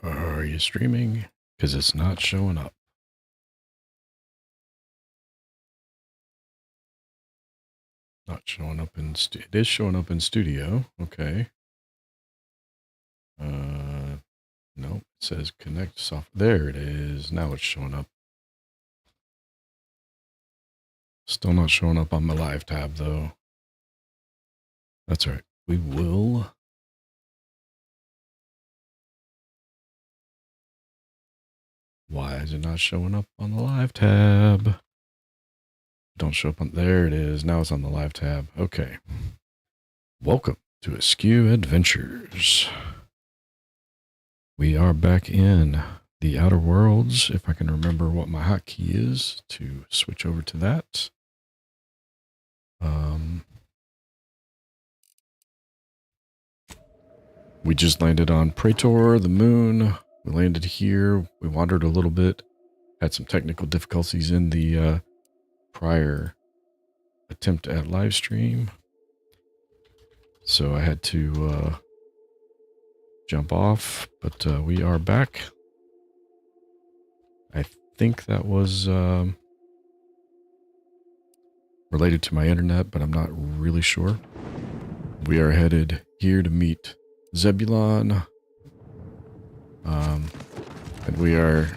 Are you streaming? Because it's not showing up. Not showing up in studio. It is showing up in studio. Okay. Nope. It says connect soft. There it is. Now it's showing up. Still not showing up on my live tab though. That's all right. We will. Why is it not showing up on the live tab? Don't show up on. There it is. Now it's on the live tab. Okay. Welcome to Askew Adventures. We are back in the Outer Worlds, if I can remember what my hotkey is to switch over to that. We just landed on Praetor, the moon. We landed here. We wandered a little bit. Had some technical difficulties in the prior attempt at live stream. So I had to jump off, but we are back. I think that was related to my internet, but I'm not really sure. We are headed here to meet Zebulon. And we are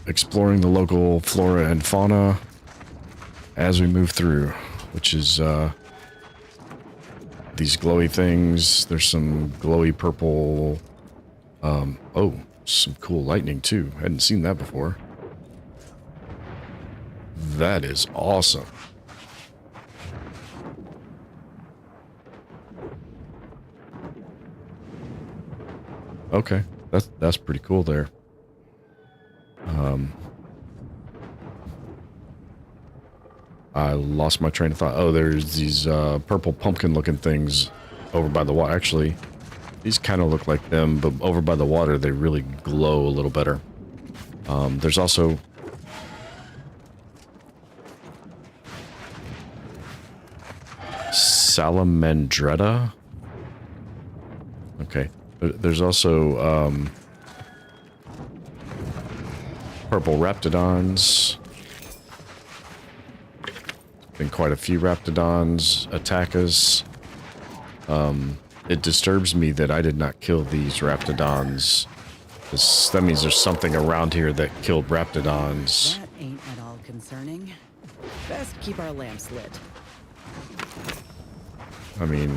exploring the local flora and fauna as we move through, which is these glowy things. There's some glowy purple. Oh, some cool lightning too. Hadn't seen that before. That is awesome. Okay, that's pretty cool there. I lost my train of thought. Oh, there's these purple pumpkin-looking things over by the water. Actually, these kind of look like them, but over by the water, they really glow a little better. There's also salamandretta. Okay. There's also purple raptidons. Been quite a few raptidons attack us. It disturbs me that I did not kill these raptidons. That means there's something around here that killed raptidons. That ain't at all concerning. Best keep our lamps lit. I mean,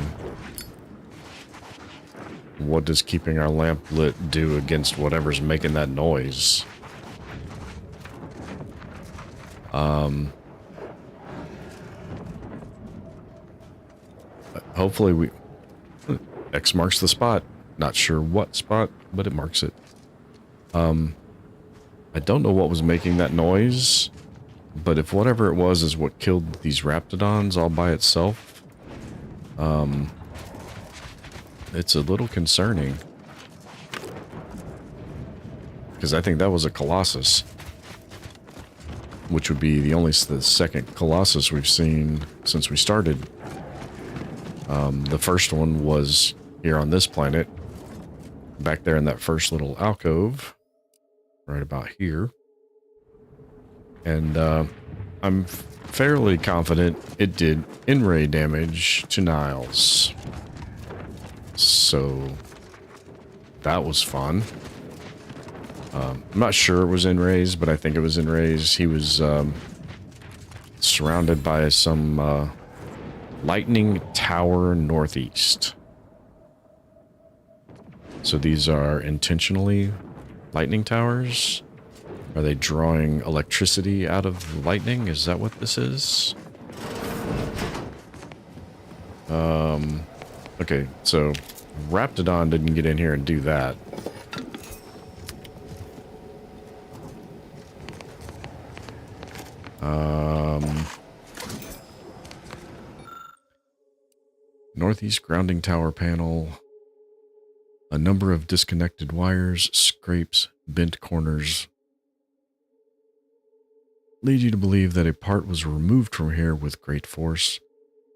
what does keeping our lamp lit do against whatever's making that noise? Hopefully X marks the spot. Not sure what spot, but it marks it. I don't know what was making that noise, but if whatever it was is what killed these raptidons all by itself, it's a little concerning. Because I think that was a colossus, which would be the second colossus we've seen since we started. The first one was here on this planet, back there in that first little alcove, right about here. And I'm fairly confident it did in-ray damage to Niles. So that was fun. I'm not sure it was in-rays, but I think it was in-rays. He was surrounded by some lightning tower northeast. So these are intentionally lightning towers? Are they drawing electricity out of lightning? Is that what this is? Okay, so Raptidon didn't get in here and do that. Northeast grounding tower panel. A number of disconnected wires, scrapes, bent corners lead you to believe that a part was removed from here with great force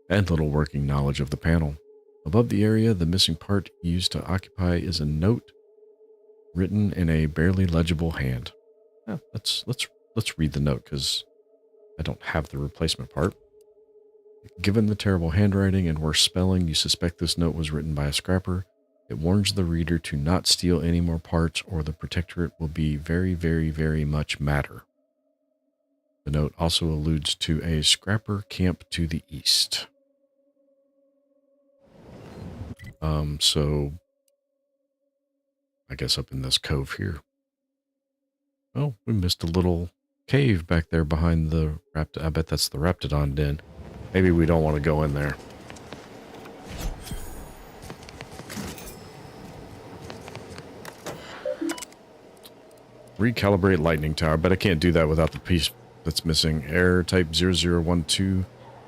and little working knowledge of the panel. Above the area the missing part used to occupy is a note written in a barely legible hand. Yeah, let's read the note because I don't have the replacement part. Given the terrible handwriting and worse spelling, you suspect this note was written by a scrapper. It warns the reader to not steal any more parts or the protectorate will be very, very, very much madder. The note also alludes to a scrapper camp to the east. So I guess up in this cove here. Oh, we missed a little cave back there behind the I bet that's the Raptidon den. Maybe we don't want to go in there. Recalibrate lightning tower, but I can't do that without the piece that's missing. Error type 0012.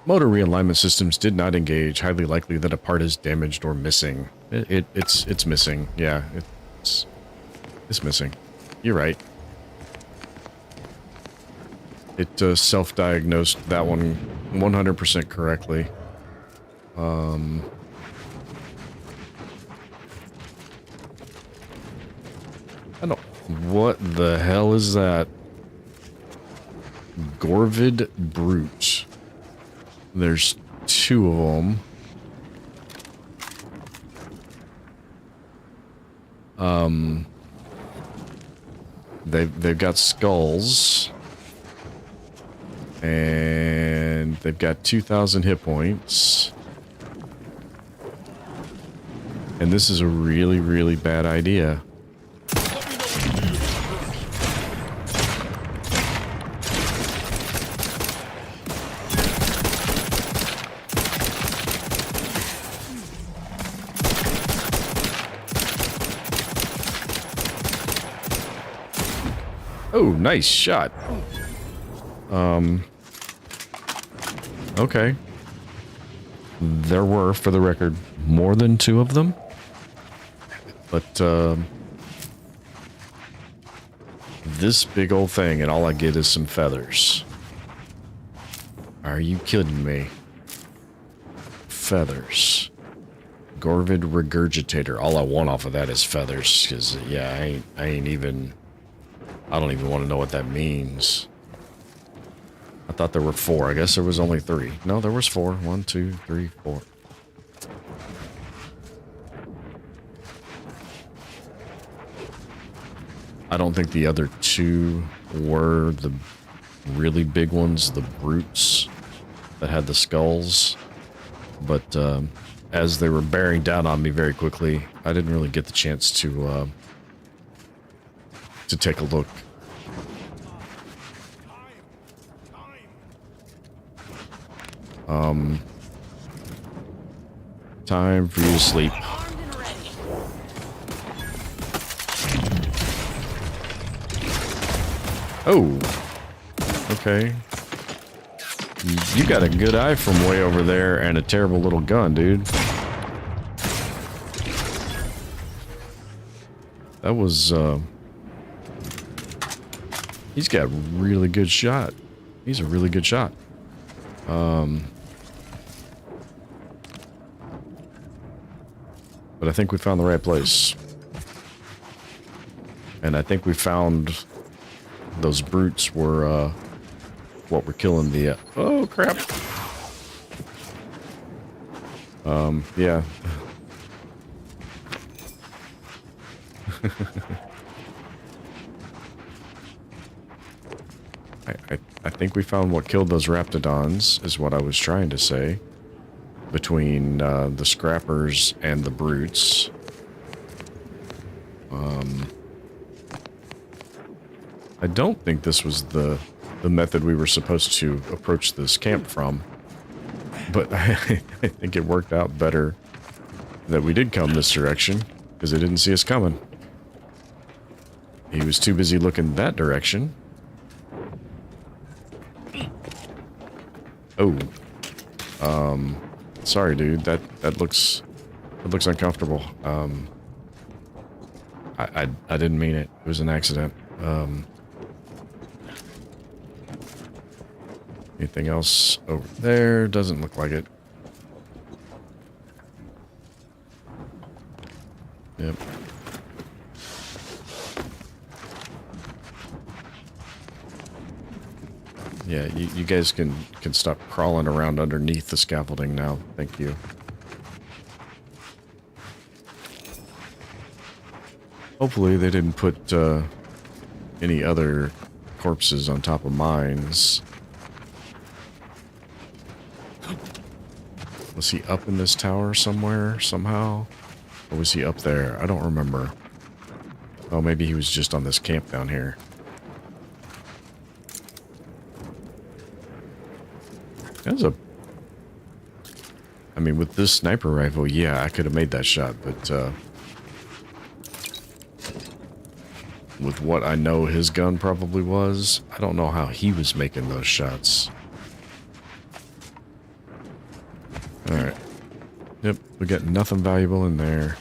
Motor realignment systems did not engage. Highly likely that a part is damaged or missing. It's missing. Yeah, it's missing. You're right. It self-diagnosed that one 100% correctly. I don't... What the hell is that? Gorvid Brute. There's 2 of them. They've got skulls. And they've got 2,000 hit points. And this is a really, really bad idea. Oh, nice shot. Okay. There were, for the record, more than 2 of them. But, this big old thing, and all I get is some feathers. Are you kidding me? Feathers. Gorvid Regurgitator. All I want off of that is feathers, because, yeah, I don't even want to know what that means. I thought there were 4. I guess there was only 3. No, there was 4. 1, 2, 3, 4. I don't think the other 2 were the really big ones, the brutes that had the skulls. But as they were bearing down on me very quickly, I didn't really get the chance to take a look. Time for you to sleep. Oh, okay. You got a good eye from way over there and a terrible little gun, dude. That was, he's got a really good shot. He's a really good shot. But I think we found the right place. And I think we found those brutes were, what we're killing the, oh crap. Yeah. I think we found what killed those Raptidons, is what I was trying to say. Between the scrappers and the brutes. I don't think this was the method we were supposed to approach this camp from. But I think it worked out better that we did come this direction, because they didn't see us coming. He was too busy looking that direction. Oh. Sorry, dude. That looks uncomfortable. I didn't mean it. It was an accident. Anything else over there? Doesn't look like it. Yep. Yeah, you guys can stop crawling around underneath the scaffolding now. Thank you. Hopefully they didn't put any other corpses on top of mines. Was he up in this tower somewhere, somehow? Or was he up there? I don't remember. Oh, maybe he was just on this camp down here. That's a... I mean, with this sniper rifle, yeah, I could have made that shot, but, with what I know his gun probably was, I don't know how he was making those shots. Alright. Yep, we got nothing valuable in there.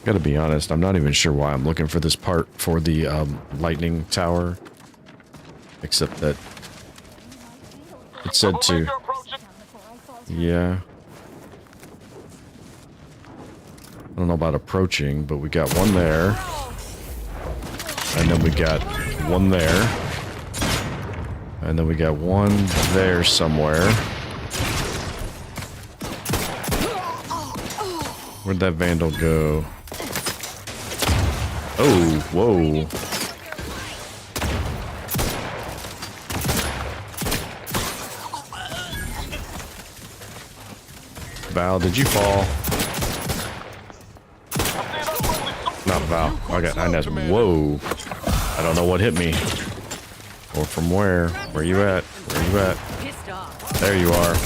Gotta be honest, I'm not even sure why I'm looking for this part for the lightning tower. Except that it said to... Yeah. I don't know about approaching, but we got one there. And then we got one there. And then we got one there somewhere. Where'd that vandal go? Oh, whoa. Val, did you fall? Not Val. I know. Whoa. I don't know what hit me. Or from where? Where you at? Where you at? There you are.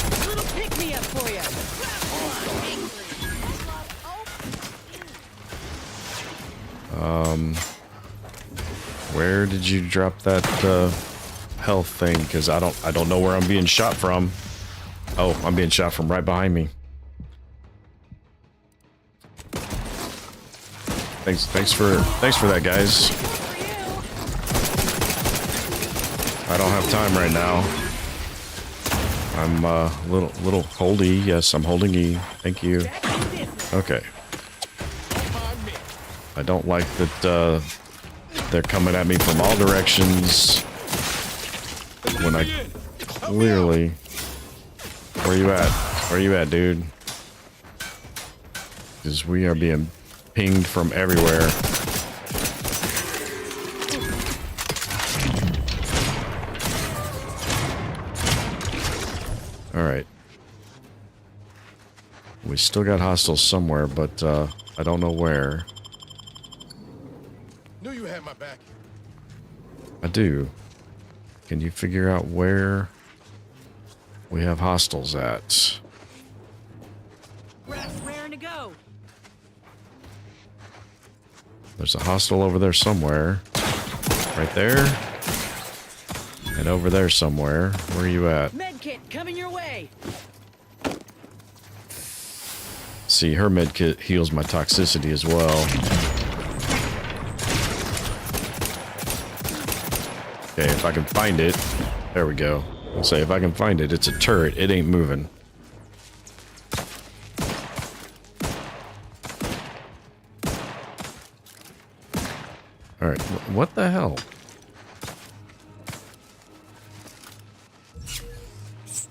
Where did you drop that health thing? Because I don't know where I'm being shot from. Oh, I'm being shot from right behind me. Thanks for that, guys. I don't have time right now. I'm little holdy. Yes, I'm holding E. Thank you. Okay. I don't like that they're coming at me from all directions when I clearly... Where you at? Where you at, dude? Because we are being pinged from everywhere. Alright. We still got hostiles somewhere, but I don't know where. Knew you had my back. I do. Can you figure out where we have hostiles at? Raring to go. There's a hostile over there somewhere. Right there. And over there somewhere. Where are you at? Medkit coming your way. See, her medkit heals my toxicity as well. Okay, if I can find it. There we go. I'll say if I can find it, it's a turret. It ain't moving. Alright, what the hell?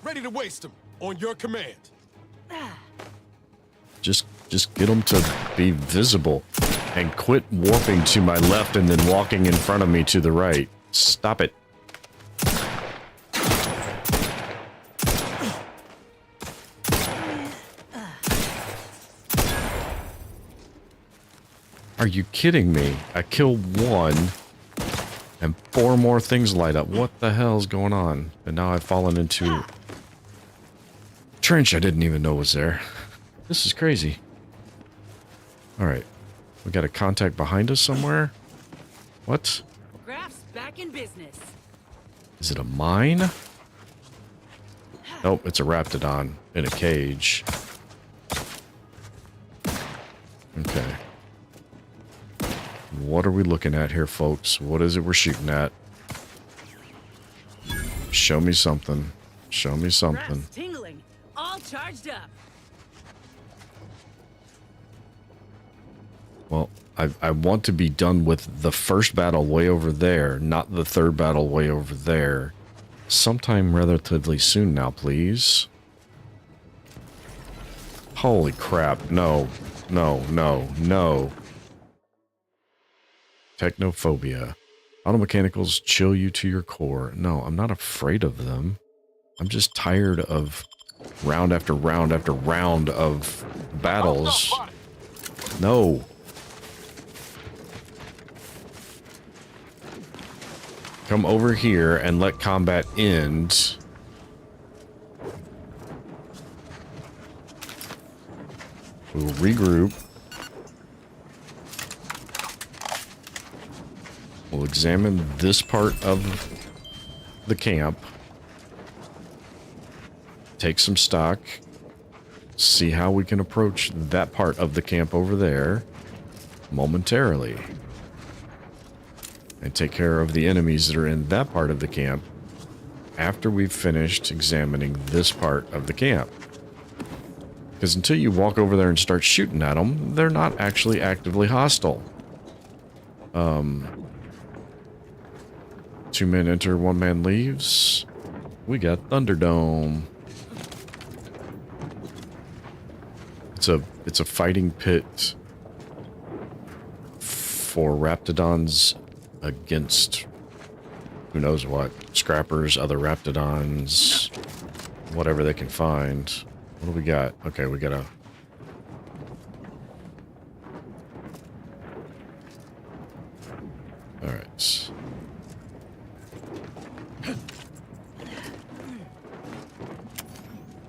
Ready to waste them on your command. Just get them to be visible. And quit warping to my left and then walking in front of me to the right. Stop it. Are you kidding me? I kill one, and 4 more things light up. What the hell is going on? And now I've fallen into a trench I didn't even know was there. This is crazy. Alright. We got a contact behind us somewhere? What? Graph's back in business. Is it a mine? Nope, it's a raptidon in a cage. Okay. What are we looking at here, folks? What is it we're shooting at? Show me something. Show me something. Graph's tingling. All charged up. Well, I want to be done with the first battle way over there, not the third battle way over there. Sometime relatively soon now, please. Holy crap. No. No, no, no. Technophobia. Automechanicals chill you to your core. No, I'm not afraid of them. I'm just tired of round after round after round of battles. No. Come over here and let combat end. We'll regroup. We'll examine this part of the camp. Take some stock. See how we can approach that part of the camp over there momentarily. And take care of the enemies that are in that part of the camp after we've finished examining this part of the camp. Because until you walk over there and start shooting at them, they're not actually actively hostile. 2 men enter, 1 man leaves. We got Thunderdome. It's a fighting pit for Raptidons against who knows what. Scrappers, other Raptidons, whatever they can find. What do we got? Okay, we got a... Alright.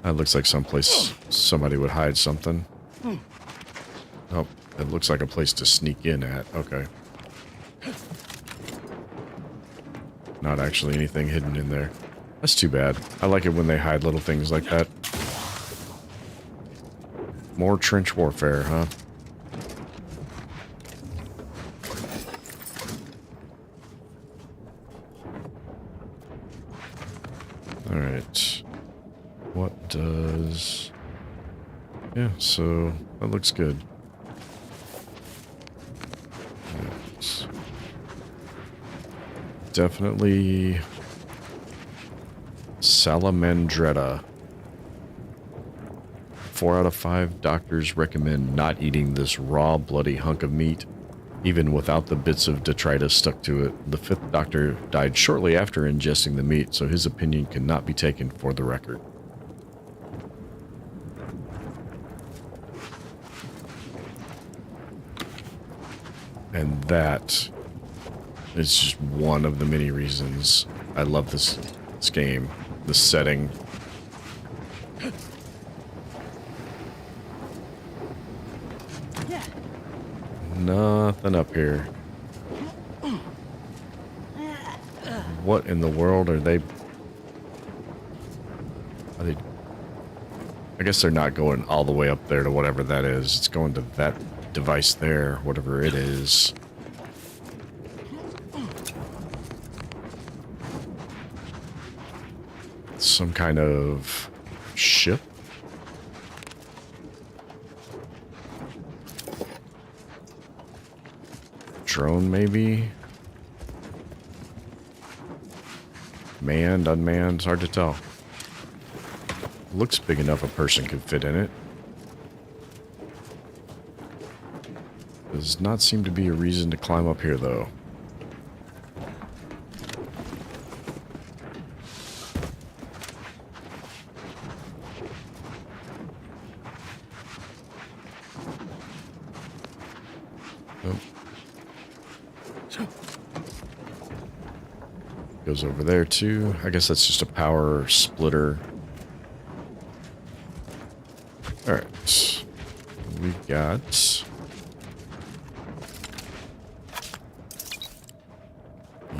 That looks like someplace somebody would hide something. Oh, it looks like a place to sneak in at. Okay. Not actually anything hidden in there. That's too bad. I like it when they hide little things like that. More trench warfare, huh? Alright. What does... Yeah, so that looks good. Right. Definitely Salamandretta. 4 out of 5 doctors recommend not eating this raw, bloody hunk of meat, even without the bits of detritus stuck to it. The 5th doctor died shortly after ingesting the meat, so his opinion cannot be taken for the record. And that is just one of the many reasons I love this game, this setting. Nothing up here. What in the world are they? Are they? I guess they're not going all the way up there to whatever that is. It's going to that device there, whatever it is. Some kind of ship? Drone, maybe? Manned, unmanned, it's hard to tell. Looks big enough a person could fit in it. Does not seem to be a reason to climb up here, though. Goes over there too. I guess that's just a power splitter. Alright. We got...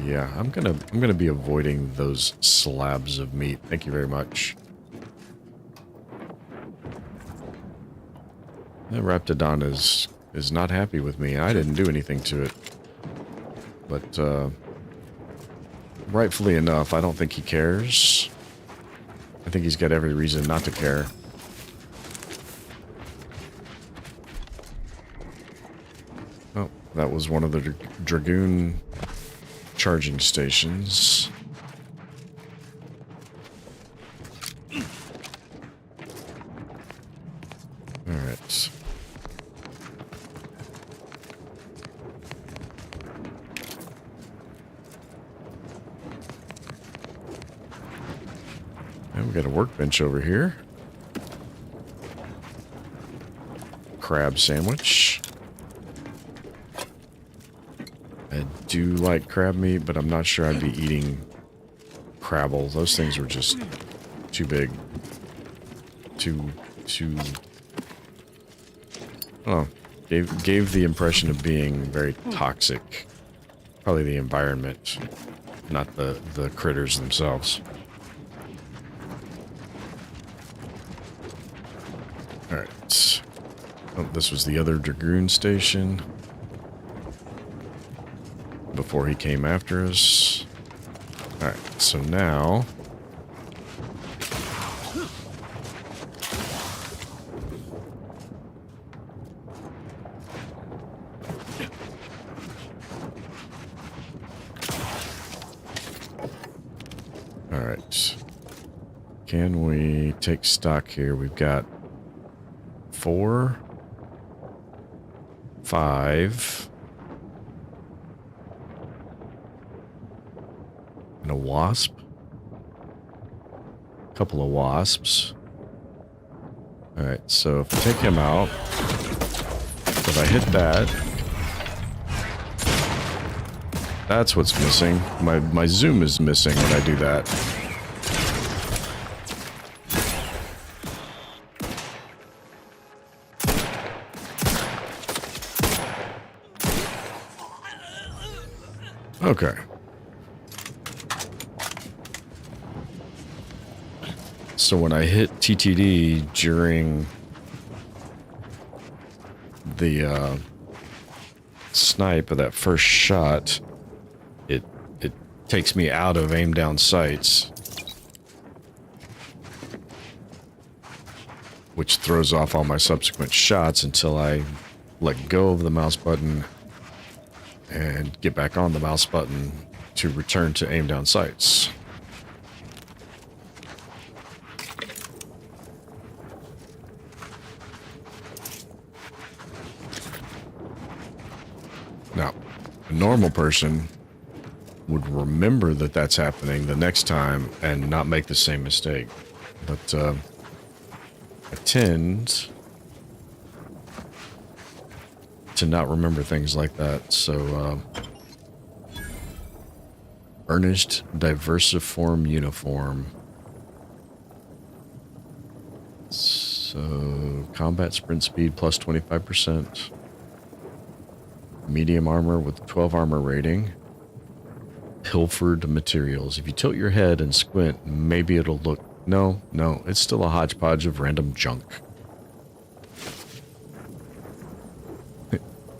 Yeah, I'm gonna be avoiding those slabs of meat. Thank you very much. That Raptidon is not happy with me. I didn't do anything to it. But rightfully enough, I don't think he cares. I think he's got every reason not to care. that was one of the Dragoon charging stations. Alright. And we got a workbench over here. Crab sandwich. I do like crab meat, but I'm not sure I'd be eating crabble. Those things were just too big. Too oh, gave the impression of being very toxic. Probably the environment, not the critters themselves. Alright. Oh, this was the other Dragoon station. Before he came after us. Alright, so now... Alright. Can we take stock here? We've got 4, 5, and a wasp. A couple of wasps. Alright, so if I take him out, if I hit that, that's what's missing. My zoom is missing when I do that. Okay. So when I hit TTD during the snipe of that first shot, it takes me out of aim down sights, which throws off all my subsequent shots until I let go of the mouse button and get back on the mouse button to return to aim down sights. Now, a normal person would remember that that's happening the next time and not make the same mistake. But I tend to not remember things like that. So, burnished diversiform uniform. So, combat sprint speed plus 25%. Medium armor with 12 armor rating. Pilfered materials. If you tilt your head and squint, maybe it'll look... No, it's still a hodgepodge of random junk.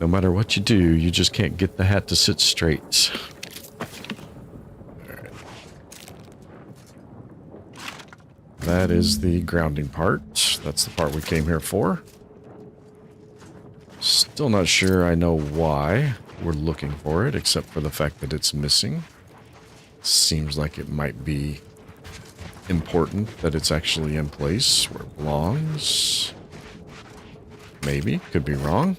No matter what you do, you just can't get the hat to sit straight. Alright. That is the grounding part. That's the part we came here for. Still not sure I know why we're looking for it, except for the fact that it's missing. Seems like it might be important that it's actually in place where it belongs. Maybe. Could be wrong.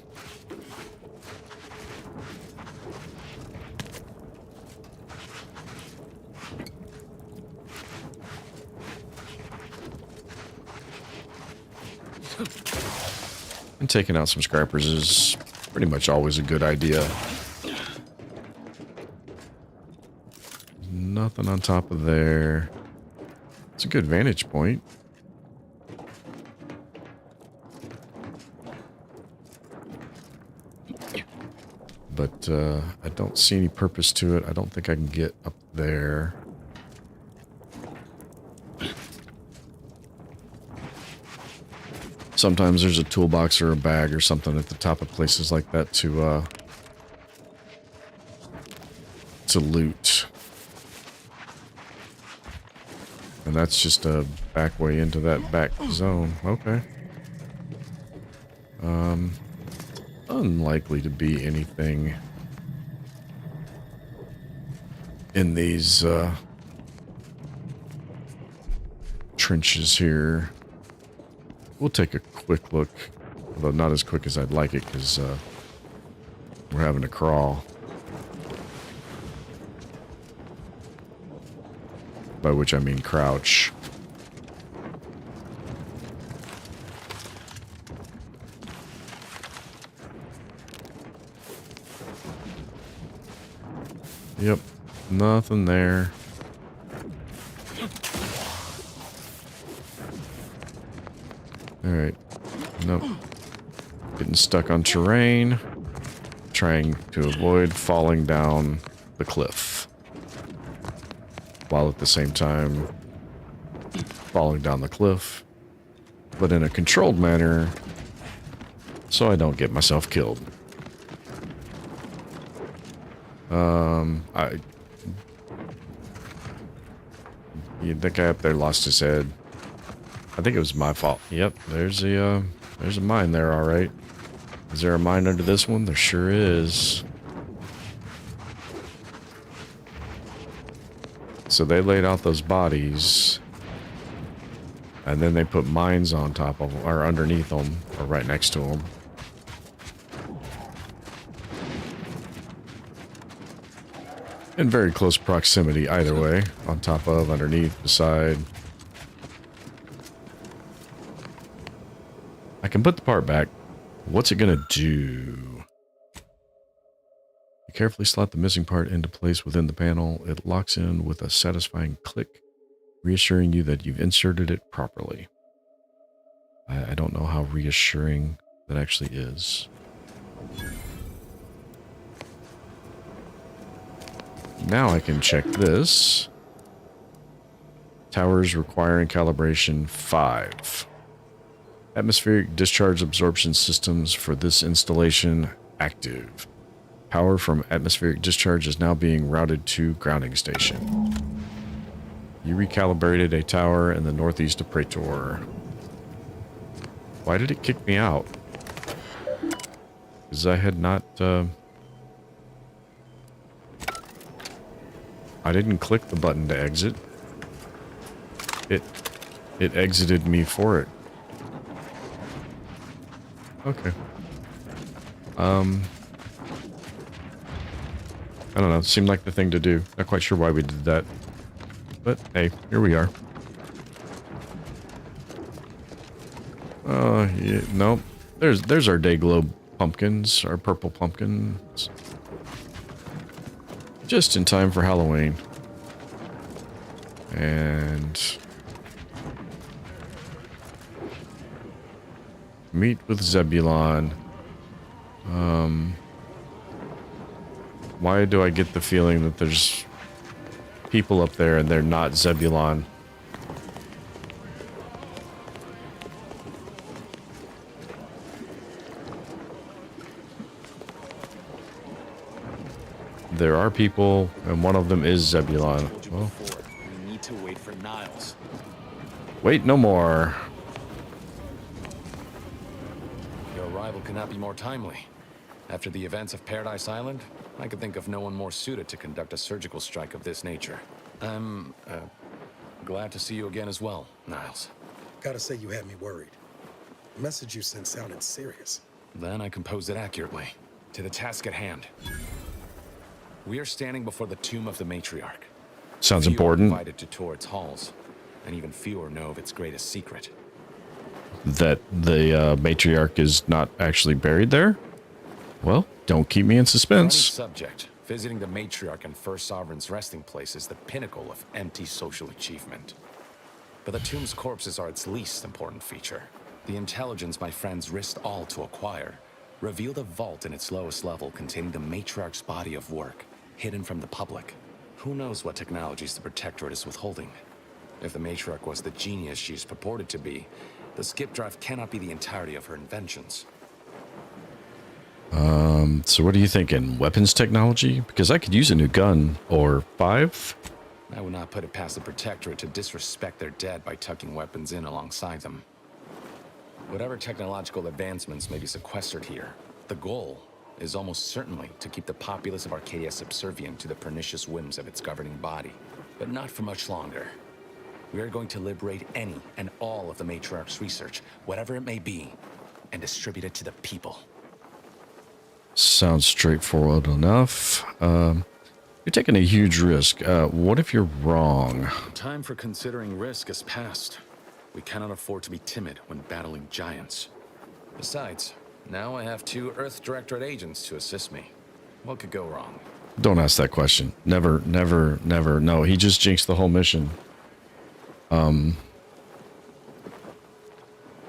And taking out some scrappers is pretty much always a good idea. Nothing on top of there. It's a good vantage point. But I don't see any purpose to it. I don't think I can get up there. Sometimes there's a toolbox or a bag or something at the top of places like that to loot. And that's just a back way into that back zone. Okay. unlikely to be anything in these trenches here. We'll take a quick look, although not as quick as I'd like it because we're having to crawl. By which I mean crouch. Yep, nothing there. Alright. Nope. Getting stuck on terrain. Trying to avoid falling down the cliff. While at the same time falling down the cliff. But in a controlled manner. So I don't get myself killed. The guy up there lost his head. I think it was my fault. Yep, there's a mine there, all right. Is there a mine under this one? There sure is. So they laid out those bodies, and then they put mines on top of them, or underneath them, or right next to them. In very close proximity, either way. On top of, underneath, beside. I can put the part back. What's it gonna do? You carefully slot the missing part into place within the panel. It locks in with a satisfying click, reassuring you that you've inserted it properly. I don't know how reassuring that actually is. Now I can check this. Towers requiring calibration 5. Atmospheric discharge absorption systems for this installation active. Power from atmospheric discharge is now being routed to grounding station. You recalibrated a tower in the northeast of Praetor. Why did it kick me out? Because I had not... I didn't click the button to exit. It exited me for it. Okay. I don't know. It seemed like the thing to do. Not quite sure why we did that. But hey, here we are. Yeah, nope. There's our day globe pumpkins, our purple pumpkins. Just in time for Halloween. And meet with Zebulon. Why do I get the feeling that there's people up there and they're not Zebulon? There are people, and one of them is Zebulon. Well, we need to wait for Niles. Wait no more. Your arrival cannot be more timely. After the events of Paradise Island, I could think of no one more suited to conduct a surgical strike of this nature. I'm glad to see you again as well, Niles. Gotta say you had me worried. The message you sent sounded serious. Then I composed it accurately. To the task at hand. We are standing before the tomb of the matriarch. Sounds Few important. are invited to tour its halls, and even fewer know of its greatest secret. That the matriarch is not actually buried there? Well, don't keep me in For any suspense. subject, visiting the matriarch and First Sovereign's resting place is the pinnacle of empty social achievement. But the tomb's corpses are its least important feature. The intelligence my friends risked all to acquire revealed a vault in its lowest level containing the matriarch's body of work, hidden from the public. Who knows what technologies the Protectorate is withholding? If the matriarch was the genius she's purported to be, the skip drive cannot be the entirety of her inventions. So what are you thinking? Weapons technology? Because I could use a new gun. Or 5? I would not put it past the Protectorate to disrespect their dead by tucking weapons in alongside them. Whatever technological advancements may be sequestered here, The goal is almost certainly to keep the populace of Arcadia subservient to the pernicious whims of its governing body, but not for much longer. We are going to liberate any and all of the Matriarch's research, whatever it may be, and distribute it to the people. Sounds straightforward enough. You're taking a huge risk. What if you're wrong? The time for considering risk is past. We cannot afford to be timid when battling giants. Besides, now I have 2 Earth Directorate agents to assist me. What could go wrong? Don't ask that question. Never, never, never. No, he just jinxed the whole mission.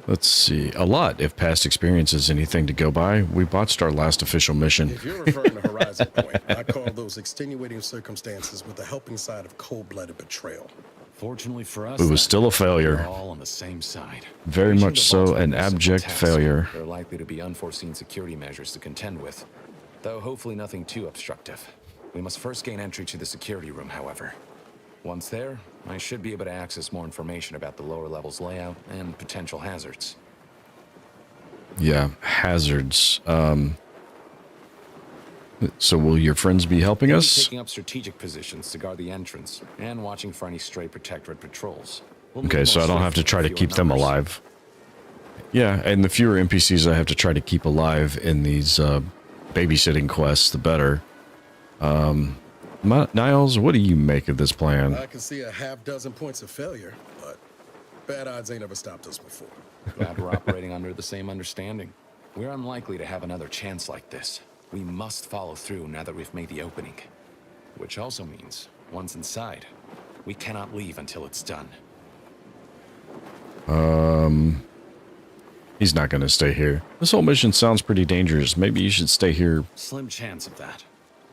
Let's see. A lot, if past experience is anything to go by. We botched our last official mission. If you're referring to Horizon Point, I call those extenuating circumstances with the helping side of cold-blooded betrayal. Fortunately for us, It was still a failure. we're all on the same side. Very Reaching much the so, vault an will be a simple abject task. failure. There are likely to be unforeseen security measures to contend with, though hopefully nothing too obstructive. We must first gain entry to the security room, however. Once there, I should be able to access more information about the lower level's layout and potential hazards. Yeah, hazards. So will your friends be helping We'll be us? taking up strategic positions to guard the entrance and watching for any stray Protectorate patrols. We'll Okay, move so more I don't have to swiftly try with to fewer keep them numbers. alive. Yeah, and the fewer NPCs I have to try to keep alive in these babysitting quests, the better. Niles, what do you make of this plan? I can see a half-dozen points of failure, but bad odds ain't ever stopped us before. Glad we're operating under the same understanding. We're unlikely to have another chance like this. We must follow through now that we've made the opening. Which also means, once inside, we cannot leave until it's done. He's not going to stay here. This whole mission sounds pretty dangerous. Maybe you should stay here. Slim chance of that.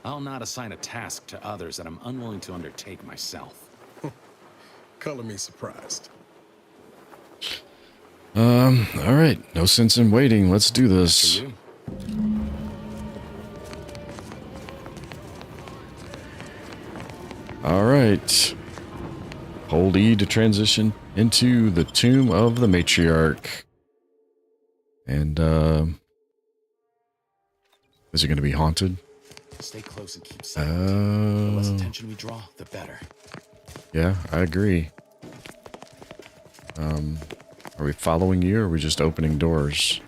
I'll not assign a task to others that I'm unwilling to undertake myself. Color me surprised. All right. No sense in waiting. Let's do For this. you? All right. Hold E to transition into the Tomb of the Matriarch. And, is it going to be haunted? Stay close and keep silent. The less attention we draw, the better. Yeah, I agree. Are we following you, or are we just opening doors?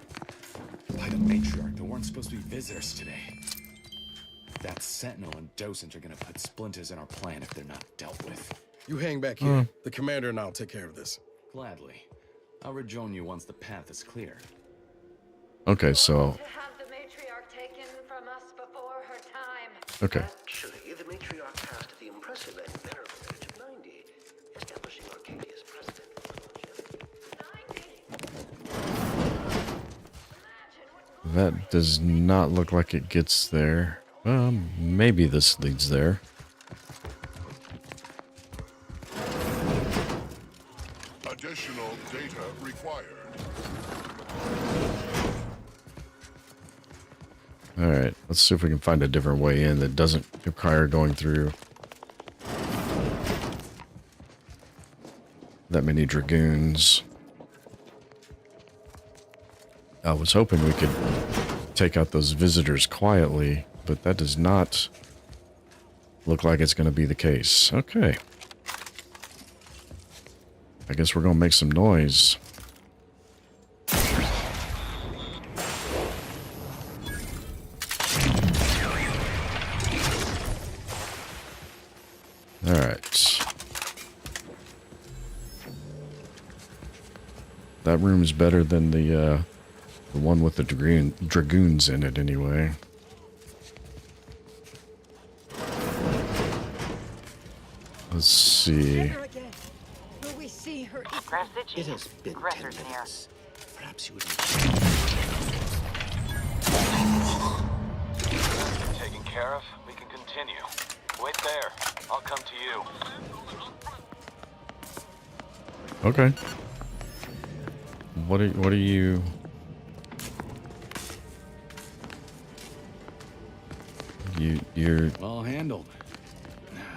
By the Matriarch, there weren't supposed to be visitors today. That Sentinel and Docent are gonna put splinters in our plan if they're not dealt with. You hang back here. The commander and I'll take care of this. Gladly. I'll rejoin you once the path is clear. Okay, so, To have the matriarch taken from us before her time. okay. Actually, the matriarch passed the impressive and venerable age of 90, establishing Arcadia's president. 90. That does not look like it gets there. Maybe this leads there. Additional data required. Alright, let's see if we can find a different way in that doesn't require going through that many dragoons. I was hoping we could take out those visitors quietly, but that does not look like it's going to be the case. Okay. I guess we're going to make some noise. All right. That room's better than the one with the dragoons in it, anyway. Let's see. Her again. Will we see her? It has been 10 minutes. Perhaps you would... Taken care of, we can continue. Wait there. I'll come to you. Okay. What are you? You're Well handled.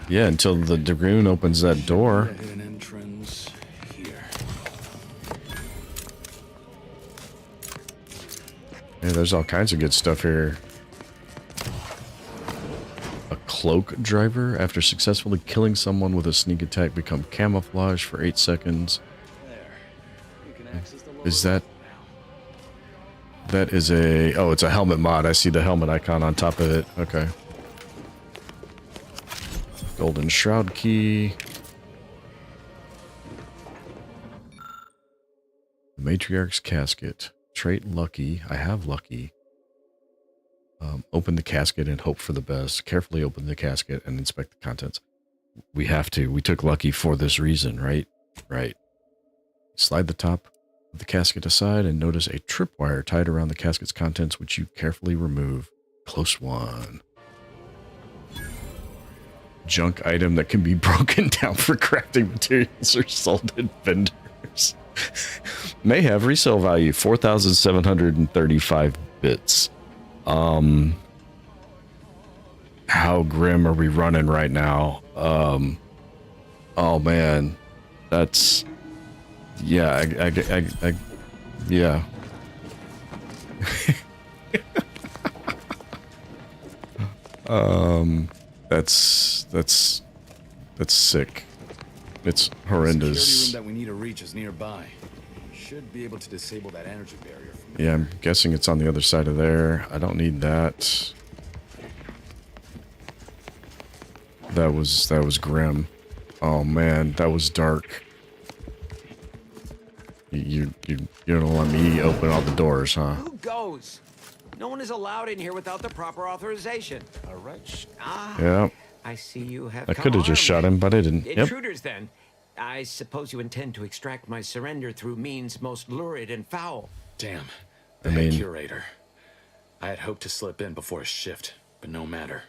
yeah. Until the dragoon opens that door. Hit an entrance here. Yeah, there's all kinds of good stuff here. A cloak driver. After successfully killing someone with a sneak attack, become camouflage for 8 seconds. Is that... That is a... Oh, it's a helmet mod. I see the helmet icon on top of it. Okay. Golden Shroud Key. The Matriarch's Casket. Trait Lucky. I have Lucky. Open the casket and hope for the best. Carefully open the casket and inspect the contents. We have to. We took Lucky for this reason, right? Right. Slide the top of the casket aside and notice a tripwire tied around the casket's contents, which you carefully remove. Close one. Junk item that can be broken down for crafting materials or sold at vendors. May have resale value 4,735 bits. How grim are we running right now? Oh man, that's... Yeah, yeah. That's sick. It's horrendous. The security room that we need to reach is nearby. Should be able to disable that energy barrier from Yeah, I'm guessing it's on the other side of there. I don't need that. That was grim. Oh man, that was dark. You're gonna let me open all the doors, huh? Who goes? No one is allowed in here without the proper authorization. All right. Ah, Yeah. I see you have I come could have just shot armed. him, but I didn't. Yep. Intruders, then. I suppose you intend to extract my surrender through means most lurid and foul. Damn. I The head mean- curator. I had hoped to slip in before his shift, but no matter.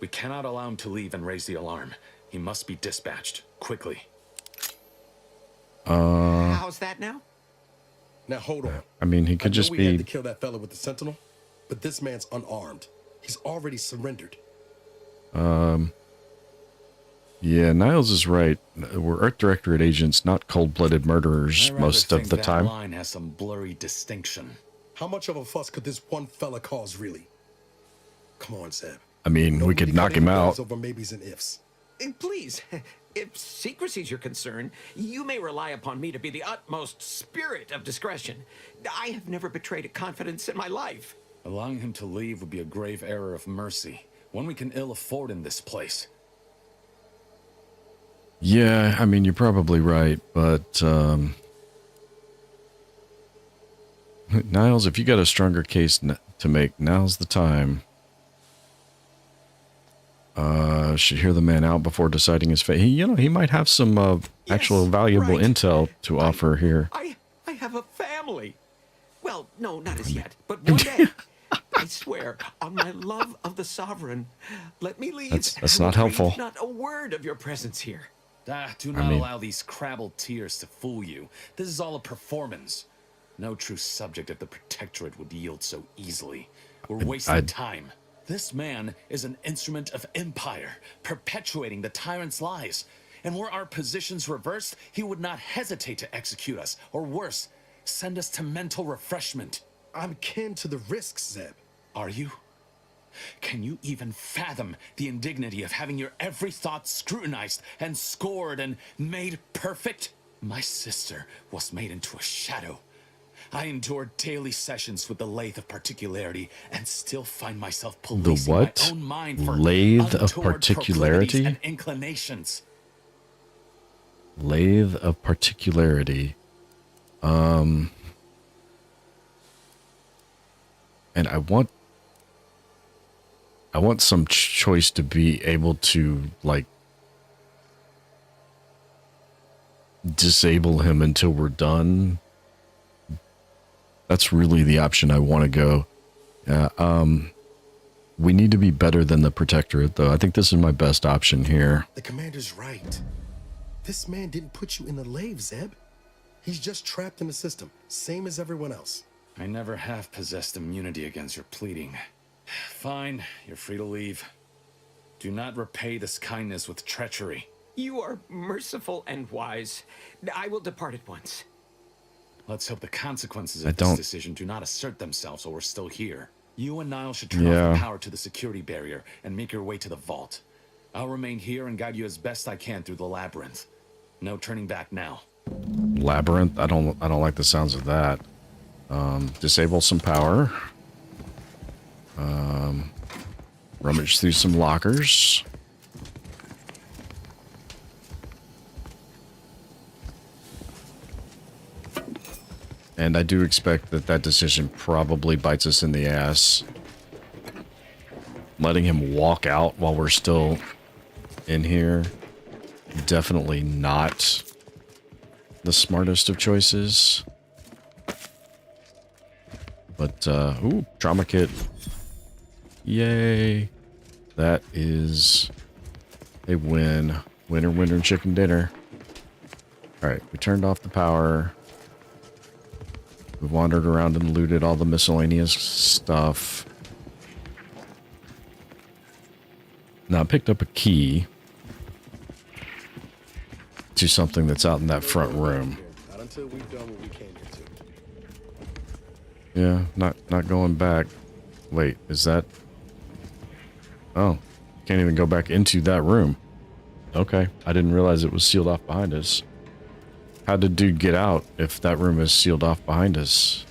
We cannot allow him to leave and raise the alarm. He must be dispatched quickly. How's that now? Now hold on. I mean, he I could know just we had to be... kill that fella with the Sentinel, but this man's unarmed. He's already surrendered. Yeah, Niles is right. We're Art Directorate agents, not cold-blooded murderers I rather most of think the that time. line has some blurry distinction. How much of a fuss could this one fella cause, really? Come on, Zeb. I mean, we could knock him out. Over maybes and ifs. Please, if secrecy's your concern, you may rely upon me to be the utmost spirit of discretion. I have never betrayed a confidence in my life. Allowing him to leave would be a grave error of mercy, one we can ill afford in this place. Yeah, I mean, you're probably right, but... Niles, if you got a stronger case to make, now's the time. Should hear the man out before deciding his fate. He might have some actual valuable right. intel to offer here. I have a family. Well, no, not as yet, but one day. I swear, on my love of the Sovereign, let me leave. That's and I not will helpful. breathe not a word of your presence here. Do not allow these crabbled tears to fool you. This is all a performance. No true subject of the Protectorate would yield so easily. We're wasting time. This man is an instrument of empire, perpetuating the tyrant's lies. And were our positions reversed, he would not hesitate to execute us, or worse, send us to mental refreshment. I'm kin to the risks, Zeb. Are you? Can you even fathom the indignity of having your every thought scrutinized and scored and made perfect? My sister was made into a shadow. I endured daily sessions with the lathe of particularity and still find myself policing my own mind for Lathe of untoward particularity? proclivities and inclinations. Lathe of particularity. And I want some choice to be able to, like, disable him until we're done. That's really the option I want to go. We need to be better than the Protectorate, though. I think this is my best option here. The commander's right. This man didn't put you in the lathe, Zeb. He's just trapped in the system, same as everyone else. I never have possessed immunity against your pleading. Fine, you're free to leave. Do not repay this kindness with treachery. You are merciful and wise. I will depart at once. Let's hope the consequences I of this don't- decision do not assert themselves while we're still here. You and Niall should turn Yeah. off the power to the security barrier and make your way to the vault. I'll remain here and guide you as best I can through the labyrinth. No turning back now. Labyrinth? I don't like the sounds of that. Disable some power. Rummage through some lockers. And I do expect that that decision probably bites us in the ass. Letting him walk out while we're still in here, definitely not the smartest of choices. But, ooh, trauma kit. Yay. That is a win. Winner, winner, chicken dinner. Alright, we turned off the power. We wandered around and looted all the miscellaneous stuff. Now, I picked up a key to something that's out in that front room. Not until we've done what we came here to. Yeah, not going back. Wait, is that... Oh, can't even go back into that room. Okay, I didn't realize it was sealed off behind us. How did dude get out if that room is sealed off behind us?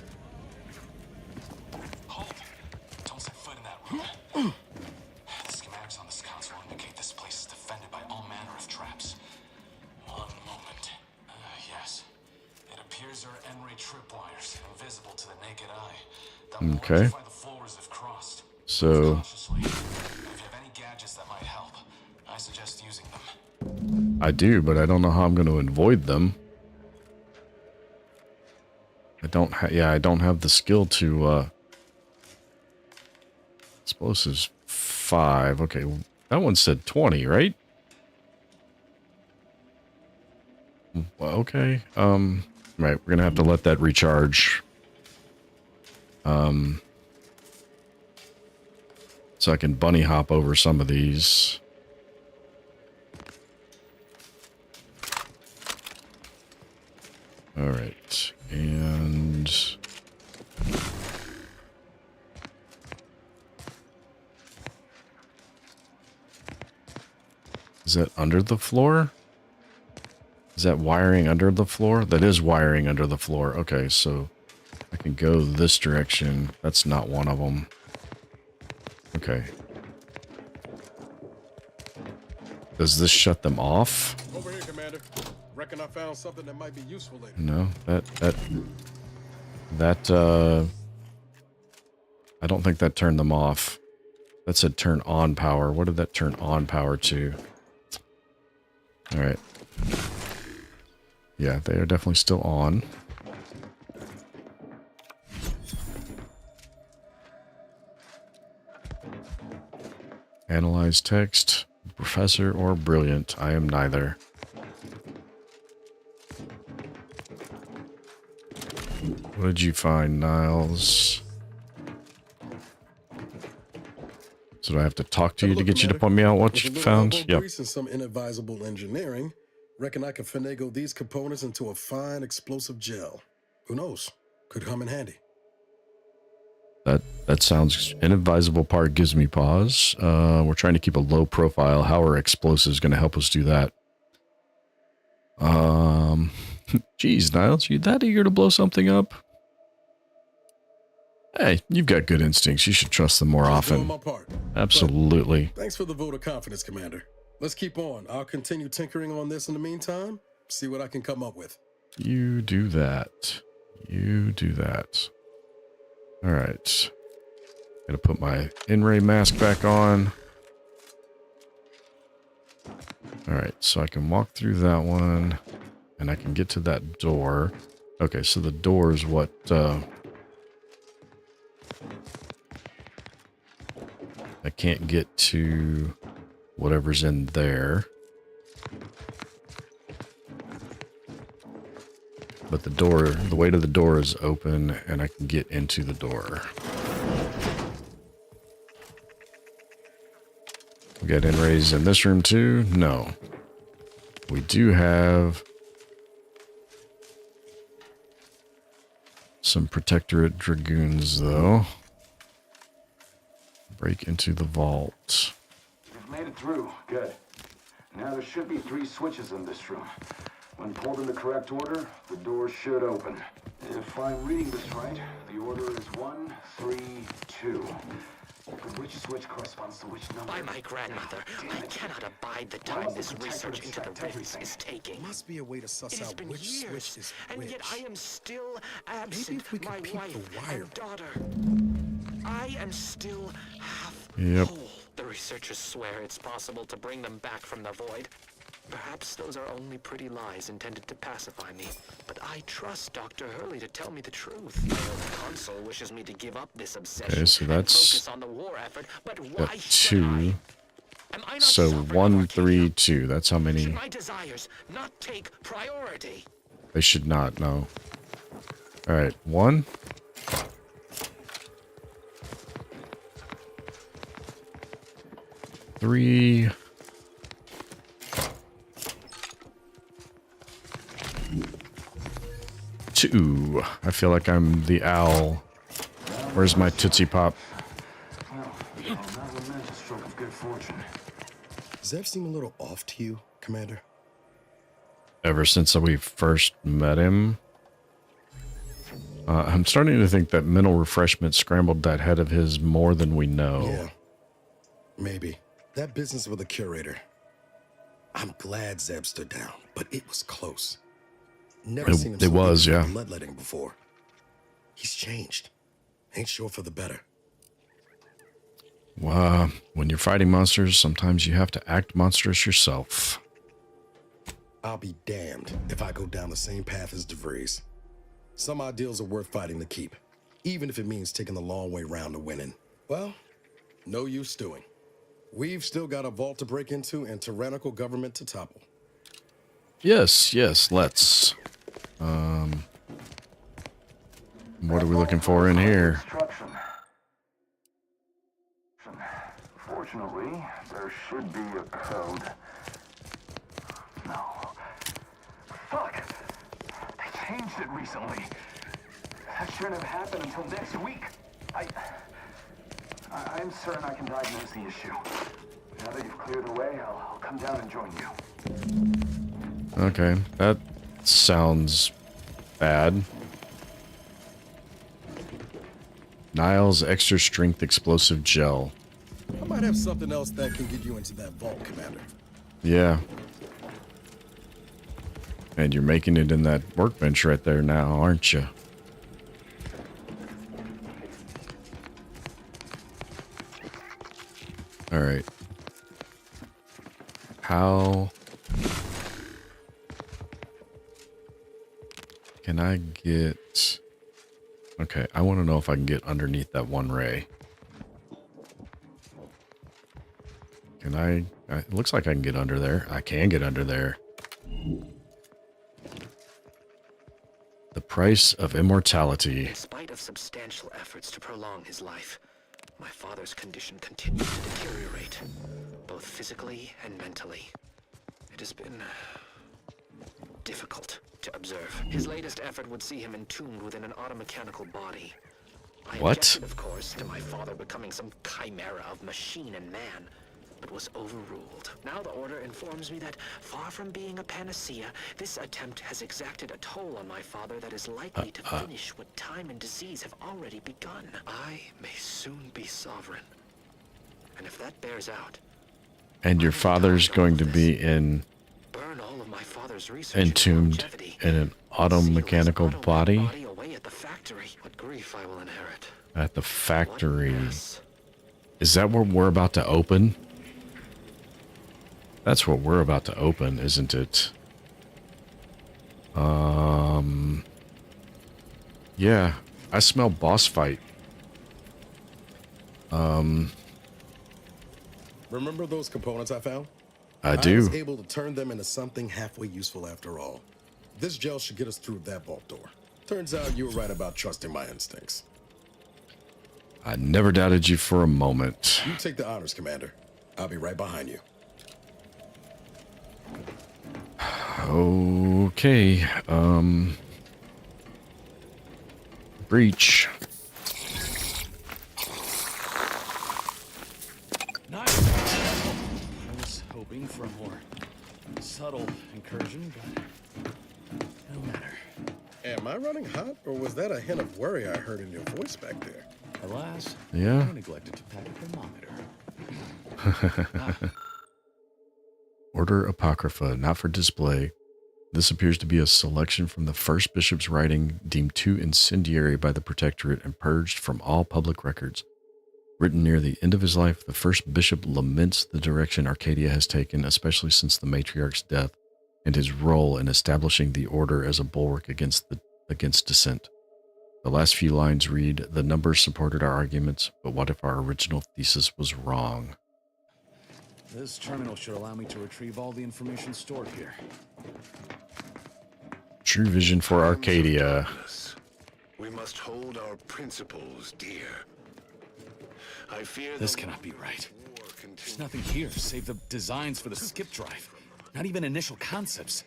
Hold. Don't set foot in that room. The schematics on this console indicate this place is defended by all manner of traps. One moment. Yes. It appears there are N-ray tripwires, invisible to the naked eye. That will Okay. electrify the floors if crossed. So, Cautiously. If you have any gadgets that might help, I suggest using them. I do, but I don't know how I'm going to avoid them. I don't have the skill to, explosives 5. Okay, that one said 20, right? Well, okay. Right, we're going to have to let that recharge. So I can bunny hop over some of these. All right, and is that under the floor? Is that wiring under the floor? That is wiring under the floor. Okay, so I can go this direction. That's not one of them. Okay. Does this shut them off? Over here, Commander. Reckon I found something that might be useful later. No, I don't think that turned them off. That said turn on power. What did that turn on power to? All right. Yeah, they are definitely still on. Analyze text. Professor or brilliant. I am neither. What did you find, Niles? So do I have to talk to you to get you to point me out what you found? Yep. Yep. And some inadvisable engineering, reckon I can finagle these components into a fine explosive gel. Who knows? Could come in handy. That sounds inadvisable part gives me pause. We're trying to keep a low profile. How are explosives going to help us do that? Geez, Niles, you that eager to blow something up? Hey, you've got good instincts. You should trust them more Doing often. my part. Absolutely. Thanks for the vote of confidence, Commander. Let's keep on. I'll continue tinkering on this in the meantime. See what I can come up with. You do that. You do that. All right. Gonna put my in-ray mask back on. All right, so I can walk through that one, and I can get to that door. Okay, so the door is what, I can't get to whatever's in there. But the door, the way to the door is open, and I can get into the door. We got in-rays in this room too? No. We do have some Protectorate Dragoons, though. Break into the vault. We've made it through. Good. Now there should be 3 switches in this room. When pulled in the correct order, the door should open. If I'm reading this right, the order is 1, 3, 2. But which switch corresponds to which number? By my grandmother, I cannot abide the time this research into the rifts is taking. Must be a way to It suss has out been which years, switch is and which. yet I am still absent. Maybe if we could my peep wife the wire. and daughter. I am still half Yep. whole. The researchers swear it's possible to bring them back from the void. Perhaps those are only pretty lies intended to pacify me, but I trust Dr. Hurley to tell me the truth. The console wishes me to give up this obsession Okay, so and that's focus on the war effort, but why got should I? 2. Am I not So sovereign of 1, Arcadia? 3, 2. That's how Should many. my desires not take priority? They should not, no. Alright, 1. Three. 2. I feel like I'm the owl. Where's my Tootsie Pop? Well, not lament a stroke of good fortune. Does that seem a little off to you, Commander? Ever since we first met him. I'm starting to think that mental refreshment scrambled that head of his more than we know. Yeah. Maybe. That business with the curator. I'm glad Zeb stood down, but it was close. Never seen him It was, so yeah. bloodletting before. He's changed. Ain't sure for the better. When you're fighting monsters, sometimes you have to act monstrous yourself. I'll be damned if I go down the same path as DeVries. Some ideals are worth fighting to keep, even if it means taking the long way round to winning. Well, no use stewing. We've still got a vault to break into and tyrannical government to topple. Yes, let's. What are we looking for in here? Construction. Fortunately, there should be a code. No. Fuck! They changed it recently. That shouldn't have happened until next week. I'm certain I can diagnose the issue. Now that you've cleared the way, I'll come down and join you. Okay, that sounds bad. Niles Extra Strength Explosive Gel. I might have something else that can get you into that vault, Commander. Yeah. And you're making it in that workbench right there now, aren't you? All right. How can I get... Okay, I want to know if I can get underneath that one ray. Can I... It looks like I can get under there. I can get under there. The price of immortality. In spite of substantial efforts to prolong his life, my father's condition continued to deteriorate, both physically and mentally. It has been difficult to observe. His latest effort would see him entombed within an automechanical body. I What? objected, of course, to my father becoming some chimera of machine and man, but was overruled. Now the Order informs me that, far from being a panacea, this attempt has exacted a toll on my father that is likely to finish what time and disease have already begun. I may soon be sovereign. And if that bears out... And your father's going to be burn all of my father's research entombed longevity, in an seal his automechanical body away at the factory. What grief I will inherit. at the factory. What mess. Is that what we're about to open? That's what we're about to open, isn't it? Yeah, I smell boss fight. Remember those components I found? I I do. was able to turn them into something halfway useful after all. This gel should get us through that vault door. Turns out you were right about trusting my instincts. I never doubted you for a moment. You take the honors, Commander. I'll be right behind you. Okay, Breach. Nice. I was hoping for a more subtle incursion, but no matter. Am I running hot, or was that a hint of worry I heard in your voice back there? Alas, Yeah. I neglected to pack a thermometer. Order Apocrypha, not for display. This appears to be a selection from the first bishop's writing, deemed too incendiary by the Protectorate and purged from all public records. Written near the end of his life, the first bishop laments the direction Arcadia has taken, especially since the matriarch's death, and his role in establishing the order as a bulwark against dissent. The last few lines read, "The numbers supported our arguments, but what if our original thesis was wrong?" This terminal should allow me to retrieve all the information stored here. True vision for Arcadia. We must hold our principles dear. I fear This cannot be right. There's nothing here save the designs for the skip drive. Not even initial concepts.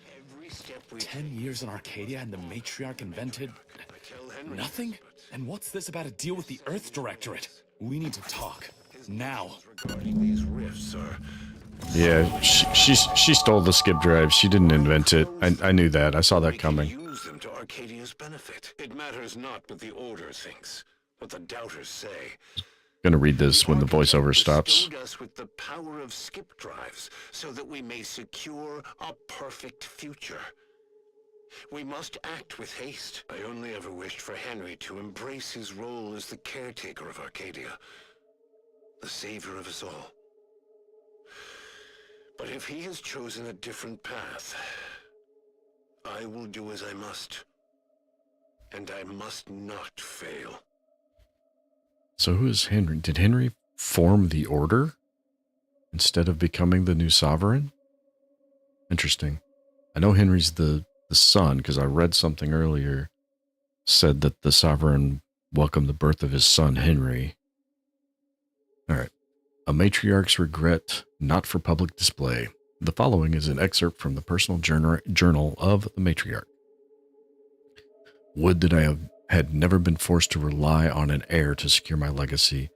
10 years in Arcadia and the matriarch invented nothing? And what's this about a deal with the Earth Directorate? We need to talk. Now. regarding these rifts are Yeah, she stole the skip drive. She didn't invent it. I knew that. I saw that coming. use them to Arcadia's benefit. It matters not what the Order thinks, what the doubters say. Gonna read this when the voiceover stops. Bestowed us with the power of skip drives so that we may secure a perfect future. We must act with haste. I only ever wished for Henry to embrace his role as the caretaker of Arcadia, the savior of us all. But if he has chosen a different path, I will do as I must. And I must not fail. So who is Henry? Did Henry form the order instead of becoming the new sovereign? Interesting. I know Henry's the son because I read something earlier said that the sovereign welcomed the birth of his son Henry. All right. A matriarch's regret, not for public display. The following is an excerpt from the personal journal of the matriarch. Would that I had never been forced to rely on an heir to secure my legacy.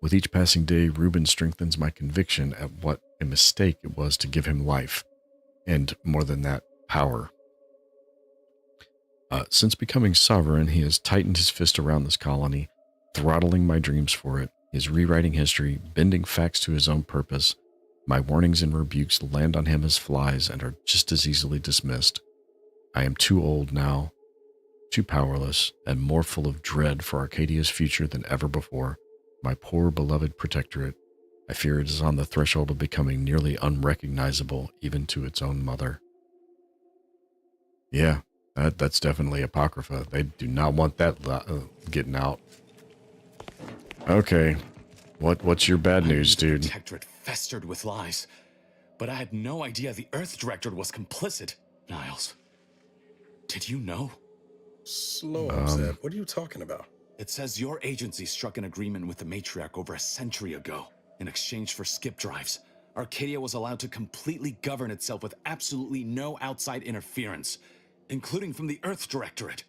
With each passing day, Reuben strengthens my conviction at what a mistake it was to give him life, and more than that, power. Since becoming sovereign, he has tightened his fist around this colony, throttling my dreams for it. He is rewriting history, bending facts to his own purpose. My warnings and rebukes land on him as flies and are just as easily dismissed. I am too old now, too powerless, and more full of dread for Arcadia's future than ever before. My poor beloved protectorate, I fear it is on the threshold of becoming nearly unrecognizable even to its own mother. Yeah, that's definitely Apocrypha. They do not want that getting out. Okay, what's your bad news, dude? The Protectorate festered with lies, but I had no idea the Earth Directorate was complicit. Niles, did you know? Slow up, Zeb. What are you talking about? It says your agency struck an agreement with the matriarch over a century ago. In exchange for skip drives, Arcadia was allowed to completely govern itself with absolutely no outside interference, including from the Earth Directorate.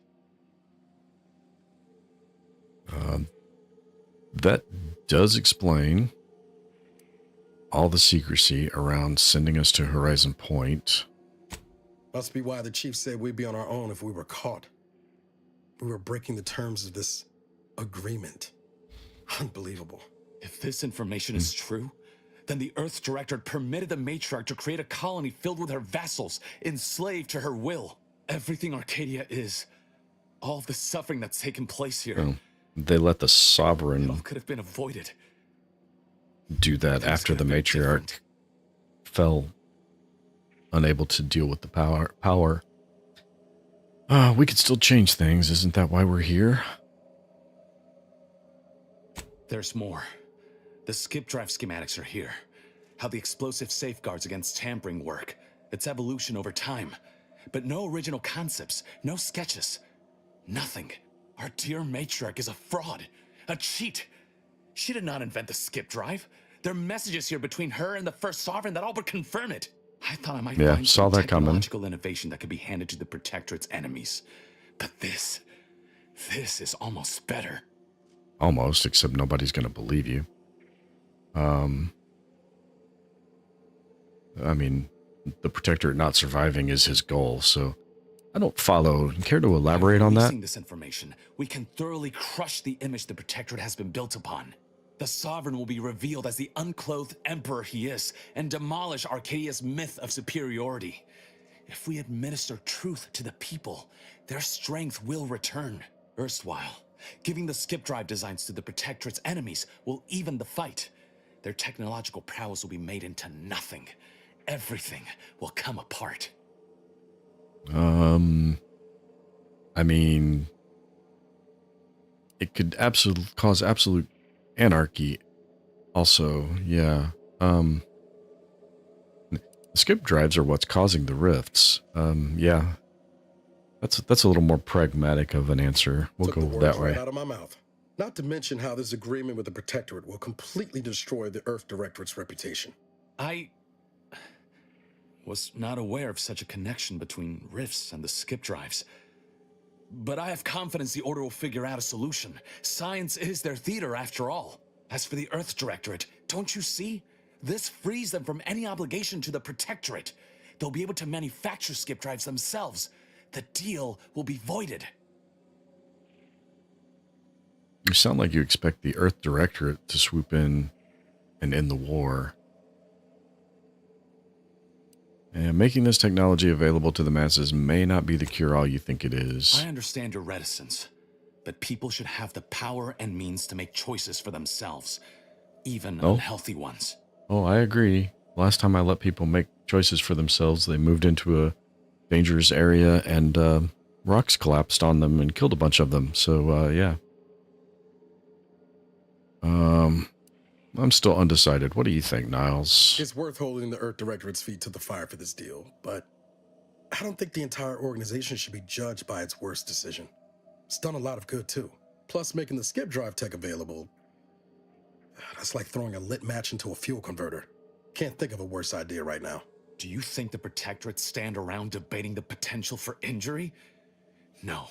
That does explain all the secrecy around sending us to Horizon Point. Must be why the chief said we'd be on our own if we were caught. We were breaking the terms of this agreement. Unbelievable. If this information is true, then the Earth Directorate permitted the matriarch to create a colony filled with her vassals, enslaved to her will. Everything Arcadia is, all of the suffering that's taken place here. They let the It all sovereign could have been avoided. do that after the matriarch fell unable to deal with the power. We could still change things. Isn't that why we're here? There's more. The skip drive schematics are here. How the explosive safeguards against tampering work. Its evolution over time. But no original concepts, no sketches. Nothing. Our dear matriarch is a fraud. A cheat. She did not invent the skip drive. There are messages here between her and the first sovereign that all but confirm it. I thought I might find saw some that coming. technological innovation that could be handed to the Protectorate's enemies. But this This is almost better. Almost, except nobody's going to believe you. I mean, the Protectorate not surviving is his goal, so I don't follow. Care to elaborate on that? Releasing this information, we can thoroughly crush the image the Protectorate has been built upon. The Sovereign will be revealed as the unclothed emperor he is, and demolish Arcadia's myth of superiority. If we administer truth to the people, their strength will return. Erstwhile, giving the skip drive designs to the Protectorate's enemies will even the fight. Their technological prowess will be made into nothing. Everything will come apart. I mean, it could cause absolute anarchy. Also, yeah. The skip drives are what's causing the rifts. Yeah. That's a little more pragmatic of an answer. We'll Took the go words that way. right out of my mouth. Not to mention how this agreement with the Protectorate will completely destroy the Earth Directorate's reputation. I was not aware of such a connection between rifts and the skip drives. But I have confidence the Order will figure out a solution. Science is their theater, after all. As for the Earth Directorate, don't you see? This frees them from any obligation to the Protectorate. They'll be able to manufacture skip drives themselves. The deal will be voided. You sound like you expect the Earth Directorate to swoop in and end the war. And making this technology available to the masses may not be the cure-all you think it is. I understand your reticence, but people should have the power and means to make choices for themselves, even unhealthy ones. Oh, I agree. Last time I let people make choices for themselves, they moved into a dangerous area and rocks collapsed on them and killed a bunch of them. So, yeah. I'm still undecided. What do you think, Niles? It's worth holding the Earth Directorate's feet to the fire for this deal, but I don't think the entire organization should be judged by its worst decision. It's done a lot of good, too. Plus, making the skip drive tech available, that's like throwing a lit match into a fuel converter. Can't think of a worse idea right now. Do you think the Protectorate stand around debating the potential for injury? No.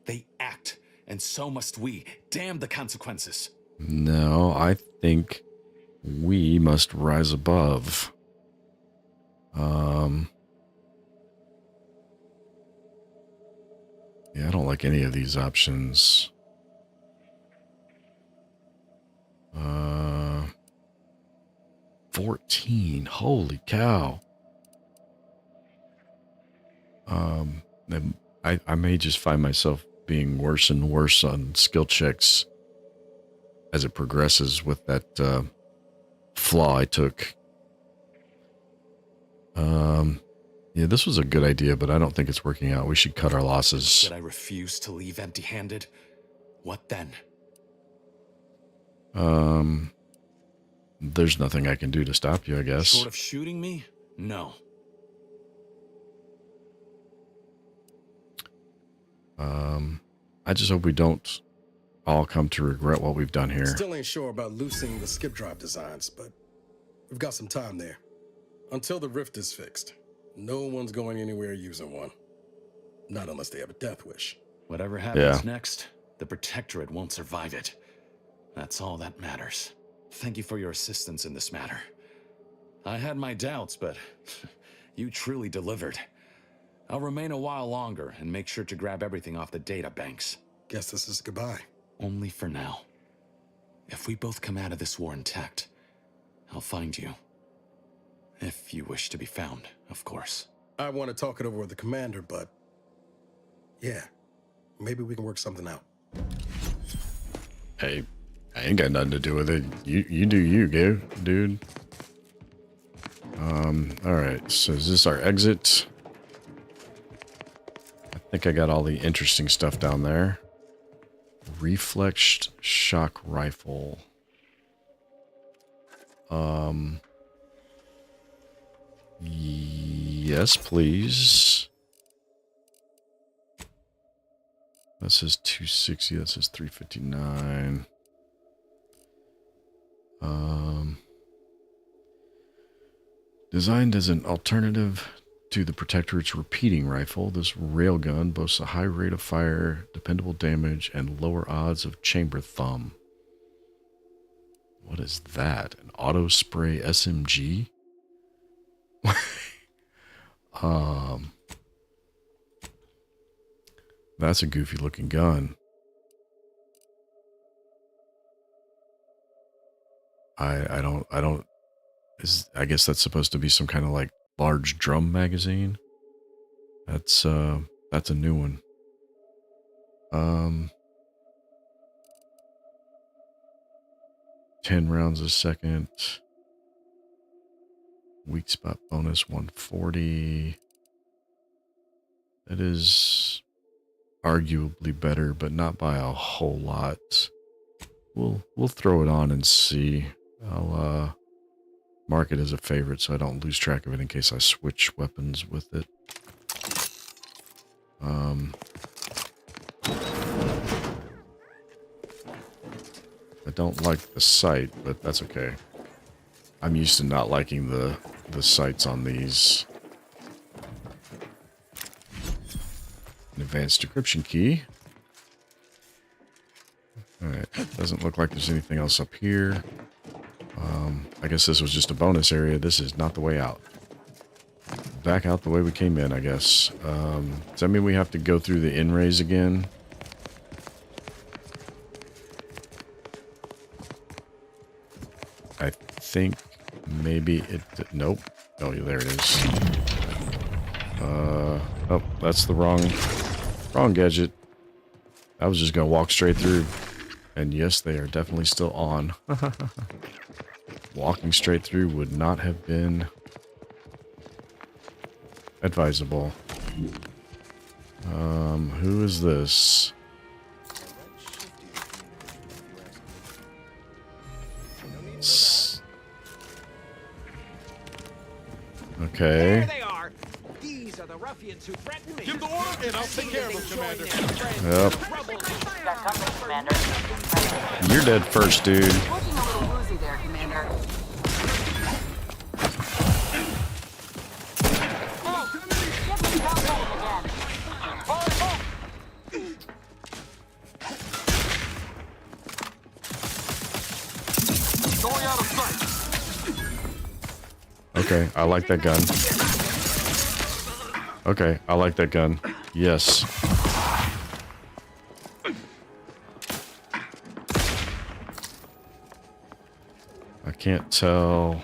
They act, and so must we. Damn the consequences. No, I think we must rise above. Yeah, I don't like any of these options. 14. Holy cow. I may just find myself being worse and worse on skill checks as it progresses with that flaw I took. Yeah, this was a good idea, but I don't think it's working out. We should cut our losses. Did I refuse to leave empty-handed? What then? There's nothing I can do to stop you, I guess. Short of shooting me? No. I just hope we don't all come to regret what we've done here. Still ain't sure about loosening the skip drive designs, but we've got some time there. Until the rift is fixed, no one's going anywhere using one. Not unless they have a death wish. Whatever happens next, the Protectorate won't survive it. That's all that matters. Thank you for your assistance in this matter. I had my doubts, but you truly delivered. I'll remain a while longer and make sure to grab everything off the data banks. Guess this is goodbye. Only for now. If we both come out of this war intact, I'll find you. If you wish to be found, of course. I want to talk it over with the commander, but yeah, maybe we can work something out. Hey, I ain't got nothing to do with it. You do you, go, dude. All right. So is this our exit? I think I got all the interesting stuff down there. Reflexed shock rifle. Yes, please. That says 260. That says 359. Designed as an alternative to the Protectorate's repeating rifle. This railgun boasts a high rate of fire, dependable damage, and lower odds of chamber thumb. What is that? An auto spray SMG? That's a goofy looking gun. I guess that's supposed to be some kind of like large drum magazine. That's a new one. 10 rounds a second. Weak spot bonus 140. That is arguably better, but not by a whole lot. We'll throw it on and see. I'll mark it as a favorite so I don't lose track of it in case I switch weapons with it. I don't like the sight, but that's okay. I'm used to not liking the sights on these. An advanced decryption key. Alright, doesn't look like there's anything else up here. I guess this was just a bonus area. This is not the way out. Back out the way we came in, I guess. Does that mean we have to go through the in-rays again? I think maybe it... Nope. Oh, there it is. Oh, that's the wrong gadget. I was just gonna walk straight through. And yes, they are definitely still on. Walking straight through would not have been advisable. Who is this? Okay. There they are. These are the ruffians who threatened me. Give the order and I'll take care of them, Commander. Yep. You're dead first, dude. Looking a little woozy there, Commander. Going out of sight. Okay, I like that gun. Okay, I like that gun. Yes. I can't tell.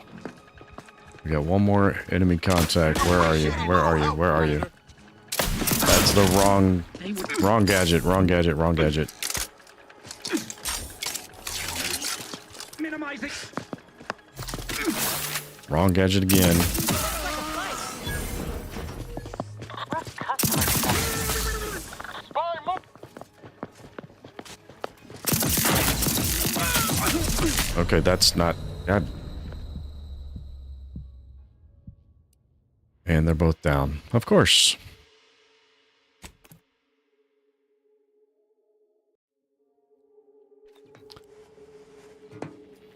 We got one more enemy contact. Where are you? Where are you? Where are you? That's the wrong gadget. Wrong gadget. Wrong gadget. Minimize it. Wrong gadget again. Okay, that's not... God. And they're both down. Of course.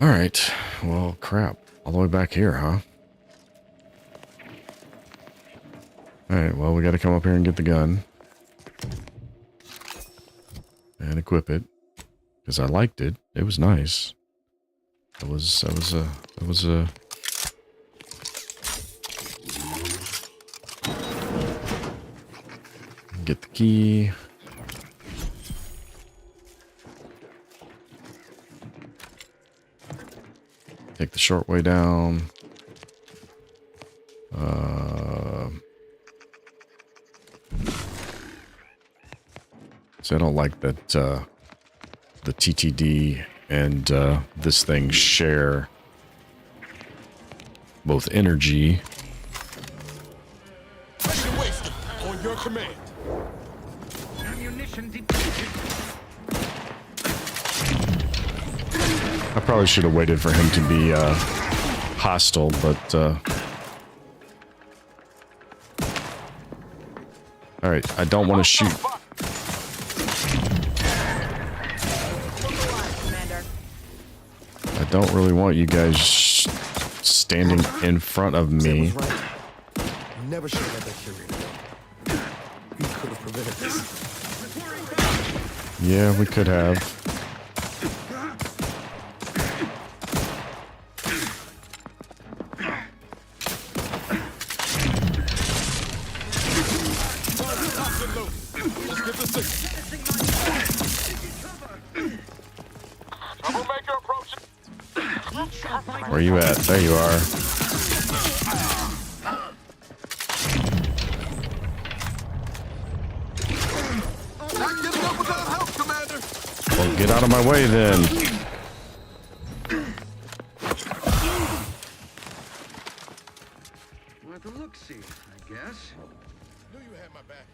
Alright. Well, crap. All the way back here, huh? Alright, well, we gotta come up here and get the gun. And equip it. Because I liked it. It was nice. That was a... Get the key. Take the short way down. So I don't like that the TTD and this thing share both energy. Pressure wasted. On your command. Ammunition depleted. I probably should have waited for him to be hostile, but alright, I don't want to shoot. I don't really want you guys standing in front of me. never should have let that curator go. You could have prevented this. Yeah, we could have. Let's get this thing. Troublemaker approaching. Where you at? There you are. Not getting up without help, Commander. Well, get out of my way then. Worth a look-see, I guess. Knew you had my back.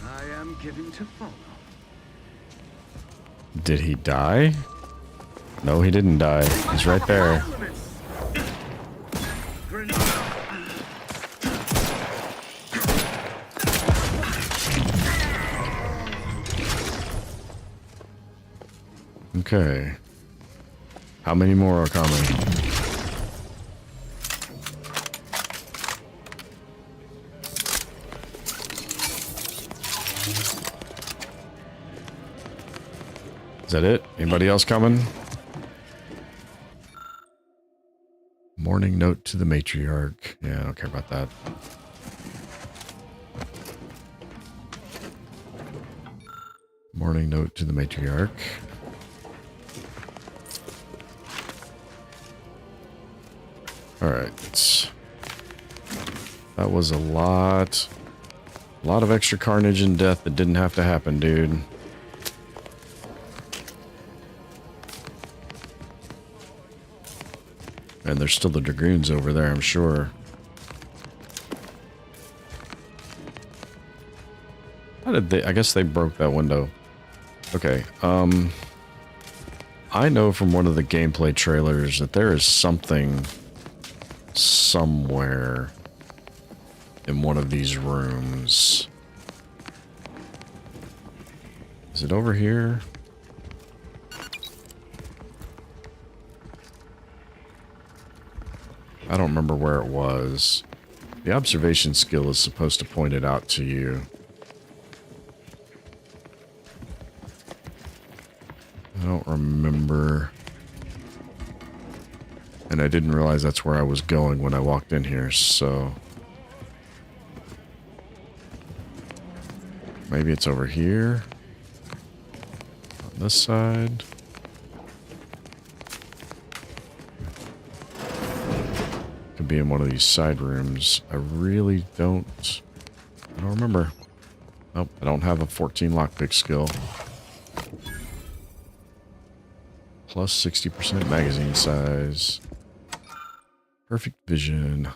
I am given to follow. Did he die? No, he didn't die. He's right there. Okay. How many more are coming? Is that it? Anybody else coming? Morning note to the matriarch. Yeah, I don't care about that. Morning note to the matriarch. Alright. That was a lot of extra carnage and death that didn't have to happen, dude. And there's still the dragoons over there, I'm sure. How did they... I guess they broke that window. Okay, I know from one of the gameplay trailers that there is something somewhere in one of these rooms. Is it over here? I don't remember where it was. The observation skill is supposed to point it out to you. I don't remember. And I didn't realize that's where I was going when I walked in here, so... Maybe it's over here? On this side? Could be in one of these side rooms. I really don't... I don't remember. Nope, I don't have a 14 lockpick skill. Plus 60% magazine size. Perfect vision.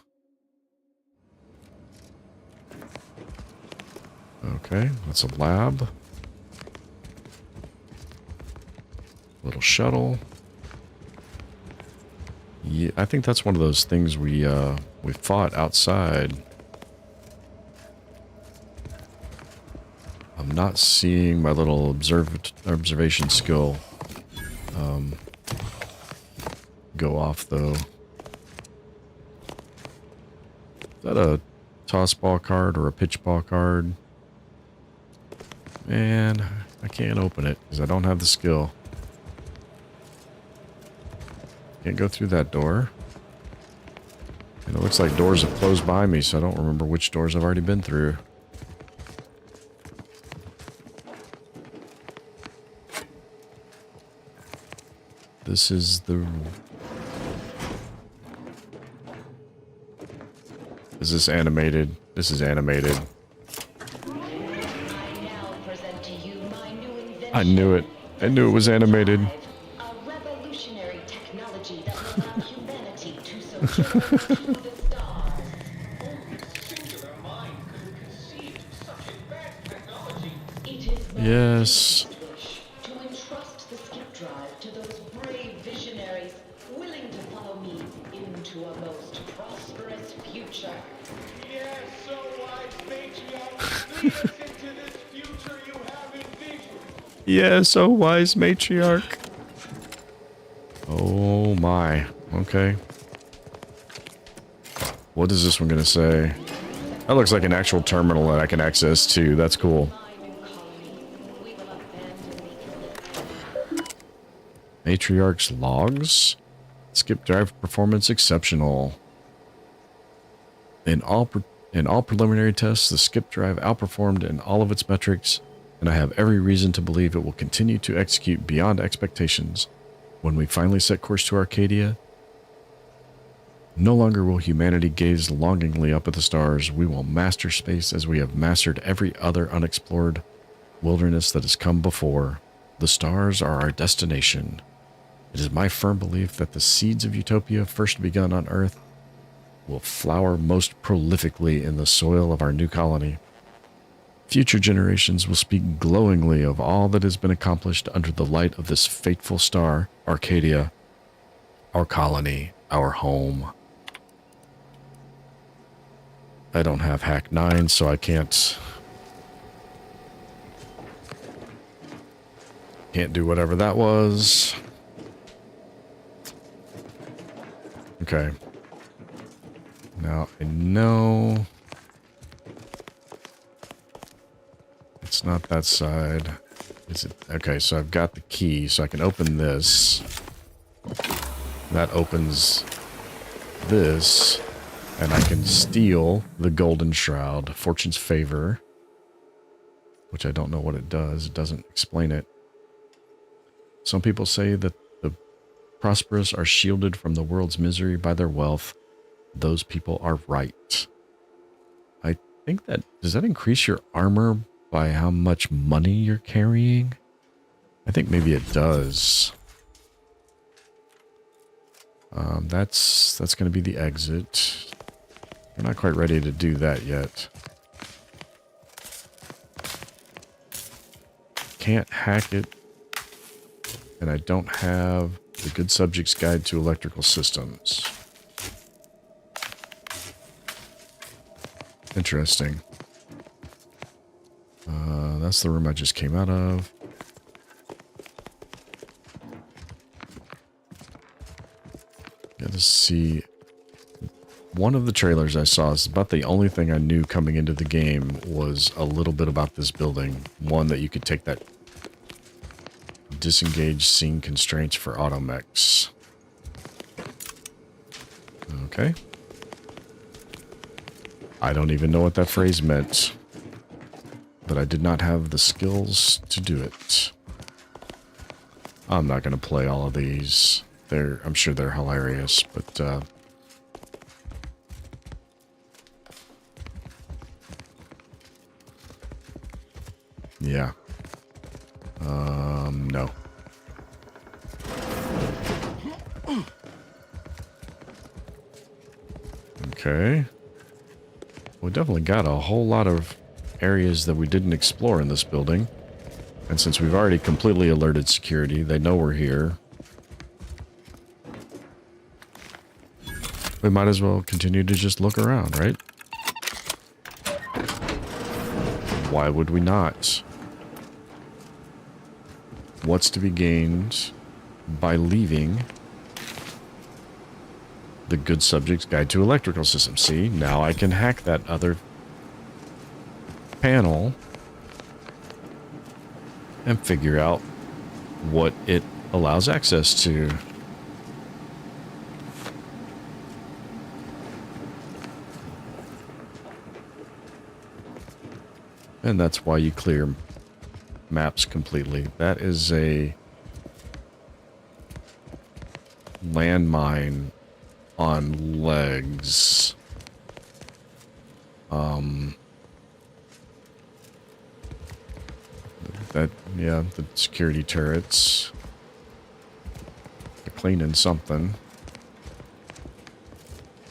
Okay, that's a lab. Little shuttle. Yeah, I think that's one of those things we fought outside. I'm not seeing my little observation skill go off though. Is that a toss ball card or a pitch ball card? Man, I can't open it because I don't have the skill. Can't go through that door. And it looks like doors have closed behind me, so I don't remember which doors I've already been through. This is the... Is this animated? This is animated. I knew it. I knew it was animated. Yes. To entrust the skip drive to those brave visionaries willing to follow me into a most prosperous future. Yes, so wise matriarch, lead us into this future you have envisioned. Yes, oh wise matriarch. Oh my. Okay. What is this one going to say? That looks like an actual terminal that I can access too. That's cool. Matriarch's logs. Skip drive performance exceptional. In all preliminary tests, the skip drive outperformed in all of its metrics, and I have every reason to believe it will continue to execute beyond expectations. When we finally set course to Arcadia, no longer will humanity gaze longingly up at the stars. We will master space as we have mastered every other unexplored wilderness that has come before. The stars are our destination. It is my firm belief that the seeds of utopia first begun on Earth will flower most prolifically in the soil of our new colony. Future generations will speak glowingly of all that has been accomplished under the light of this fateful star, Arcadia, our colony, our home. I don't have Hack 9, so I can't do whatever that was. Okay. Now I know it's not that side. Is it? Okay, so I've got the key, so I can open this. That opens this, and I can steal the golden shroud, Fortune's favor, which I don't know what it does. It doesn't explain it. Some people say that the prosperous are shielded from the world's misery by their wealth. Those people are right. I think that... Does that increase your armor by how much money you're carrying? I think maybe it does. That's going to be the exit. We're not quite ready to do that yet. Can't hack it. And I don't have the Good Subject's Guide to Electrical Systems. Interesting. That's the room I just came out of. Got to see... One of the trailers I saw is about the only thing I knew coming into the game was a little bit about this building. One, that you could take that disengage scene constraints for automechs. Okay. I don't even know what that phrase meant, but I did not have the skills to do it. I'm not going to play all of these. I'm sure they're hilarious, but yeah. No. Okay. We definitely got a whole lot of areas that we didn't explore in this building. And since we've already completely alerted security, they know we're here. We might as well continue to just look around, right? Why would we not? What's to be gained by leaving the Good Subject's Guide to Electrical Systems? See, now I can hack that other panel and figure out what it allows access to. And that's why you clear maps completely. That is a landmine on legs. Yeah, the security turrets. They're cleaning something.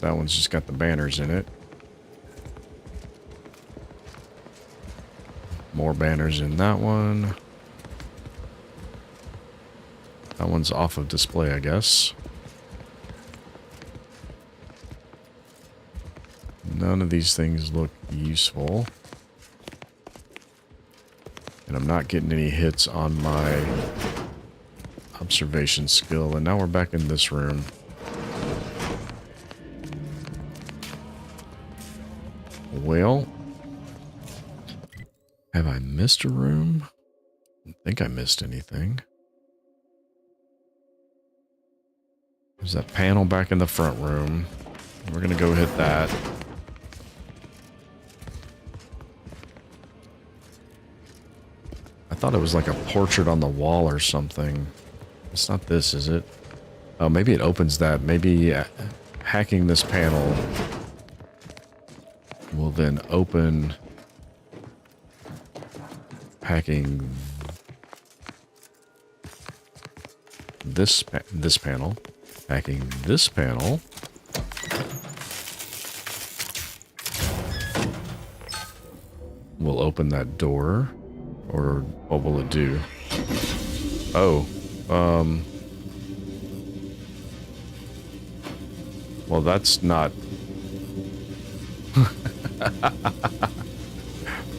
That one's just got the banners in it. More banners in that one. That one's off of display, I guess. None of these things look useful. And I'm not getting any hits on my observation skill. And now we're back in this room. Well, have I missed a room? I don't think I missed anything. There's that panel back in the front room. We're gonna go hit that. I thought it was like a portrait on the wall or something. It's not this, is it? Oh, maybe it opens that. Maybe hacking this panel will then open hacking this panel. Hacking this panel will open that door. Or what will it do? Oh, well, that's not...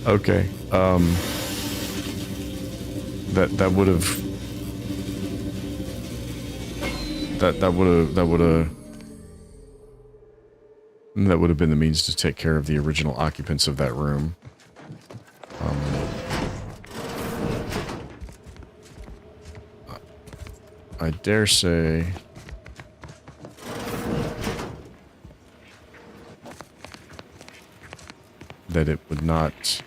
Okay, that would have... That would have been the means to take care of the original occupants of that room. I dare say that it would not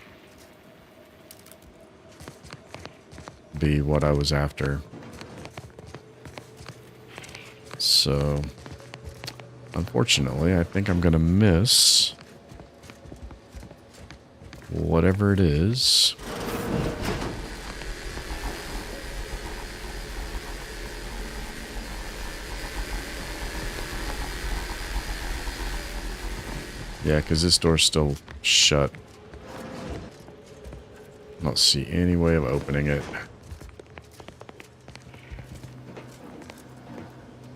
be what I was after. So, unfortunately, I think I'm gonna miss whatever it is. Yeah, because this door's still shut. I don't see any way of opening it.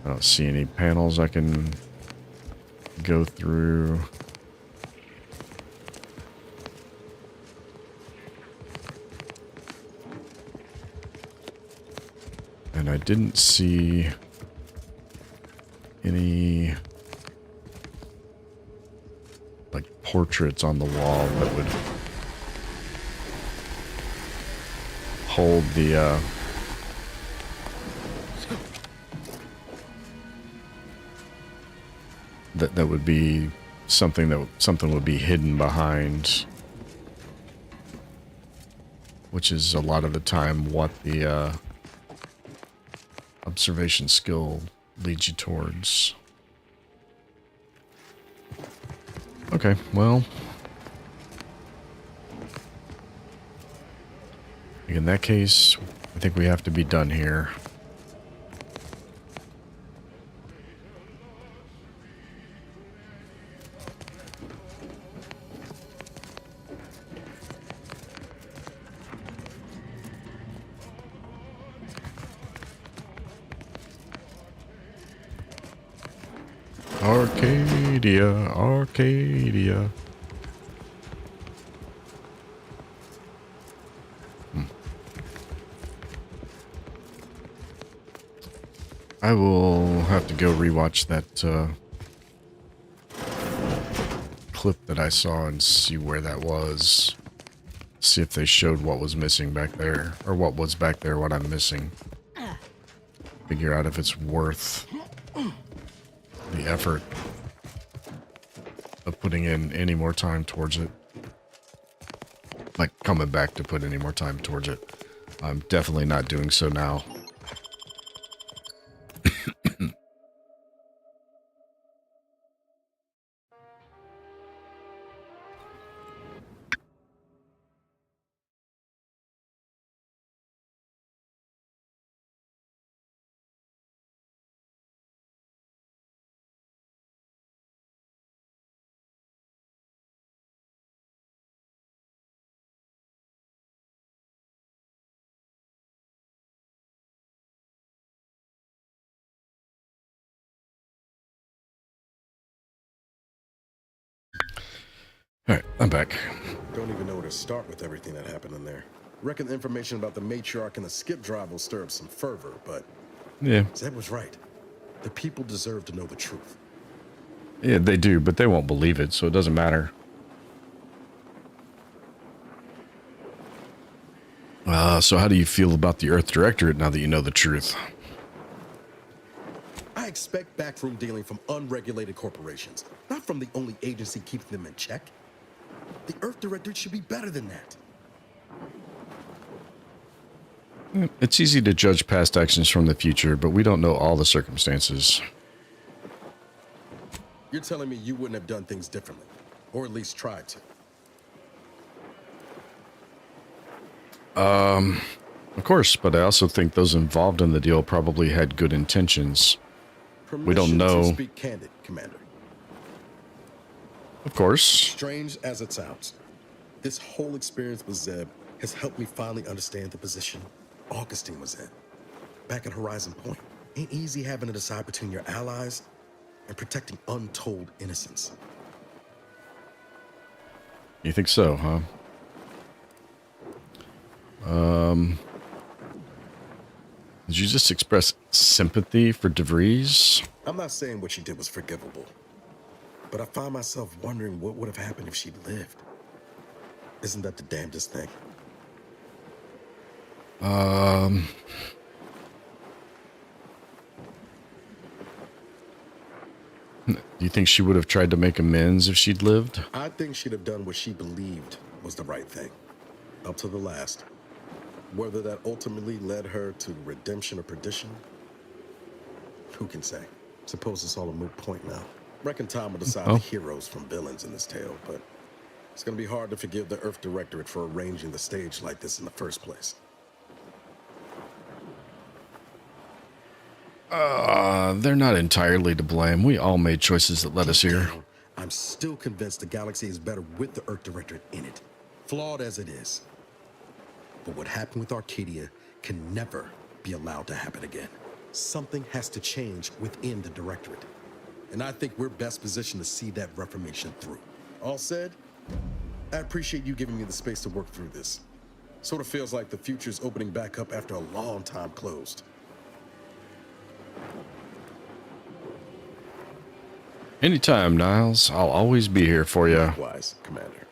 I don't see any panels I can go through. And I didn't see any like portraits on the wall that would hold the that would be something would be hidden behind, which is a lot of the time what the observation skill leads you towards. Okay, well, in that case, I think we have to be done here. Arcadia, Arcadia. I will have to go rewatch that clip that I saw and see where that was. See if they showed what was missing back there, or what was back there, what I'm missing. Figure out if it's worth the effort of putting in any more time towards it. Like, coming back to put any more time towards it. I'm definitely not doing so now. Alright, I'm back. Don't even know where to start with everything that happened in there. Reckon the information about the matriarch and the skip drive will stir up some fervor, but Yeah. Zed was right. The people deserve to know the truth. Yeah, they do, but they won't believe it, so it doesn't matter. So how do you feel about the Earth Directorate now that you know the truth? I expect backroom dealing from unregulated corporations, not from the only agency keeping them in check. The Earth Directorate should be better than that. It's easy to judge past actions from the future, but we don't know all the circumstances. You're telling me you wouldn't have done things differently, or at least tried to? Of course, but I also think those involved in the deal probably had good intentions. We don't know. Permission to speak candid, Commander. Of course. Strange as it sounds, this whole experience with Zeb has helped me finally understand the position Augustine was in. Back at Horizon Point, ain't easy having to decide between your allies and protecting untold innocence. You think so, huh? Did you just express sympathy for DeVries? I'm not saying what she did was forgivable, but I find myself wondering what would have happened if she'd lived. Isn't that the damnedest thing? Do you think she would have tried to make amends if she'd lived? I think she'd have done what she believed was the right thing, up to the last. Whether that ultimately led her to redemption or perdition, who can say? Suppose it's all a moot point now. Reckon time will decide the heroes from villains in this tale, but it's gonna be hard to forgive the Earth Directorate for arranging the stage like this in the first place. They're not entirely to blame. We all made choices that led us here. I'm still convinced the galaxy is better with the Earth Directorate in it, flawed as it is. But what happened with Arcadia can never be allowed to happen again. Something has to change within the Directorate. And I think we're best positioned to see that reformation through. All said, I appreciate you giving me the space to work through this. Sort of feels like the future's opening back up after a long time closed. Anytime, Niles. I'll always be here for you. Likewise, Commander.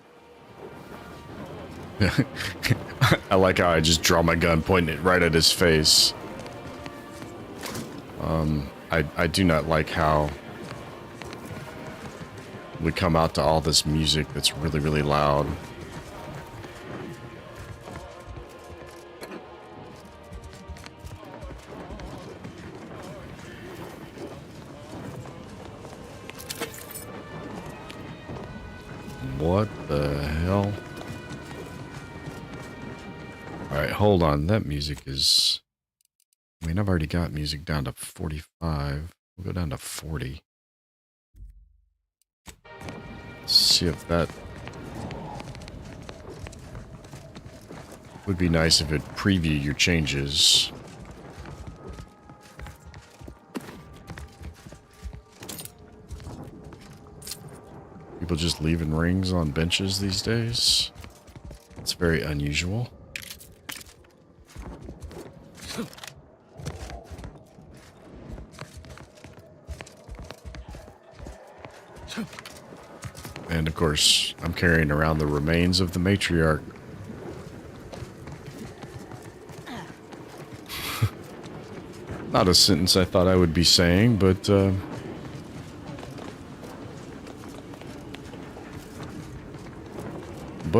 I like how I just draw my gun, pointing it right at his face. I do not like how we come out to all this music that's really, really loud. What the hell? Alright, hold on. That music is... I mean, I've already got music down to 45. We'll go down to 40. Let's see if that... Would be nice if it preview your changes. People just leaving rings on benches these days. It's very unusual. And of course, I'm carrying around the remains of the matriarch. Not a sentence I thought I would be saying, but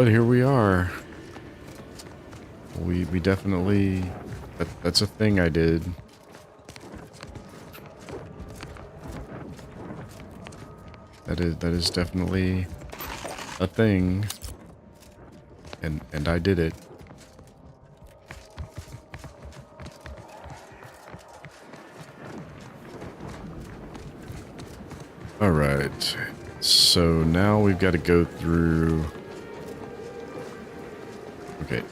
here we are. We definitely... That's a thing I did. That is definitely a thing. And I did it. Alright. So now we've got to go through... Okay.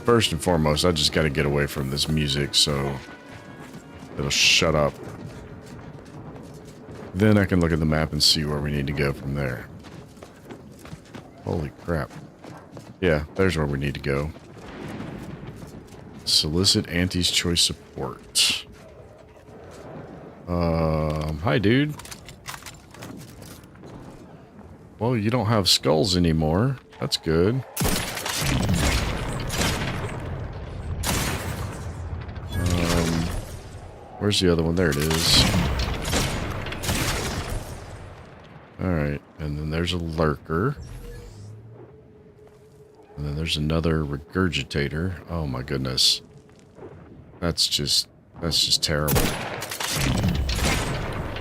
First and foremost, I just got to get away from this music so it'll shut up. Then I can look at the map and see where we need to go from there. Holy crap. Yeah, there's where we need to go. Solicit Auntie's choice support. Hi, dude. Well, you don't have skulls anymore. That's good. Where's the other one? There it is. Alright, and then there's a lurker. And then there's another regurgitator. Oh my goodness. That's just terrible.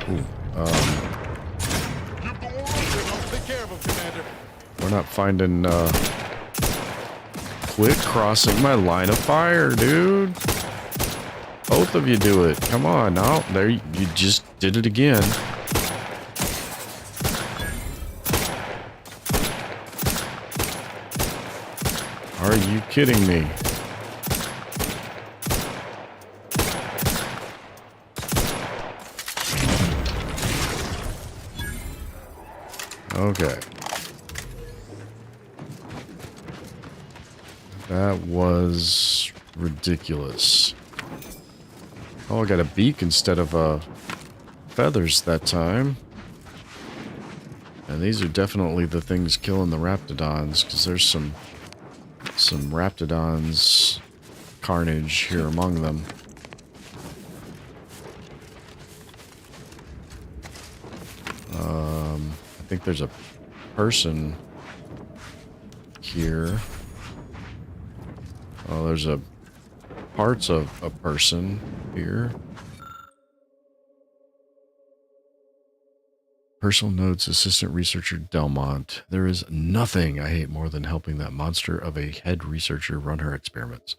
Ooh, we're not finding, quit crossing my line of fire, dude. Both of you do it. Come on, now. There, you just did it again. Are you kidding me? Okay. That was ridiculous. Oh, I got a beak instead of feathers that time. And these are definitely the things killing the Raptidons, because there's some Raptidons carnage here among them. I think there's a person here. Oh, there's parts of a person here. Personal notes, assistant researcher Delmont. There is nothing I hate more than helping that monster of a head researcher run her experiments.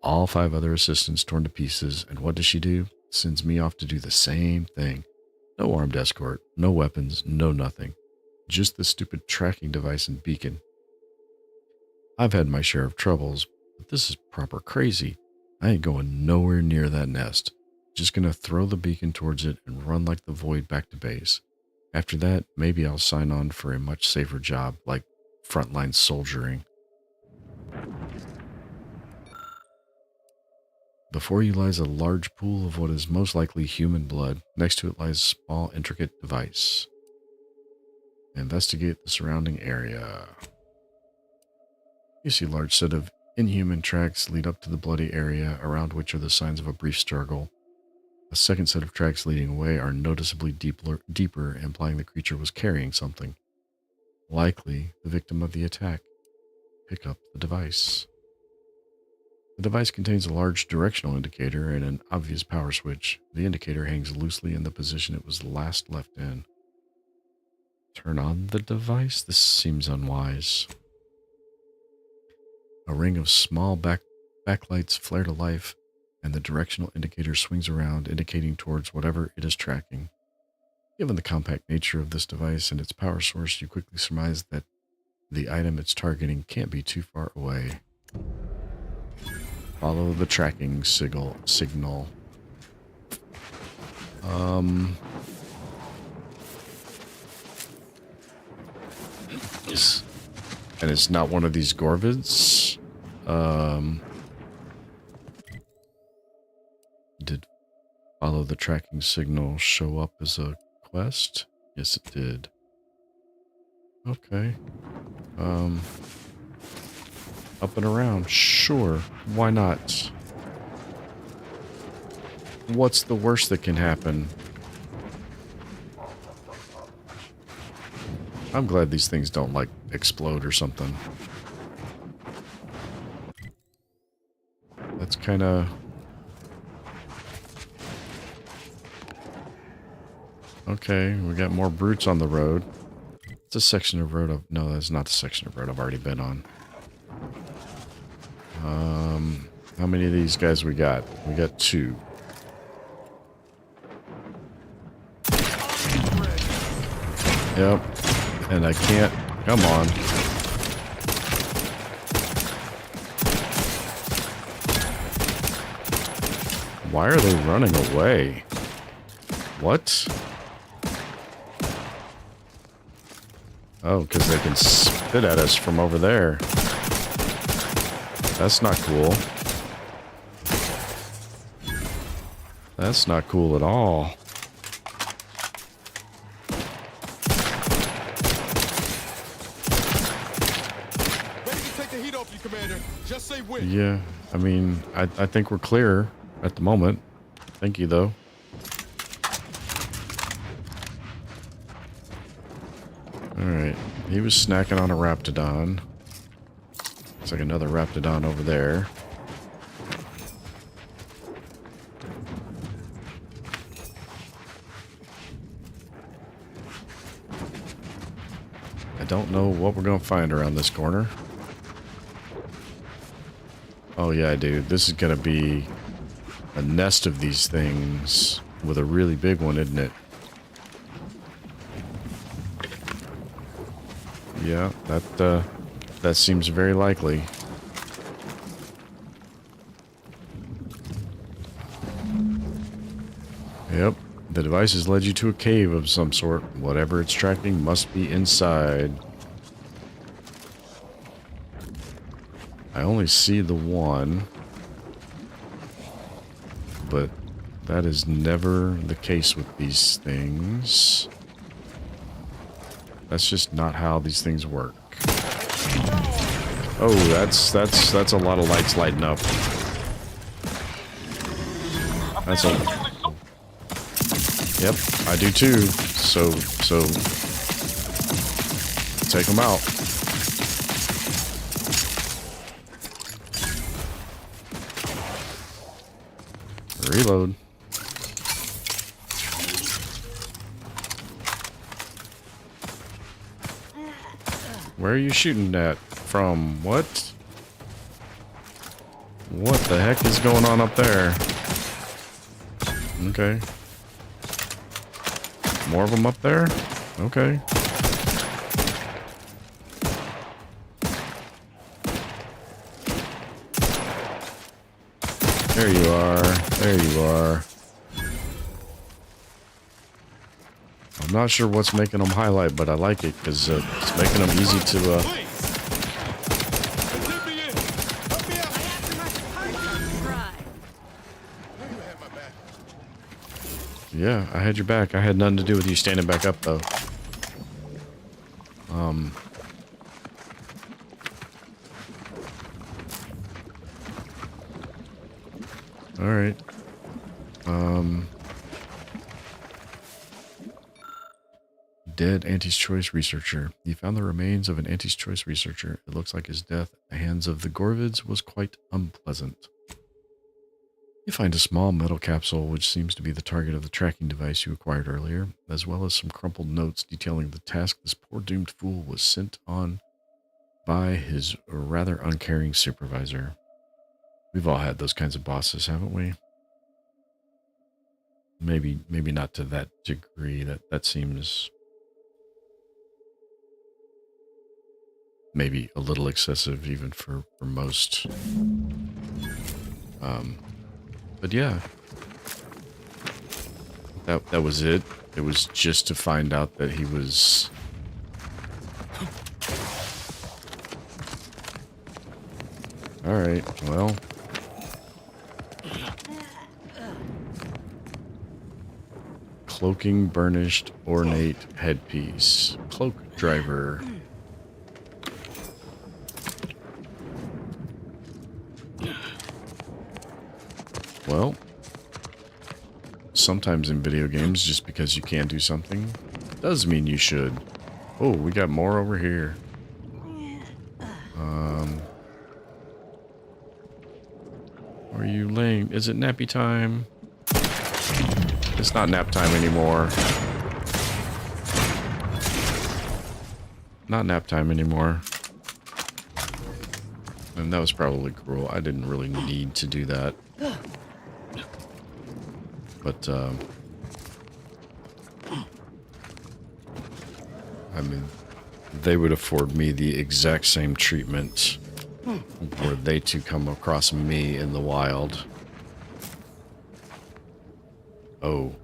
All 5 other assistants torn to pieces, and what does she do? Sends me off to do the same thing. No armed escort, no weapons, no nothing. Just the stupid tracking device and beacon. I've had my share of troubles, but this is proper crazy. I ain't going nowhere near that nest. Just gonna throw the beacon towards it and run like the void back to base. After that, maybe I'll sign on for a much safer job, like frontline soldiering. Before you lies a large pool of what is most likely human blood. Next to it lies a small, intricate device. Investigate the surrounding area. You see a large set of inhuman tracks lead up to the bloody area, around which are the signs of a brief struggle. A second set of tracks leading away are noticeably deeper, implying the creature was carrying something. Likely the victim of the attack. Pick up the device. The device contains a large directional indicator and an obvious power switch. The indicator hangs loosely in the position it was last left in. Turn on the device? This seems unwise. A ring of small backlights flare to life, and the directional indicator swings around, indicating towards whatever it is tracking. Given the compact nature of this device and its power source, you quickly surmise that the item it's targeting can't be too far away. Follow the tracking signal. And it's not one of these Gorvids. Did follow the tracking signal show up as a quest? Yes, it did. Okay. Up and around. Sure. Why not? What's the worst that can happen? I'm glad these things don't, like, explode or something. That's kind of... Okay, we got more brutes on the road. It's a section of road I've... No, that's not the section of road I've already been on. How many of these guys we got? We got 2. Yep. And I can't... Come on. Why are they running away? What? Oh, because they can spit at us from over there. That's not cool. That's not cool at all. Ready to take the heat off you, Commander. Just say when. Yeah, I mean, I think we're clear at the moment. Thank you, though. Alright. He was snacking on a Raptidon. Looks like another Raptidon over there. I don't know what we're going to find around this corner. Oh yeah, dude. This is going to be a nest of these things with a really big one, isn't it? Yeah, that seems very likely. Yep, the device has led you to a cave of some sort. Whatever it's tracking must be inside. I only see the one, but that is never the case with these things. That's just not how these things work. Oh, that's a lot of lights lighting up. That's a... Yep, I do too. So take them out. Reload. Where are you shooting at? From what? What the heck is going on up there? Okay. More of them up there? Okay. There you are. There you are. I'm not sure what's making them highlight, but I like it because it's making them easy to... Yeah, I had your back. I had nothing to do with you standing back up, though. Alright. Dead anti-choice researcher. You found the remains of an anti-choice researcher. It looks like his death at the hands of the Gorvids was quite unpleasant. You find a small metal capsule which seems to be the target of the tracking device you acquired earlier, as well as some crumpled notes detailing the task this poor doomed fool was sent on by his rather uncaring supervisor. We've all had those kinds of bosses, haven't we? Maybe not to that degree. That seems maybe a little excessive even for most. But yeah, that was it. It was just to find out that he was... Alright, well... Cloaking burnished ornate headpiece. Cloak driver. Well, sometimes in video games, just because you can't do something does mean you should. Oh, we got more over here. Are you laying? Is it nappy time? It's not nap time anymore. Not nap time anymore. And that was probably cruel. I didn't really need to do that. But, I mean, they would afford me the exact same treatment were they to come across me in the wild. Oh,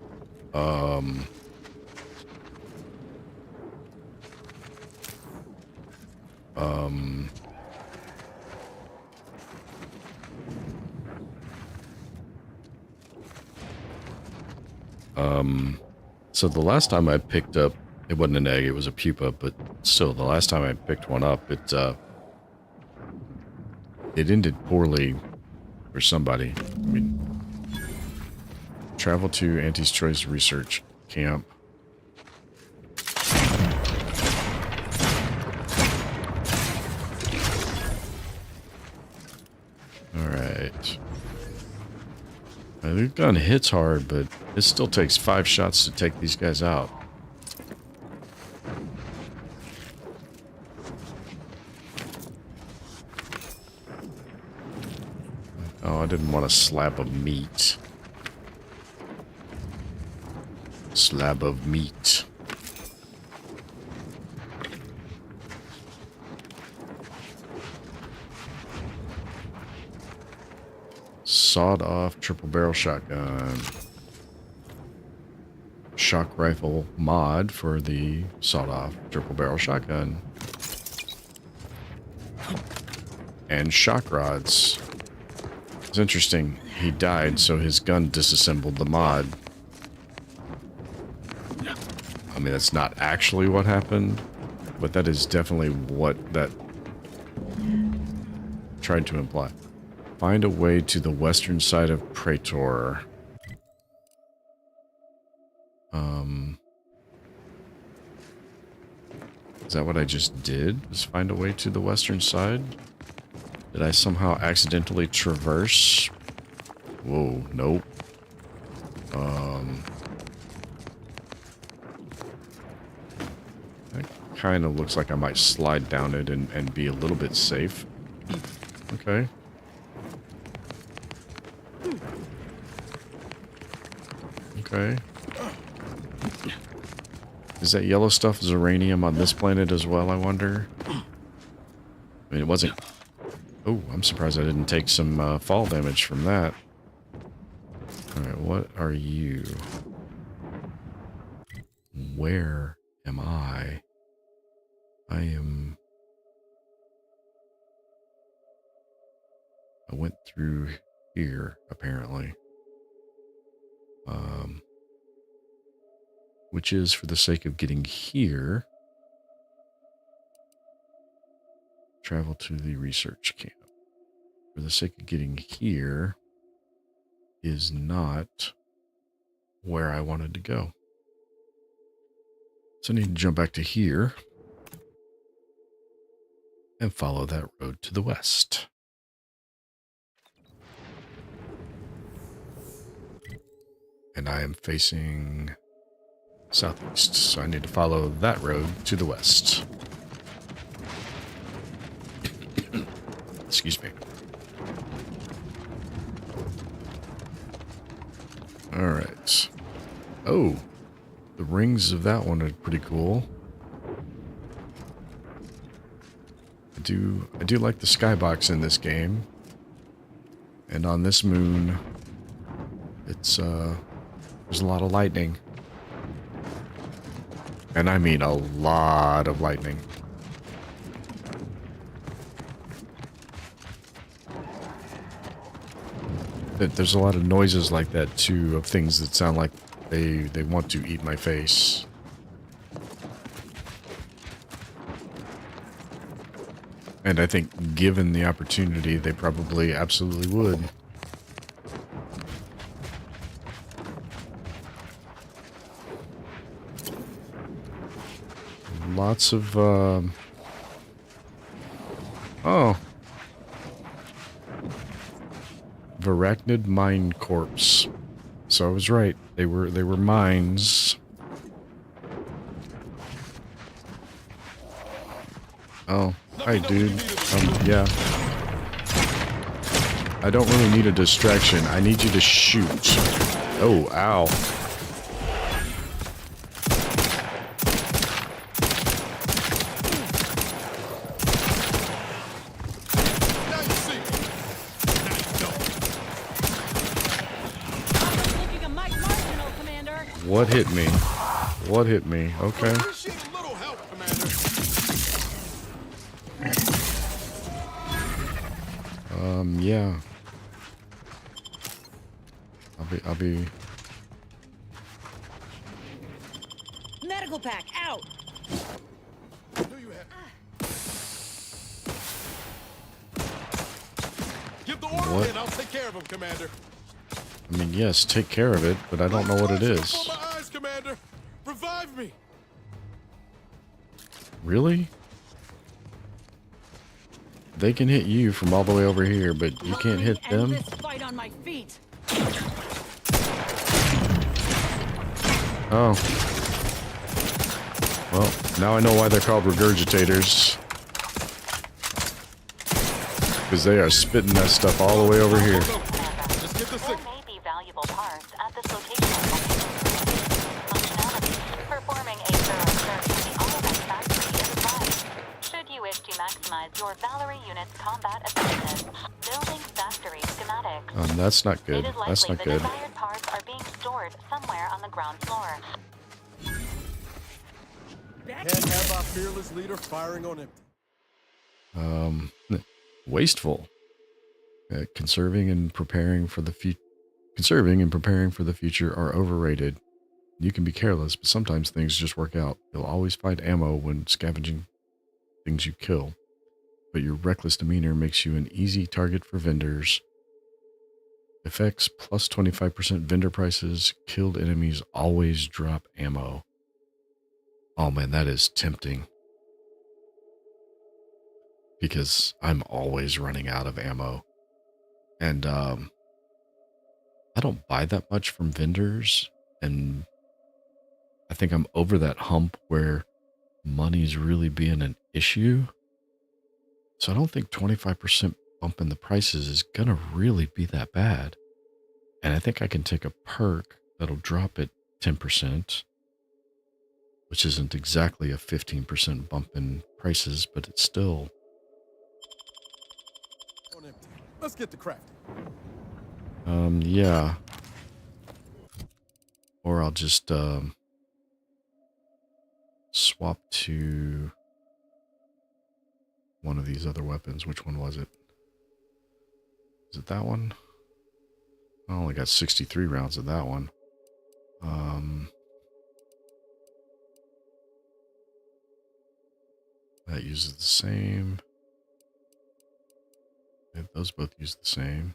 so the last time I picked up, it wasn't an egg, it was a pupa, but still, the last time I picked one up, it ended poorly for somebody. I mean, Travel to Auntie's Choice Research Camp. Alright. The gun hits hard, but it still takes 5 shots to take these guys out. Oh, I didn't want a slab of meat. Slab of meat. Sawed-off triple barrel shotgun. Shock rifle mod for the sawed-off triple barrel shotgun. And shock rods. It's interesting. He died, so his gun disassembled the mod. I mean, that's not actually what happened, but that is definitely what that tried to imply. Find a way to the western side of Praetor. Is that what I just did? Was find a way to the western side? Did I somehow accidentally traverse? Whoa, nope. That kind of looks like I might slide down it and be a little bit safe. Okay. Okay. Is that yellow stuff uranium on this planet as well, I wonder? I mean, it wasn't... Oh, I'm surprised I didn't take some fall damage from that. Alright, what are you? Where am I? I went through here, apparently. Which is, for the sake of getting here, travel to the research camp. For the sake of getting here is not where I wanted to go. So I need to jump back to here and follow that road to the west. And I am facing southeast, so I need to follow that road to the west. Excuse me. Alright. Oh, the rings of that one are pretty cool. I do like the skybox in this game. And on this moon, it's there's a lot of lightning. And I mean a lot of lightning. There's a lot of noises like that too, of things that sound like they want to eat my face. And I think given the opportunity, they probably absolutely would. Lots of, oh. Arachnid mine corpse. So I was right. They were mines. Oh, hi dude. Yeah. I don't really need a distraction. I need you to shoot. Oh, ow. What hit me? What hit me? Okay. Yeah. I'll be. Medical pack out. Give the order and I'll take care of him, Commander. I mean, yes, take care of it, but I don't know what it is. Before my eyes, Commander! Revive me! Really? They can hit you from all the way over here, but you can't hit them? This fight on my feet. Oh. Well, now I know why they're called regurgitators. Because they are spitting that stuff all the way over here. There may be valuable parts at this location. Functionality. Performing a thorough search of the Olivet factory is advised. Should you wish to maximize your Valerie unit's combat effectiveness, building factory schematics. That's not good. It is likely That's not the good. desired parts are being stored somewhere on the ground floor. Can't have our fearless leader firing on empty. Wasteful. Conserving and preparing for the future are overrated. You can be careless, but sometimes things just work out. You'll always find ammo when scavenging things you kill, but your reckless demeanor makes you an easy target for vendors. Effects plus 25% vendor prices. Killed enemies always drop ammo. Oh man, that is tempting. Because I'm always running out of ammo. And I don't buy that much from vendors. And I think I'm over that hump where money's really being an issue. So I don't think 25% bump in the prices is going to really be that bad. And I think I can take a perk that'll drop it 10%. Which isn't exactly a 15% bump in prices, but it's still... Let's get to crafting. Yeah. Or I'll just, swap to one of these other weapons. Which one was it? Is it that one? I only got 63 rounds of that one. That uses the same. Those both use the same.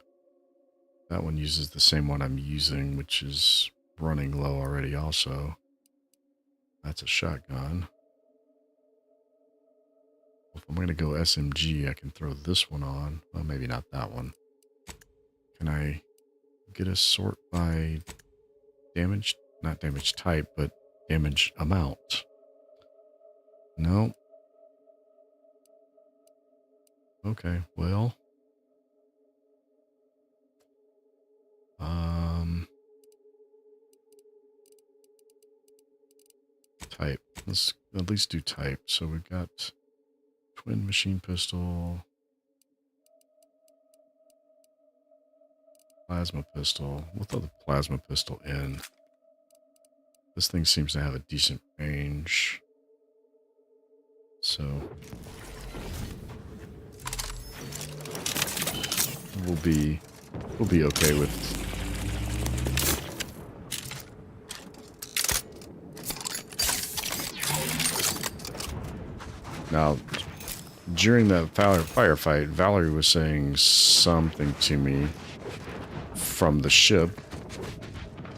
That one uses the same one I'm using, which is running low already also. That's a shotgun. If I'm going to go SMG, I can throw this one on. Well, maybe not that one. Can I get a sort by damage? Not damage type, but damage amount. No. Okay, well. Type. Let's at least do type. So we've got twin machine pistol, plasma pistol. We'll throw the plasma pistol in. This thing seems to have a decent range. So we'll be okay with. Now, during the firefight, Valerie was saying something to me from the ship,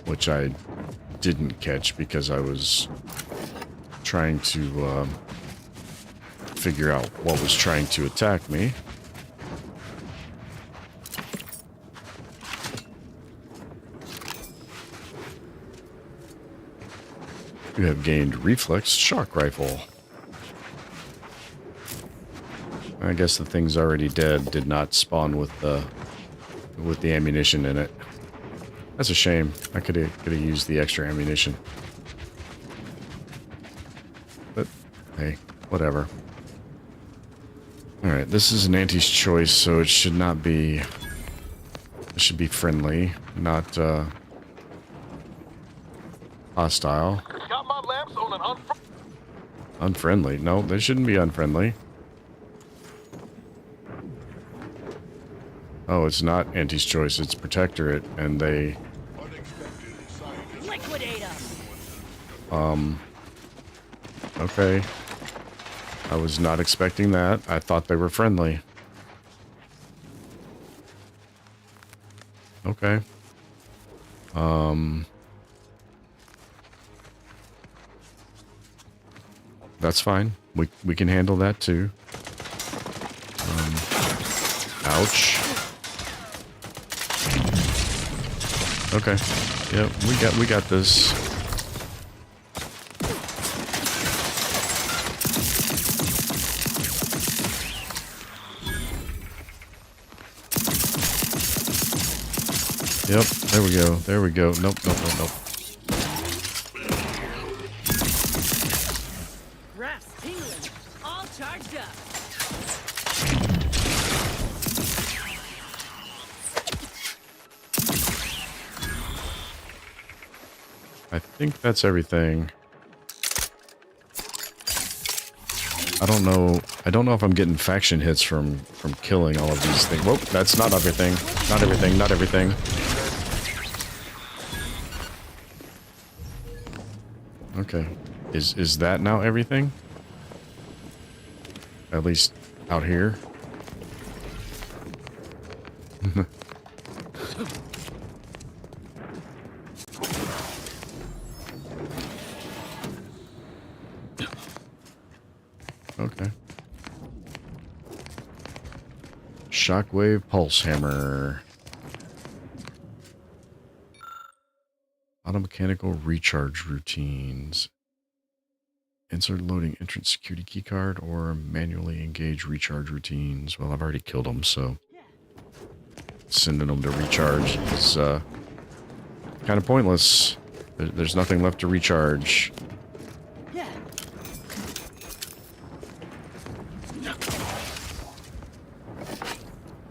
which I didn't catch because I was trying to figure out what was trying to attack me. You have gained reflex shock rifle. I guess the thing's already dead. Did not spawn with the ammunition in it. That's a shame. I could have used the extra ammunition. But hey, whatever. All right, this is an Auntie's choice, so it should not be. It should be friendly, not hostile. Got my lamps on an Unfriendly? No, they shouldn't be unfriendly. Oh, it's not Auntie's choice, it's Protectorate, and they... Liquidate them. Okay. I was not expecting that. I thought they were friendly. Okay. That's fine. We can handle that too. Ouch. Okay. Yep, we got this. Yep, there we go. There we go. Nope, nope, nope, nope. Graphs tingling. All charged up. I think that's everything. I don't know. I don't know if I'm getting faction hits from killing all of these things. Whoa, that's not everything. Not everything. Not everything. Okay. Is that now everything? At least out here. Okay. Shockwave pulse hammer. Automechanical recharge routines. Insert loading entrance security keycard or manually engage recharge routines. Well, I've already killed them, so sending them to recharge is kind of pointless. There's nothing left to recharge.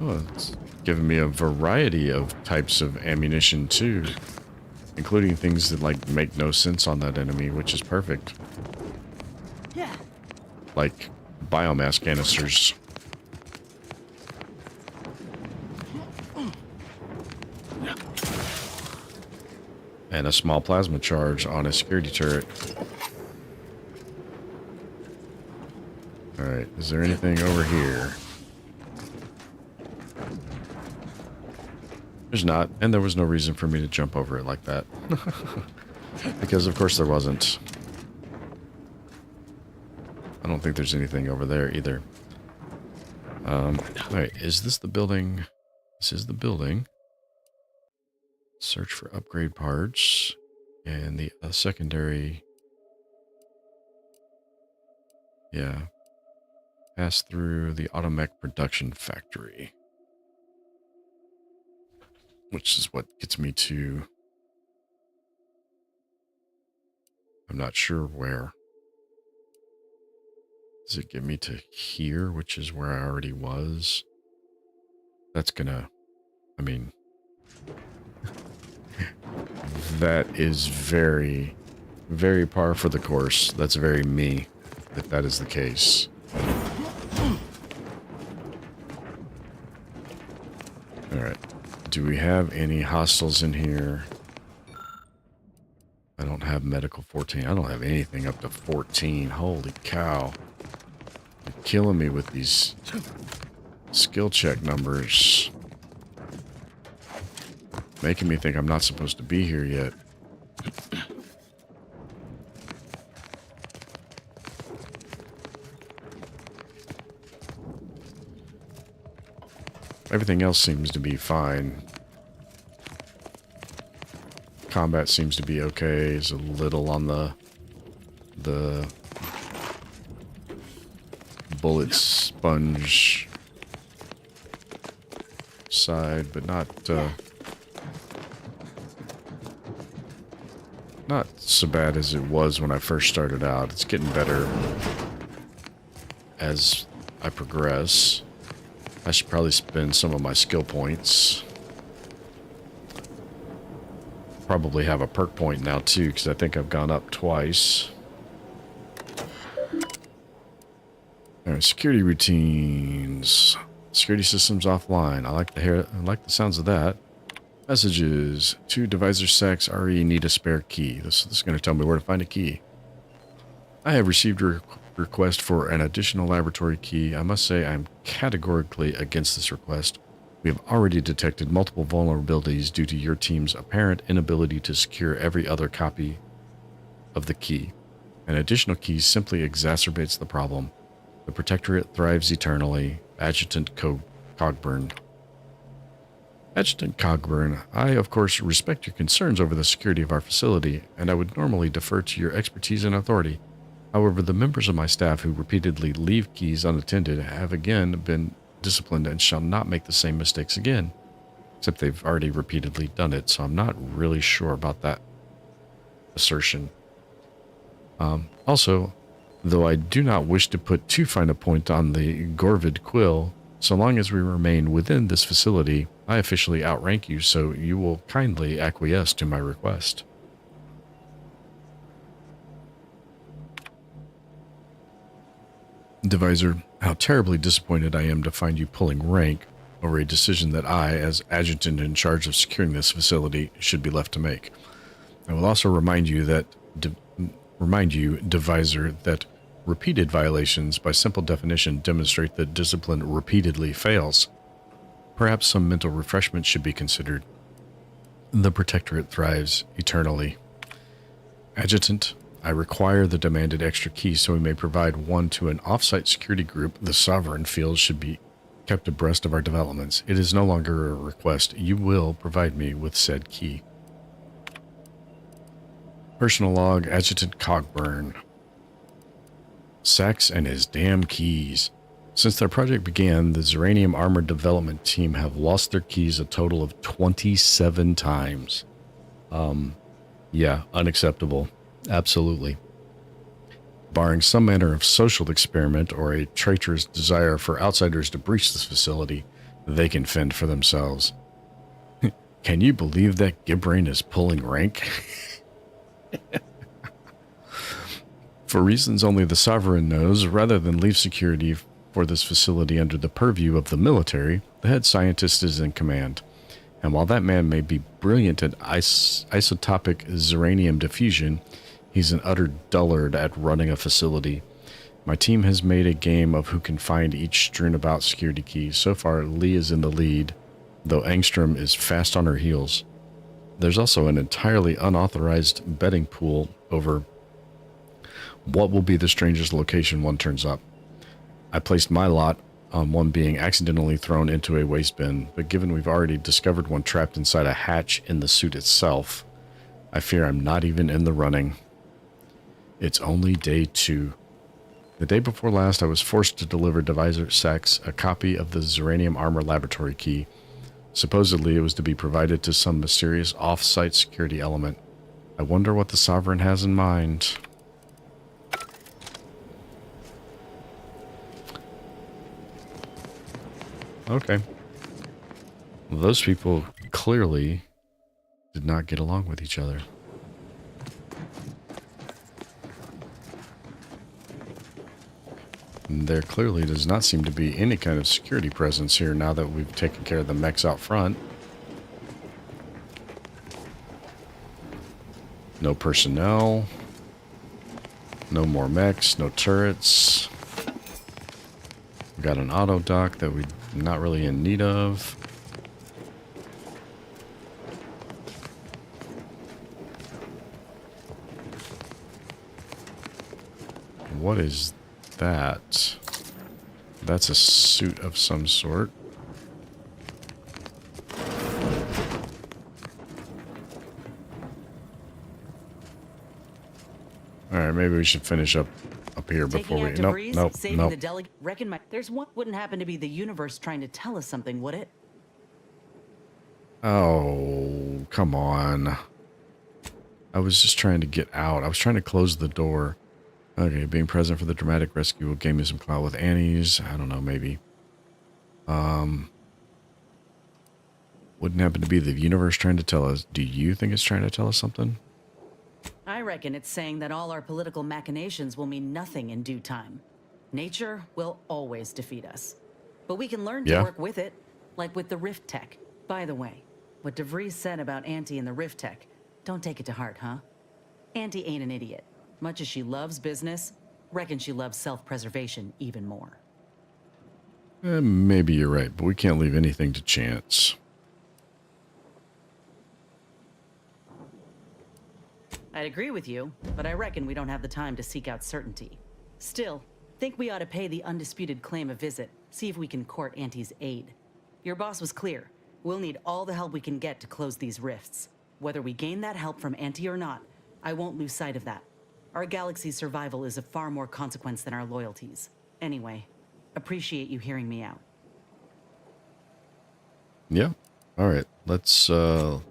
Oh, it's giving me a variety of types of ammunition too, including things that like make no sense on that enemy, which is perfect. Like biomass canisters. And a small plasma charge on a security turret. Alright, is there anything over here? There's not, and there was no reason for me to jump over it like that. Because of course there wasn't. I don't think there's anything over there either. Alright, is this the building? This is the building. Search for upgrade parts. And the secondary... Yeah. Pass through the automech production factory. Which is what gets me to... I'm not sure where. Does it get me to here, which is where I already was? That's gonna... I mean... that is very, very par for the course. That's very me, if that is the case. Alright. Do we have any hostiles in here? I don't have medical 14. I don't have anything up to 14. Holy cow. You're killing me with these skill check numbers. Making me think I'm not supposed to be here yet. Everything else seems to be fine. Combat seems to be okay. It's a little on the bullet sponge side, but not so bad as it was when I first started out. It's getting better as I progress. I should probably spend some of my skill points. Probably have a perk point now too, because I think I've gone up twice. Alright, security routines. Security systems offline. I like the sounds of that. Messages. 2 Divisor Sacks RE need a spare key. This is going to tell me where to find a key. I have received a request for an additional laboratory key. I must say I'm categorically against this request. We have already detected multiple vulnerabilities due to your team's apparent inability to secure every other copy of the key. An additional key simply exacerbates the problem. The Protectorate thrives eternally. Adjutant Cogburn. Adjutant Cogburn, I of course respect your concerns over the security of our facility, and I would normally defer to your expertise and authority. However, the members of my staff who repeatedly leave keys unattended have again been disciplined and shall not make the same mistakes again. Except they've already repeatedly done it, so I'm not really sure about that assertion. Also, though I do not wish to put too fine a point on the Gorvid Quill, so long as we remain within this facility, I officially outrank you, so you will kindly acquiesce to my request. Devisor, how terribly disappointed I am to find you pulling rank over a decision that I, as adjutant in charge of securing this facility, should be left to make. I will also remind you, Devisor, that repeated violations, by simple definition, demonstrate that discipline repeatedly fails. Perhaps some mental refreshment should be considered. The Protectorate thrives eternally. Adjutant, I require the demanded extra key so we may provide one to an off-site security group. The Sovereign feels should be kept abreast of our developments. It is no longer a request. You will provide me with said key. Personal log, Adjutant Cogburn. Sax and his damn keys. Since their project began, the Zeranium Armored Development Team have lost their keys a total of 27 times. Yeah, unacceptable. Absolutely. Barring some manner of social experiment or a traitorous desire for outsiders to breach this facility, they can fend for themselves. Can you believe that Gibrain is pulling rank? For reasons only the Sovereign knows, rather than leave security for this facility under the purview of the military, the head scientist is in command. And while that man may be brilliant at isotopic zeranium diffusion, he's an utter dullard at running a facility. My team has made a game of who can find each strewn about security key. So far, Lee is in the lead, though Angstrom is fast on her heels. There's also an entirely unauthorized betting pool over what will be the strangest location one turns up. I placed my lot on one being accidentally thrown into a waste bin, but given we've already discovered one trapped inside a hatch in the suit itself, I fear I'm not even in the running. It's only day 2. The day before last, I was forced to deliver Devisor Sax a copy of the Zeranium Armor Laboratory key. Supposedly, it was to be provided to some mysterious off-site security element. I wonder what the Sovereign has in mind. Okay. Well, those people clearly did not get along with each other. And there clearly does not seem to be any kind of security presence here now that we've taken care of the mechs out front. No personnel. No more mechs, no turrets. We got an auto dock that we're not really in need of. What is that? That's a suit of some sort. Alright, maybe we should finish up here before we... Nope. The delegate. Reckon there's one. Wouldn't happen to be the universe trying to tell us something, would it? Oh, come on. I was just trying to get out. I was trying to close the door. Okay, being present for the dramatic rescue will gain me some clout with Annie's. I don't know, maybe. Wouldn't happen to be the universe trying to tell us. Do you think it's trying to tell us something? I reckon it's saying that all our political machinations will mean nothing in due time. Nature will always defeat us. But we can learn to work with it, like with the Rift Tech. By the way, what DeVries said about Auntie and the Rift Tech, don't take it to heart, huh? Auntie ain't an idiot. Much as she loves business, reckon she loves self-preservation even more. Maybe you're right, but we can't leave anything to chance. I'd agree with you, but I reckon we don't have the time to seek out certainty. Still, think we ought to pay the undisputed claim a visit, see if we can court Auntie's aid. Your boss was clear. We'll need all the help we can get to close these rifts. Whether we gain that help from Auntie or not, I won't lose sight of that. Our galaxy's survival is of far more consequence than our loyalties. Anyway, appreciate you hearing me out. Yeah. All right. Let's stop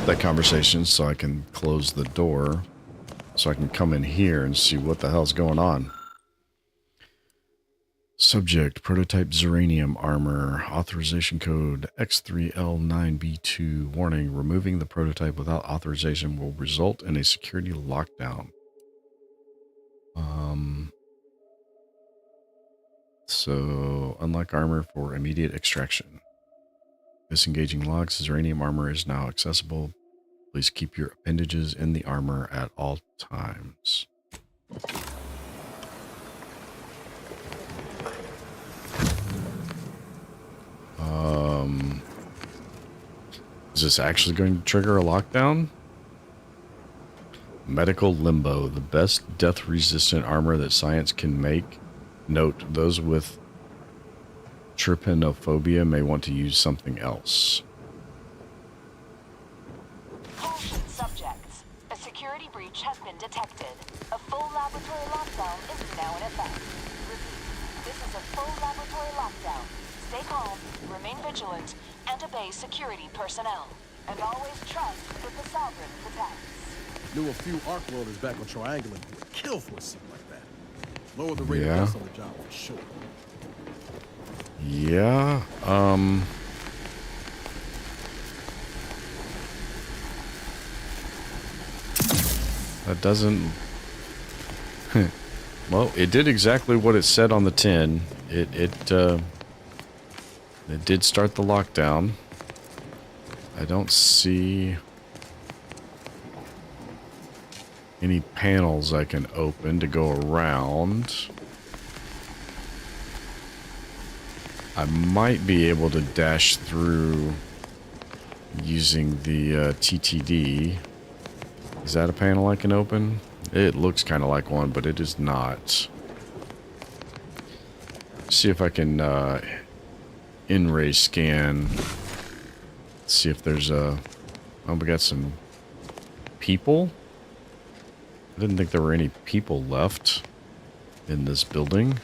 that conversation so I can close the door, so I can come in here and see what the hell's going on. Subject, prototype Zeranium armor, authorization code X3L9B2. Warning, removing the prototype without authorization will result in a security lockdown. So, unlock armor for immediate extraction. Disengaging locks, Zeranium armor is now accessible. Please keep your appendages in the armor at all times. Is this actually going to trigger a lockdown? Medical limbo, the best death-resistant armor that science can make. Note, those with trypanophobia may want to use something else. Caution subjects. A security breach has been detected. A full laboratory lockdown is now in effect. Repeat, this is a full laboratory lockdown. Stay calm, remain vigilant, and obey security personnel. And always trust that the Sovereign protects. Knew a few arc welders back on Triangular who would kill for a scene like that. Lower the rate Yeah. of deaths on the job for sure. Yeah, that doesn't... Well, it did exactly what it said on the tin. It did start the lockdown. I don't see any panels I can open to go around. I might be able to dash through using the TTD. Is that a panel I can open? It looks kind of like one, but it is not. See if I can in-ray scan. See if there's a... Oh, we got some people? I didn't think there were any people left in this building.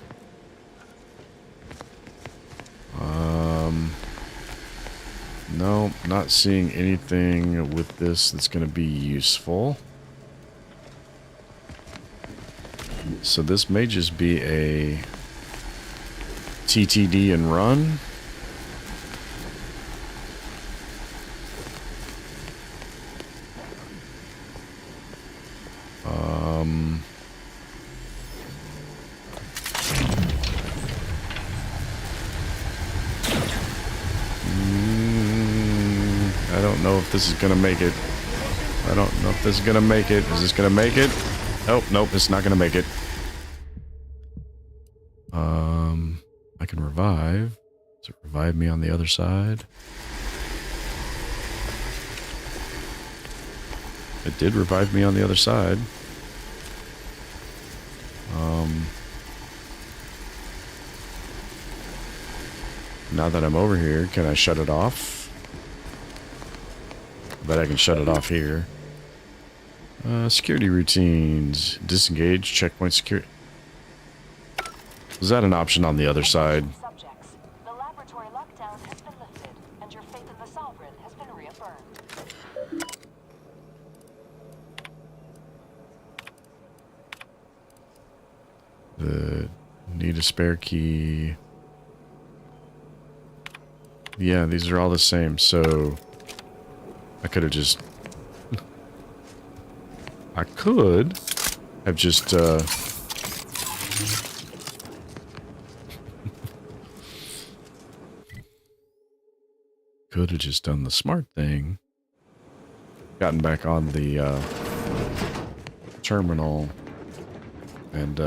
No, not seeing anything with this that's going to be useful. So this may just be a TTD and run. I don't know if this is gonna make it. I don't know if this is gonna make it. Is this gonna make it? Oh, nope, it's not gonna make it. I can revive. Does it revive me on the other side? It did revive me on the other side. Now that I'm over here, can I shut it off? I bet I can shut it off here. Security routines. Disengage, checkpoint security. Was that an option on the other side? Subjects, the laboratory lockdown has been lifted, and your faith in the Sovereign has been reaffirmed. Need a spare key. Yeah, these are all the same, so I could have just... I could have just, could have just done the smart thing. Gotten back on the, terminal and,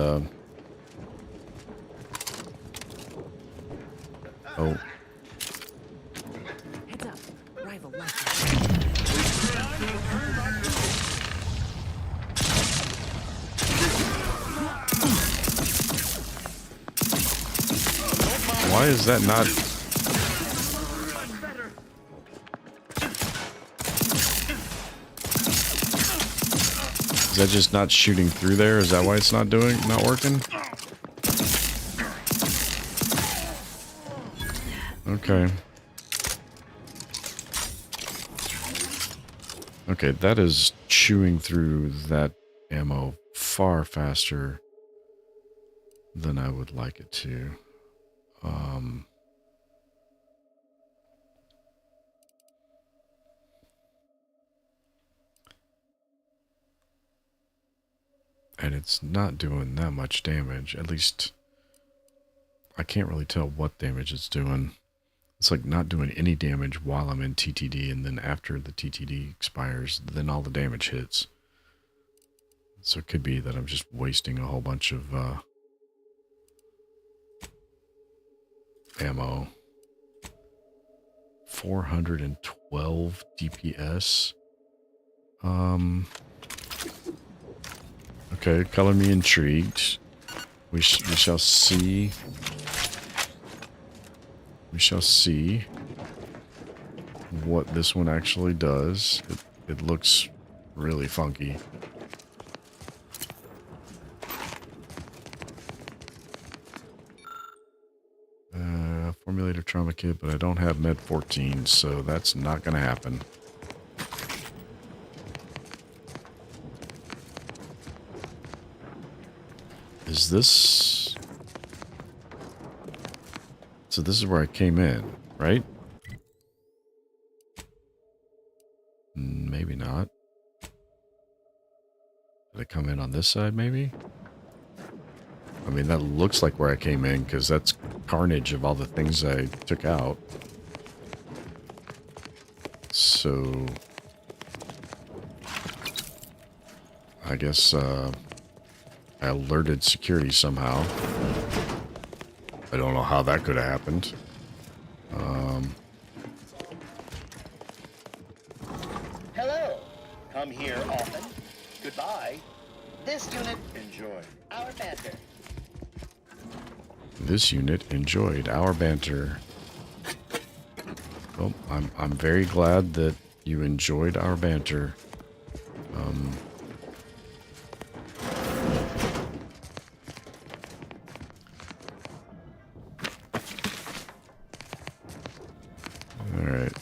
Oh. Heads up. Rival left. Why is that not... Is that just not shooting through there? Is that why it's not working? Okay. Okay, that is chewing through that ammo far faster than I would like it to. And it's not doing that much damage. At least, I can't really tell what damage it's doing. It's like not doing any damage while I'm in TTD, and then after the TTD expires, then all the damage hits. So it could be that I'm just wasting a whole bunch of ammo. 412 DPS. Okay, color me intrigued. We shall see. We shall see what this one actually does. It looks really funky. Formulator trauma kit, but I don't have med 14, so that's not going to happen. Is this... So this is where I came in, right? Maybe not. Did I come in on this side, maybe? I mean, that looks like where I came in, because that's carnage of all the things I took out. So... I guess, I alerted security somehow. I don't know how that could have happened. Hello. Come here often. Goodbye. This unit enjoy our banter. This unit enjoyed our banter. Well, I'm very glad that you enjoyed our banter. Alright.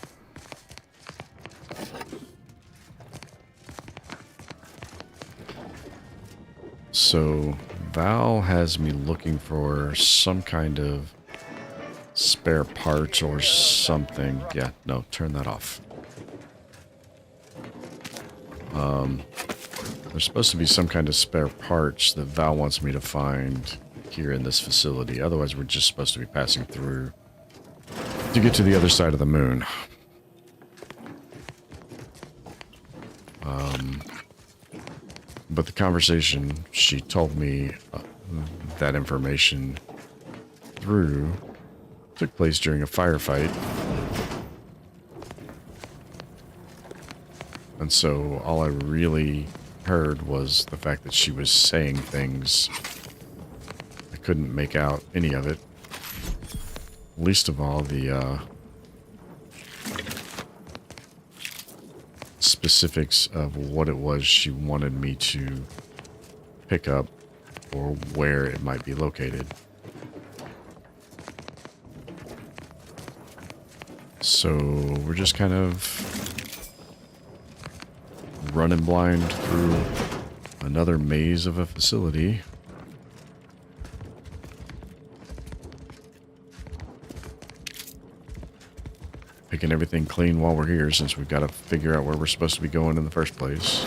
So, Val has me looking for some kind of spare parts or something. Yeah, no, turn that off. There's supposed to be some kind of spare parts that Val wants me to find here in this facility. Otherwise, we're just supposed to be passing through to get to the other side of the moon. But the conversation she told me that information through took place during a firefight. And so all I really heard was the fact that she was saying things. I couldn't make out any of it. Least of all the specifics of what it was she wanted me to pick up or where it might be located. So we're just kind of running blind through another maze of a facility. Picking everything clean while we're here, since we've got to figure out where we're supposed to be going in the first place.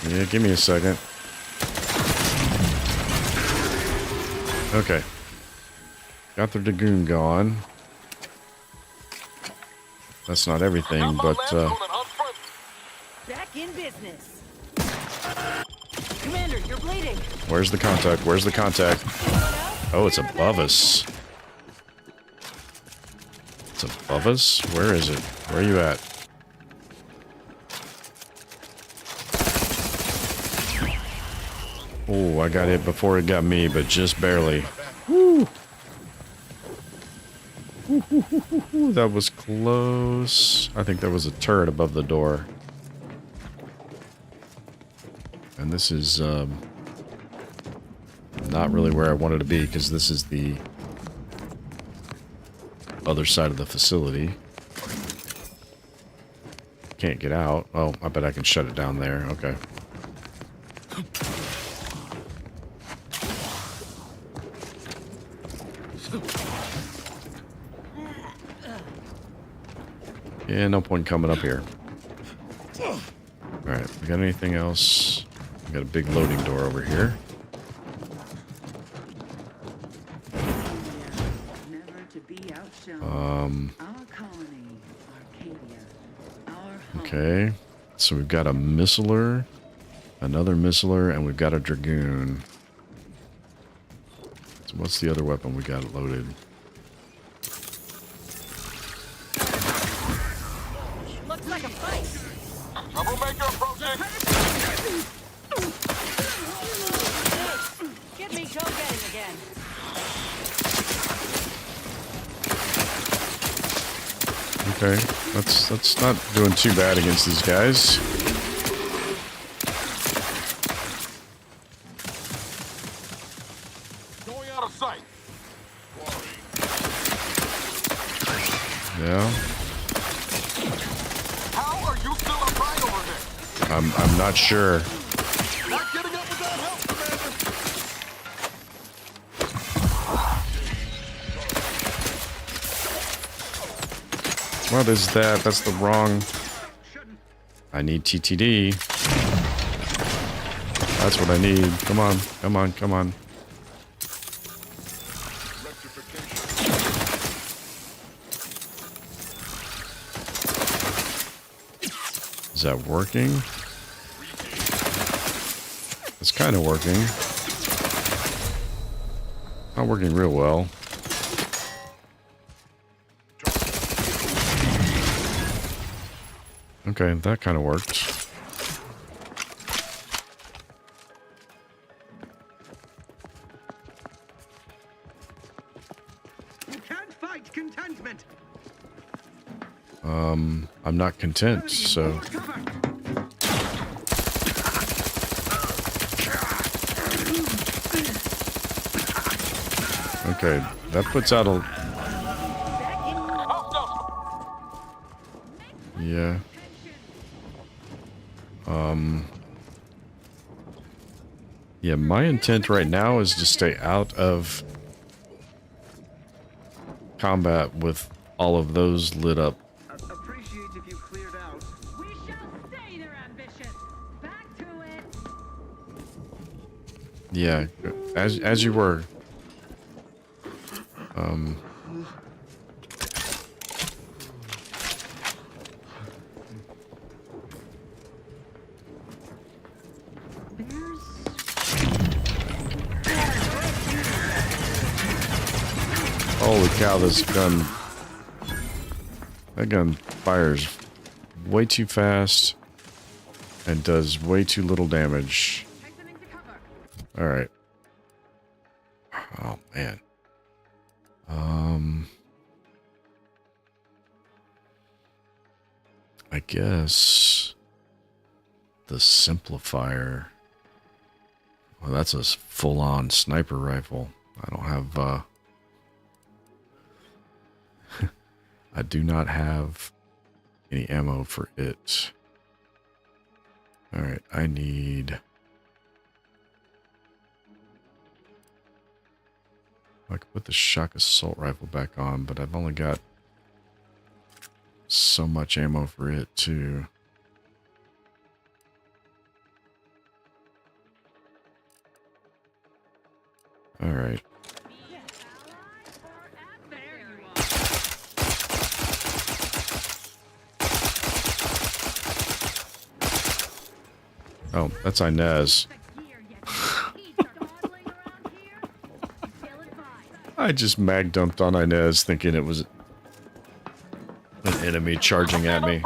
Yeah, give me a second. Okay. Got the Dragoon gone. That's not everything, but Back in business. Commander, you're bleeding. where's the contact? Where's the contact? Oh, it's above us. It's above us? Where is it? Where are you at? Oh, I got it before it got me, but just barely. Woo! That was close. I think there was a turret above the door. And this is not really where I wanted to be, because this is the other side of the facility. Can't get out. Oh, I bet I can shut it down there. Okay. Yeah, no point coming up here. Alright, we got anything else? We got a big loading door over here. Okay, so we've got a missiler, another missiler, and we've got a Dragoon. So what's the other weapon we got loaded? Looks like a fight. Troublemaker approaching. Get me go-getting again. Okay, that's not doing too bad against these guys. Going out of sight. Yeah. How are you still upright over there? I'm not sure. Not getting up without help, Commander. What is that? That's the wrong... I need TTD. That's what I need. Come on, come on, come on. Is that working? It's kind of working. Not working real well. Okay, that kind of worked. You can't fight contentment. I'm not content, so... Okay, that puts out a... Yeah. Yeah, my intent right now is to stay out of combat with all of those lit up. Appreciate if you cleared out. We shall stay their ambition. Back to it. Yeah, as you were. Holy cow, this gun... That gun fires way too fast and does way too little damage. Alright. Oh, man. I guess the simplifier... Well, that's a full-on sniper rifle. I don't have, I do not have any ammo for it. Alright, I need... I could put the shock assault rifle back on, but I've only got so much ammo for it, too. All right. Oh, that's Inez. I just mag dumped on Inez thinking it was an enemy charging at me.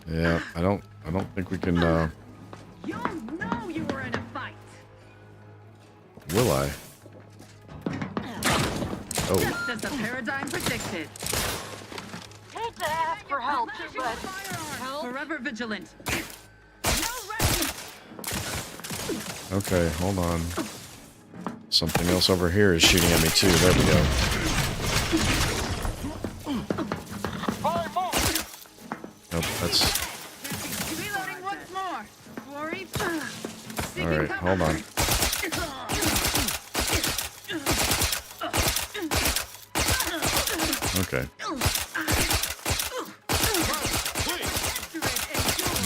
Yeah, I don't think we can You know you were in a fight. will I? Oh. Just as the paradigm predicted. Hate to ask for help, but Forever vigilant. Okay, hold on. Something else over here is shooting at me too. There we go. Nope, that's... Reloading once more. Worry. Alright, hold on. Okay.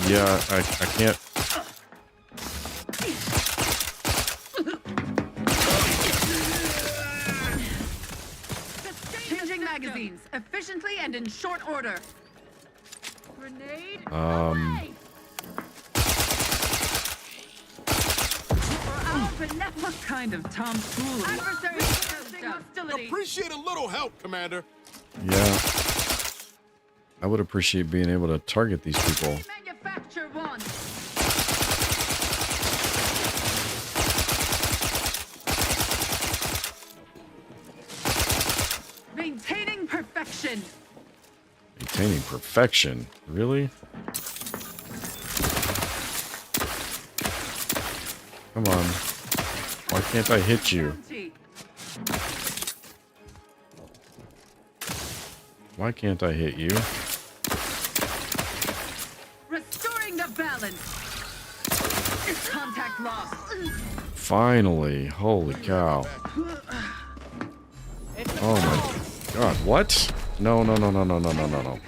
Yeah, I can't... Changing magazines efficiently and in short order. Grenade. What kind of tomfoolery? Adversary hostility. Appreciate a little help, Commander. Yeah. I would appreciate being able to target these people. Manufacture one. Maintaining perfection. Maintaining perfection? Really? Come on. Why can't I hit you? Why can't I hit you? Restoring the balance. Contact lost. Finally. Holy cow. Oh my god. What? No, no, no, no, no, no, no, no, no.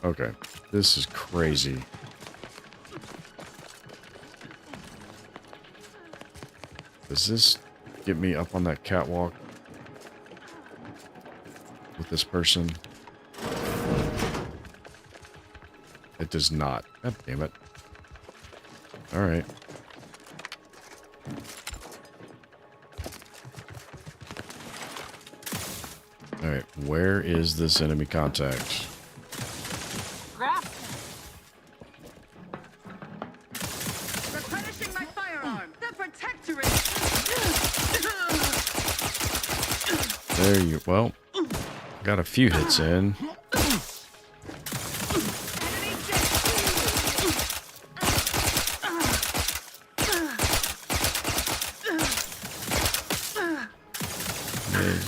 Okay. This is crazy. Does this get me up on that catwalk with this person? It does not. God damn it. Alright. Alright, where is this enemy contact? Replenishing my firearm. The protectorate. There you... Well, got a few hits in.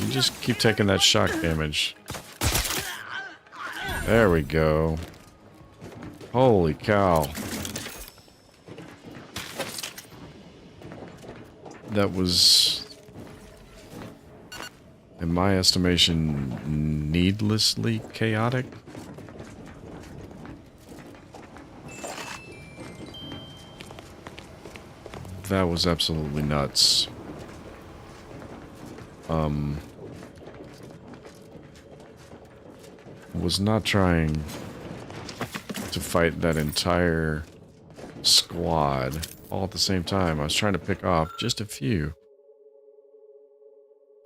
You just keep taking that shock damage. There we go. Holy cow. That was, in my estimation, needlessly chaotic. That was absolutely nuts. Was not trying to fight that entire squad all at the same time. I was trying to pick off just a few.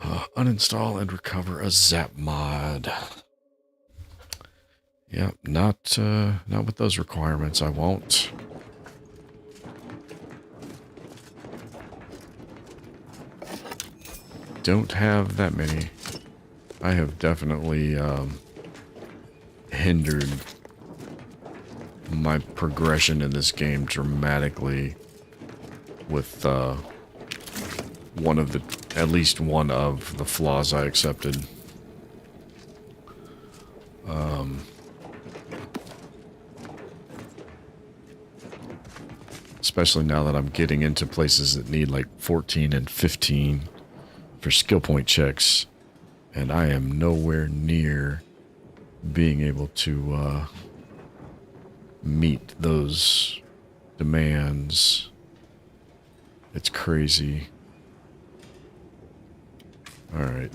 Uninstall and recover a zap mod. Yep, not with those requirements. I won't. Don't have that many. I have definitely hindered my progression in this game dramatically with at least one of the flaws I accepted. Especially now that I'm getting into places that need like 14 and 15 for skill point checks. And I am nowhere near being able to meet those demands. It's crazy. Alright.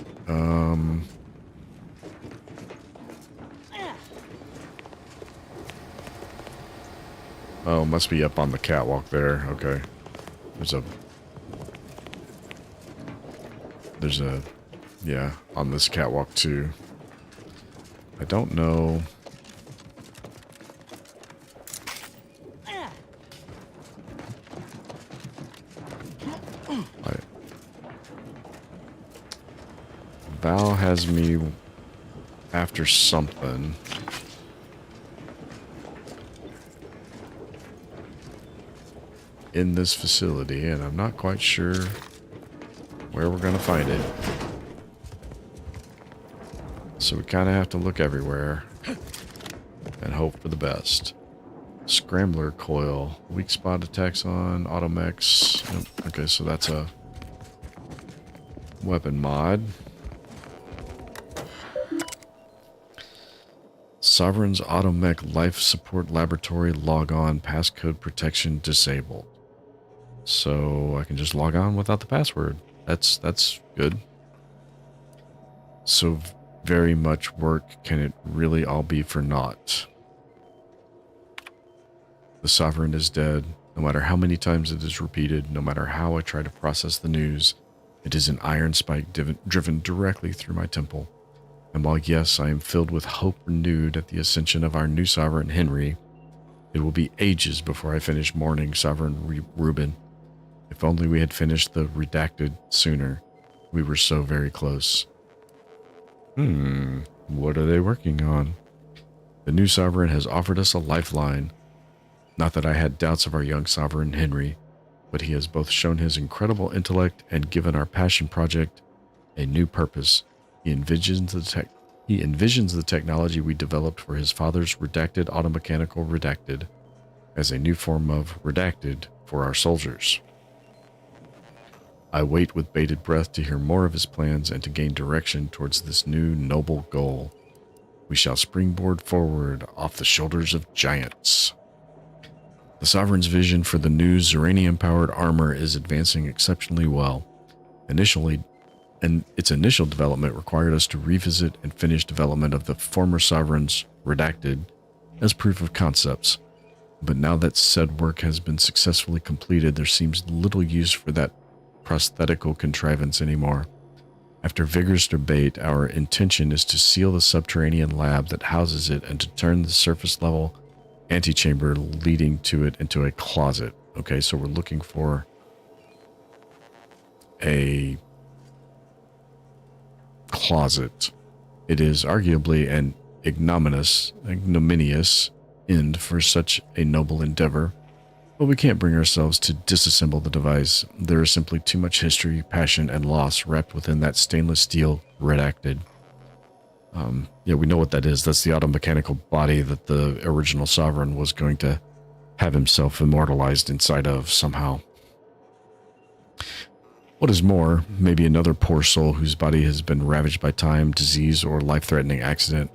Oh, must be up on the catwalk there. Okay. There's a, yeah, on this catwalk too. I don't know. Val has me after something. In this facility, and I'm not quite sure where we're gonna find it. So we kind of have to look everywhere and hope for the best. Scrambler coil. Weak spot attacks on automechs. Okay, so that's a weapon mod. Sovereign's automech life support laboratory log on passcode protection disabled. So I can just log on without the password. That's good. So very much work can it really all be for naught? The Sovereign is dead. No matter how many times it is repeated, no matter how I try to process the news, it is an iron spike driven directly through my temple. And while yes, I am filled with hope renewed at the ascension of our new Sovereign Henry, it will be ages before I finish mourning Sovereign Reuben. If only we had finished the redacted sooner. We were so very close. What are they working on? The new Sovereign has offered us a lifeline. Not that I had doubts of our young Sovereign Henry, but he has both shown his incredible intellect and given our passion project a new purpose. He envisions the technology we developed for his father's redacted automechanical redacted as a new form of redacted for our soldiers. I wait with bated breath to hear more of his plans and to gain direction towards this new noble goal. We shall springboard forward off the shoulders of giants. The Sovereign's vision for the new Zeranium-powered armor is advancing exceptionally well. Its initial development required us to revisit and finish development of the former Sovereign's redacted as proof of concepts. But now that said work has been successfully completed, there seems little use for that prosthetical contrivance anymore. After vigorous debate, our intention is to seal the subterranean lab that houses it and to turn the surface level antechamber leading to it into a closet. Okay, so we're looking for a closet. It is arguably an ignominious end for such a noble endeavor, but we can't bring ourselves to disassemble the device. There is simply too much history, passion, and loss wrapped within that stainless steel redacted. Yeah, we know what that is. That's the automechanical body that the original Sovereign was going to have himself immortalized inside of somehow. What is more, maybe another poor soul whose body has been ravaged by time, disease, or life-threatening accident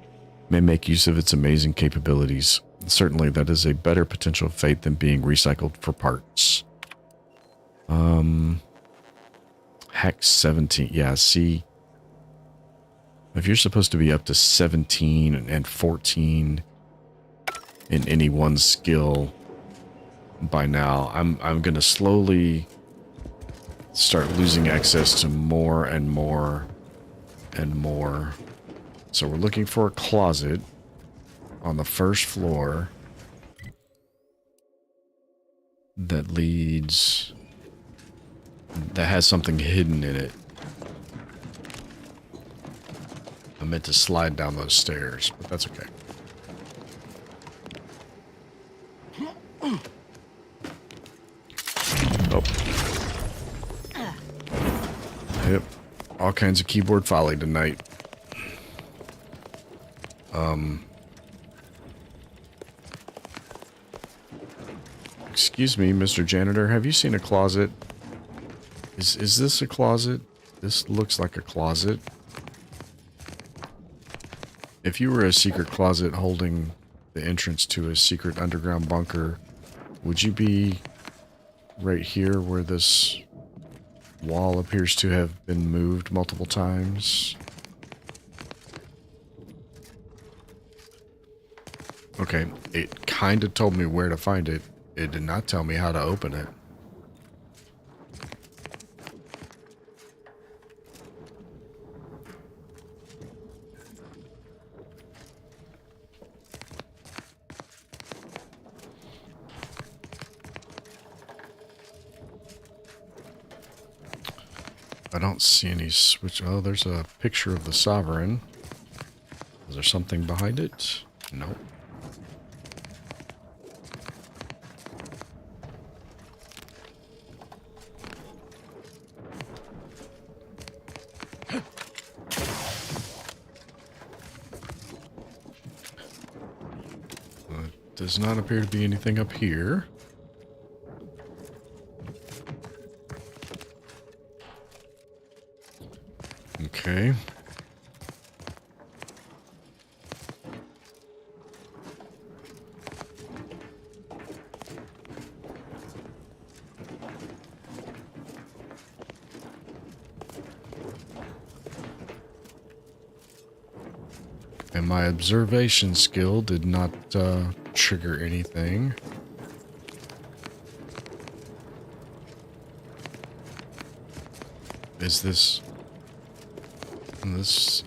may make use of its amazing capabilities. Certainly, that is a better potential fate than being recycled for parts. Hack 17. Yeah, see, if you're supposed to be up to 17 and 14 in any one skill by now, I'm gonna slowly start losing access to more and more and more. So we're looking for a closet on the first floor that has something hidden in it. I meant to slide down those stairs, but that's okay. Oh. Yep. All kinds of keyboard folly tonight. Excuse me, Mr. Janitor, have you seen a closet? Is this a closet? This looks like a closet. If you were a secret closet holding the entrance to a secret underground bunker, would you be right here where this wall appears to have been moved multiple times? Okay, it kind of told me where to find it. It did not tell me how to open it. I don't see any switch. Oh, there's a picture of the Sovereign. Is there something behind it? Nope. Does not appear to be anything up here. Okay. And my observation skill did not trigger anything. Is this...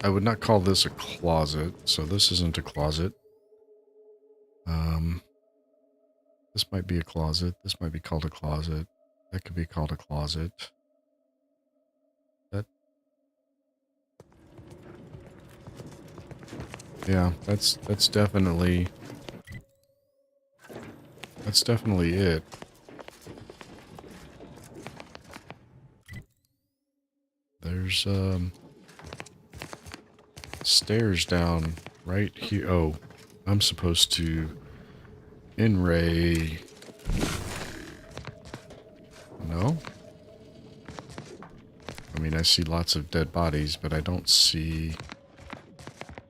I would not call this a closet, so this isn't a closet. This might be a closet. This might be called a closet. That could be called a closet. That... Yeah, that's definitely... That's definitely it. There's, stairs down right here. Oh, I'm supposed to in-ray. No? I mean, I see lots of dead bodies, but I don't see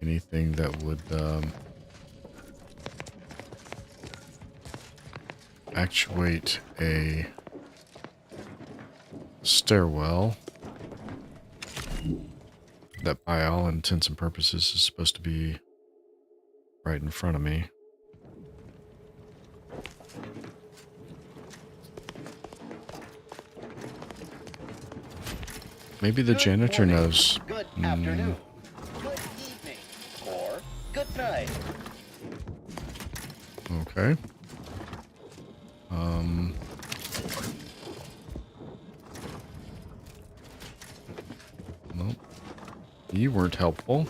anything that would actuate a stairwell that by all intents and purposes is supposed to be right in front of me. Maybe the janitor knows. Good afternoon. Good evening. Or good night. Okay. Nope. You weren't helpful.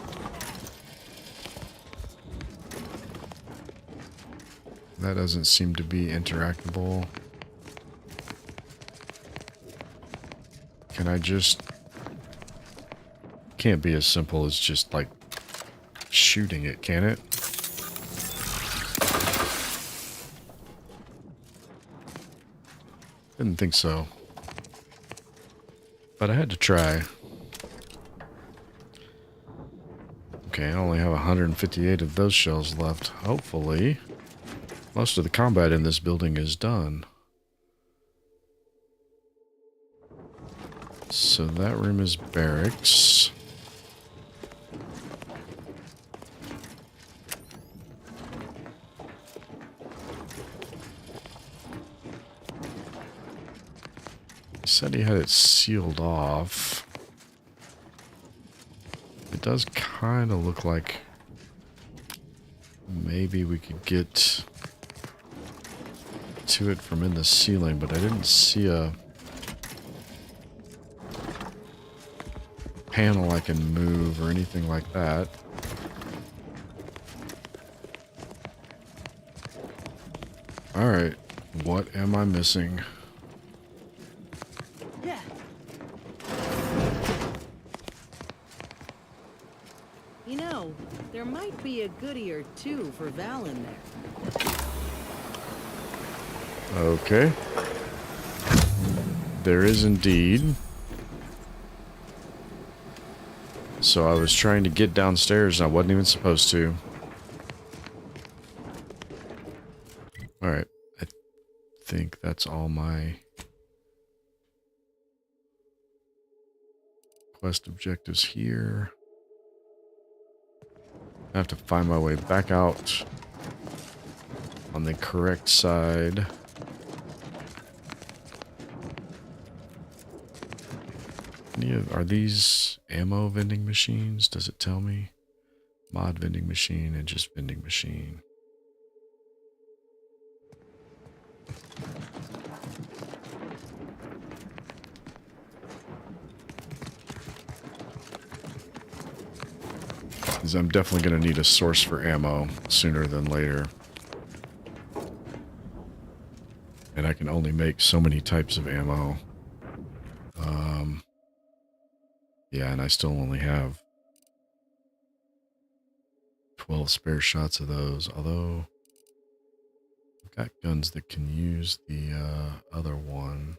That doesn't seem to be interactable. Can I just... Can't be as simple as just, like, shooting it, can it? Didn't think so. But I had to try. Okay, I only have 158 of those shells left. Hopefully, most of the combat in this building is done. So that room is barracks. He said he had it sealed off. It does kind of look like maybe we could get to it from in the ceiling, but I didn't see a panel I can move or anything like that. Alright, what am I missing? Yeah. You know, there might be a goodie or two for Val in there. Okay. There is indeed. So I was trying to get downstairs and I wasn't even supposed to. Alright. I think that's all my quest objectives here. I have to find my way back out on the correct side. Are these ammo vending machines? Does it tell me? Mod vending machine and just vending machine. Because I'm definitely going to need a source for ammo sooner than later. And I can only make so many types of ammo. Yeah, and I still only have 12 spare shots of those. Although, I've got guns that can use the other one.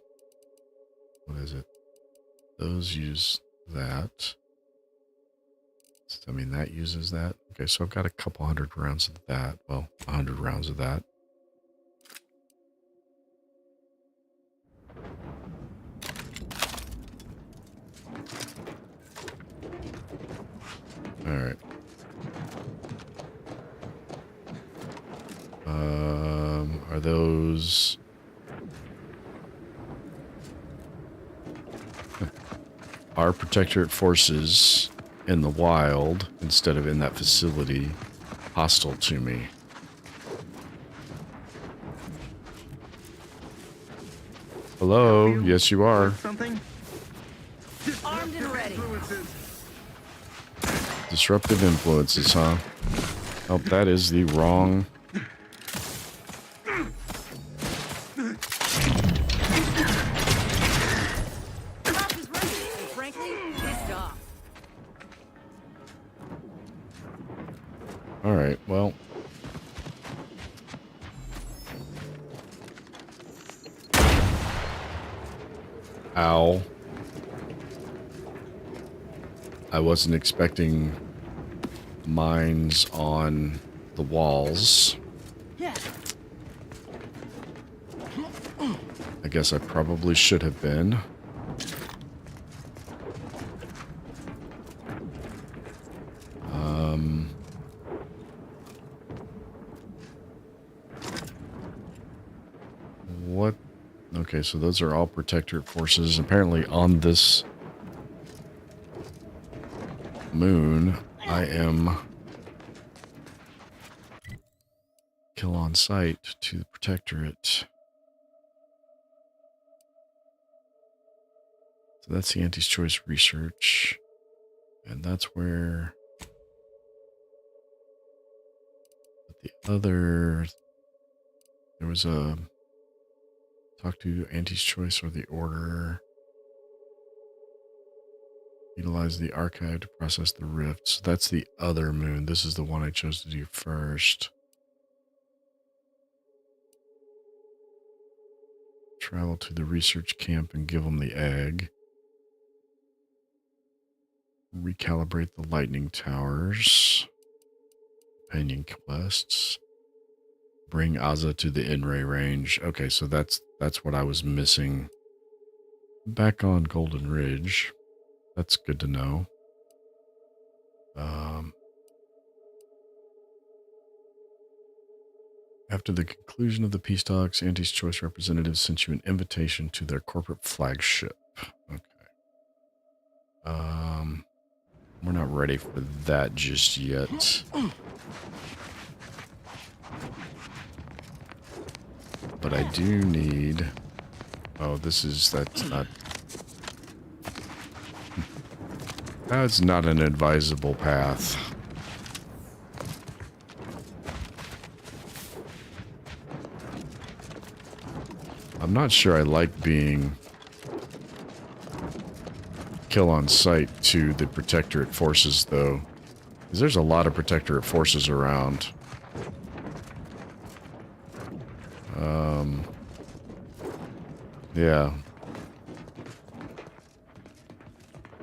What is it? Those use that. I mean, that uses that. Okay, so I've got a couple hundred rounds of that. Well, 100 rounds of that. All right. Are those... Are Protectorate forces in the wild, instead of in that facility, hostile to me? Hello? Yes, you are. Something? Armed and ready. Disruptive influences, huh? Oh, that is the wrong... Alright, well... Ow. I wasn't expecting mines on the walls. I guess I probably should have been. What? Okay, so those are all Protectorate forces. Apparently on this moon, I am kill on sight to the Protectorate. So that's the anti-choice research. And that's where the other, there was a talk to anti-choice or the order. Utilize the archive to process the rift. So that's the other moon. This is the one I chose to do first. Travel to the research camp and give them the egg. Recalibrate the lightning towers. Companion quests. Bring Aza to the in-ray range. Okay, so that's what I was missing. Back on Golden Ridge. That's good to know. After the conclusion of the peace talks, Anti's Choice representatives sent you an invitation to their corporate flagship. Okay. We're not ready for that just yet. But I do need... Oh, that's not... That's not an advisable path. I'm not sure I like being kill on sight to the Protectorate forces, though. Because there's a lot of Protectorate forces around. Yeah.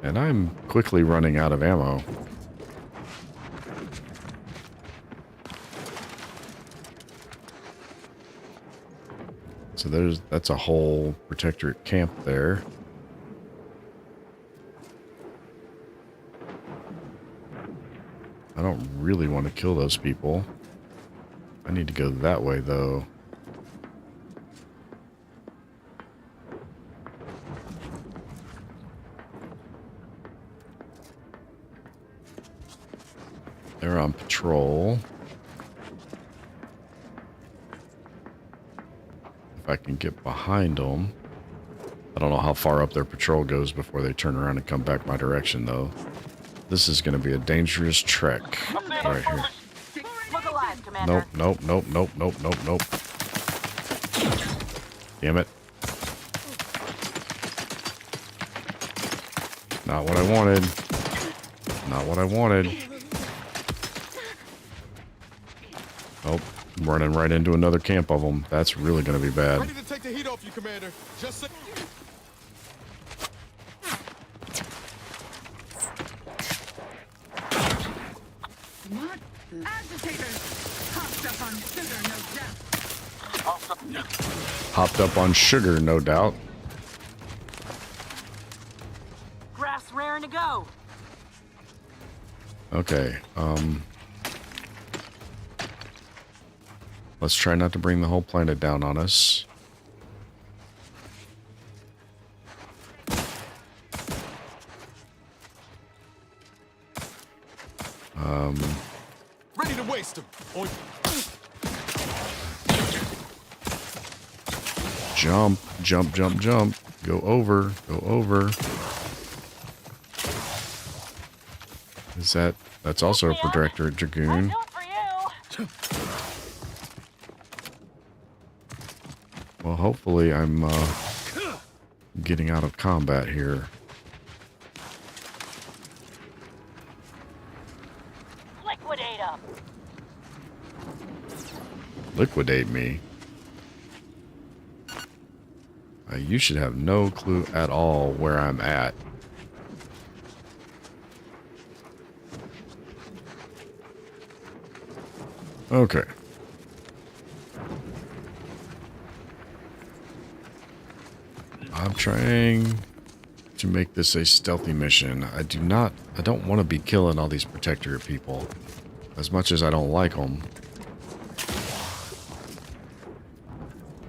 And I'm quickly running out of ammo. So that's a whole protectorate camp there. I don't really want to kill those people. I need to go that way, though. They're on patrol. If I can get behind them. I don't know how far up their patrol goes before they turn around and come back my direction, though. This is going to be a dangerous trek right here. Look alive, Commander. Nope, nope, nope, nope, nope, nope, nope. Damn it. Not what I wanted. Not what I wanted. Nope. I'm running right into another camp of them. That's really going to be bad. Ready to take the heat off you, Commander. Just What? Agitators! Hopped up on sugar, no doubt. Hopped up on sugar, no doubt. Grass raring to go. Okay, let's try not to bring the whole planet down on us. ready to waste them. Jump, jump, jump, jump. Go over, go over. Is that's also a Protectorate Dragoon. Well, hopefully I'm getting out of combat here. Liquidate them. Liquidate me? You should have no clue at all where I'm at. Okay. I'm trying to make this a stealthy mission. I don't want to be killing all these Protectorate people. As much as I don't like them.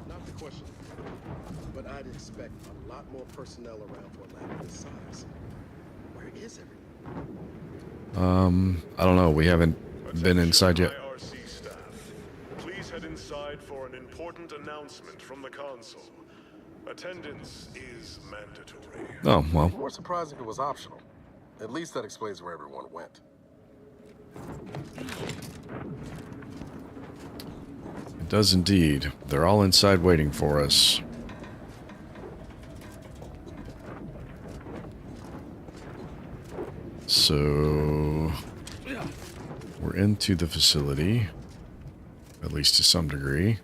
Not the question, but I'd expect a lot more personnel around for a lab this size. Where is everyone? I don't know. We haven't been inside yet. IRC staff. Please head inside for an important announcement from the console. Attendance is mandatory. Oh, well. More surprising it was optional. At least that explains where everyone went. It does indeed. They're all inside waiting for us. So we're into the facility, at least to some degree.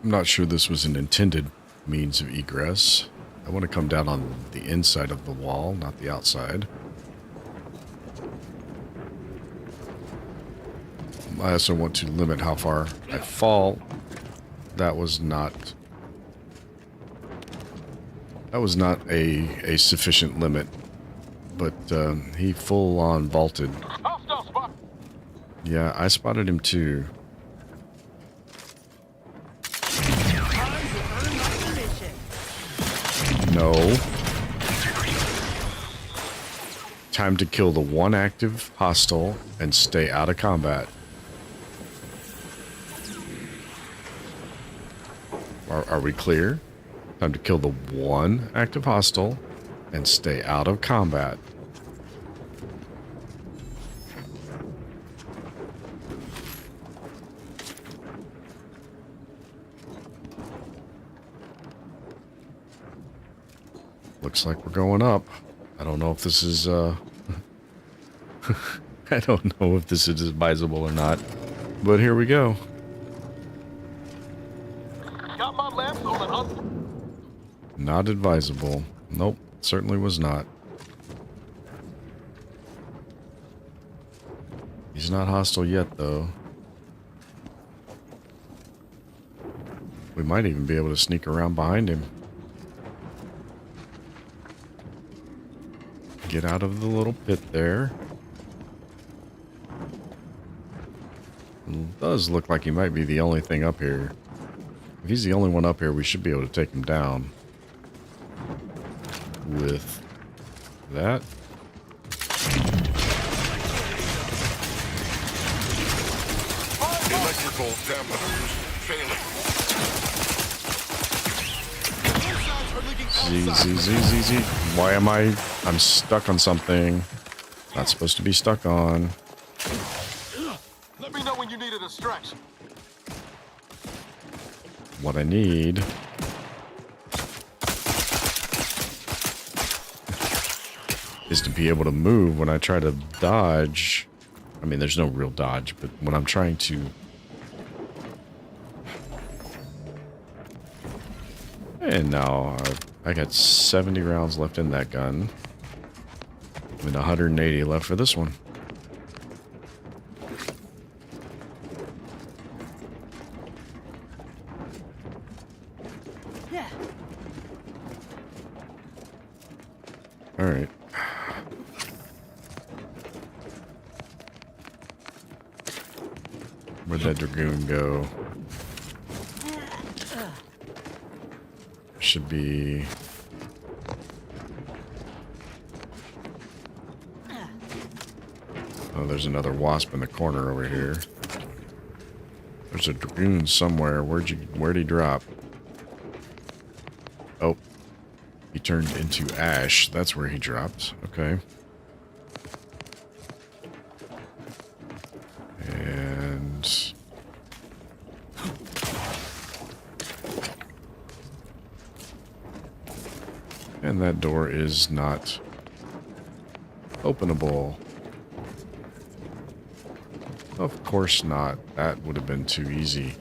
I'm not sure this was an intended means of egress. I want to come down on the inside of the wall, not the outside. I also want to limit how far I fall. That was not a sufficient limit, but he full on vaulted. Yeah, I spotted him too. No. Time to kill the one active hostile and stay out of combat. Are we clear? Time to kill the one active hostile and stay out of combat. Looks like we're going up. I don't know if this is I don't know if this is advisable or not, but here we go. Got my left on an Not advisable. Nope, certainly was not. He's not hostile yet, though. We might even be able to sneak around behind him. Get out of the little pit there. It does look like he might be the only thing up here. If he's the only one up here, we should be able to take him down. With that. electrical dampeners failing. Z. Why am I'm stuck on something. Not supposed to be stuck on. Let me know when you need a distraction. What I need is to be able to move when I try to dodge. I mean, there's no real dodge, but when I'm trying to... And now I got 70 rounds left in that gun. And 180 left for this one. Yeah. All right. Where'd that dragoon go? Should be... Oh, there's another wasp in the corner over here. There's a dragoon somewhere. Where'd he drop? Oh. He turned into ash. That's where he dropped. Okay. And... And that door is not openable. Of course not. That would have been too easy.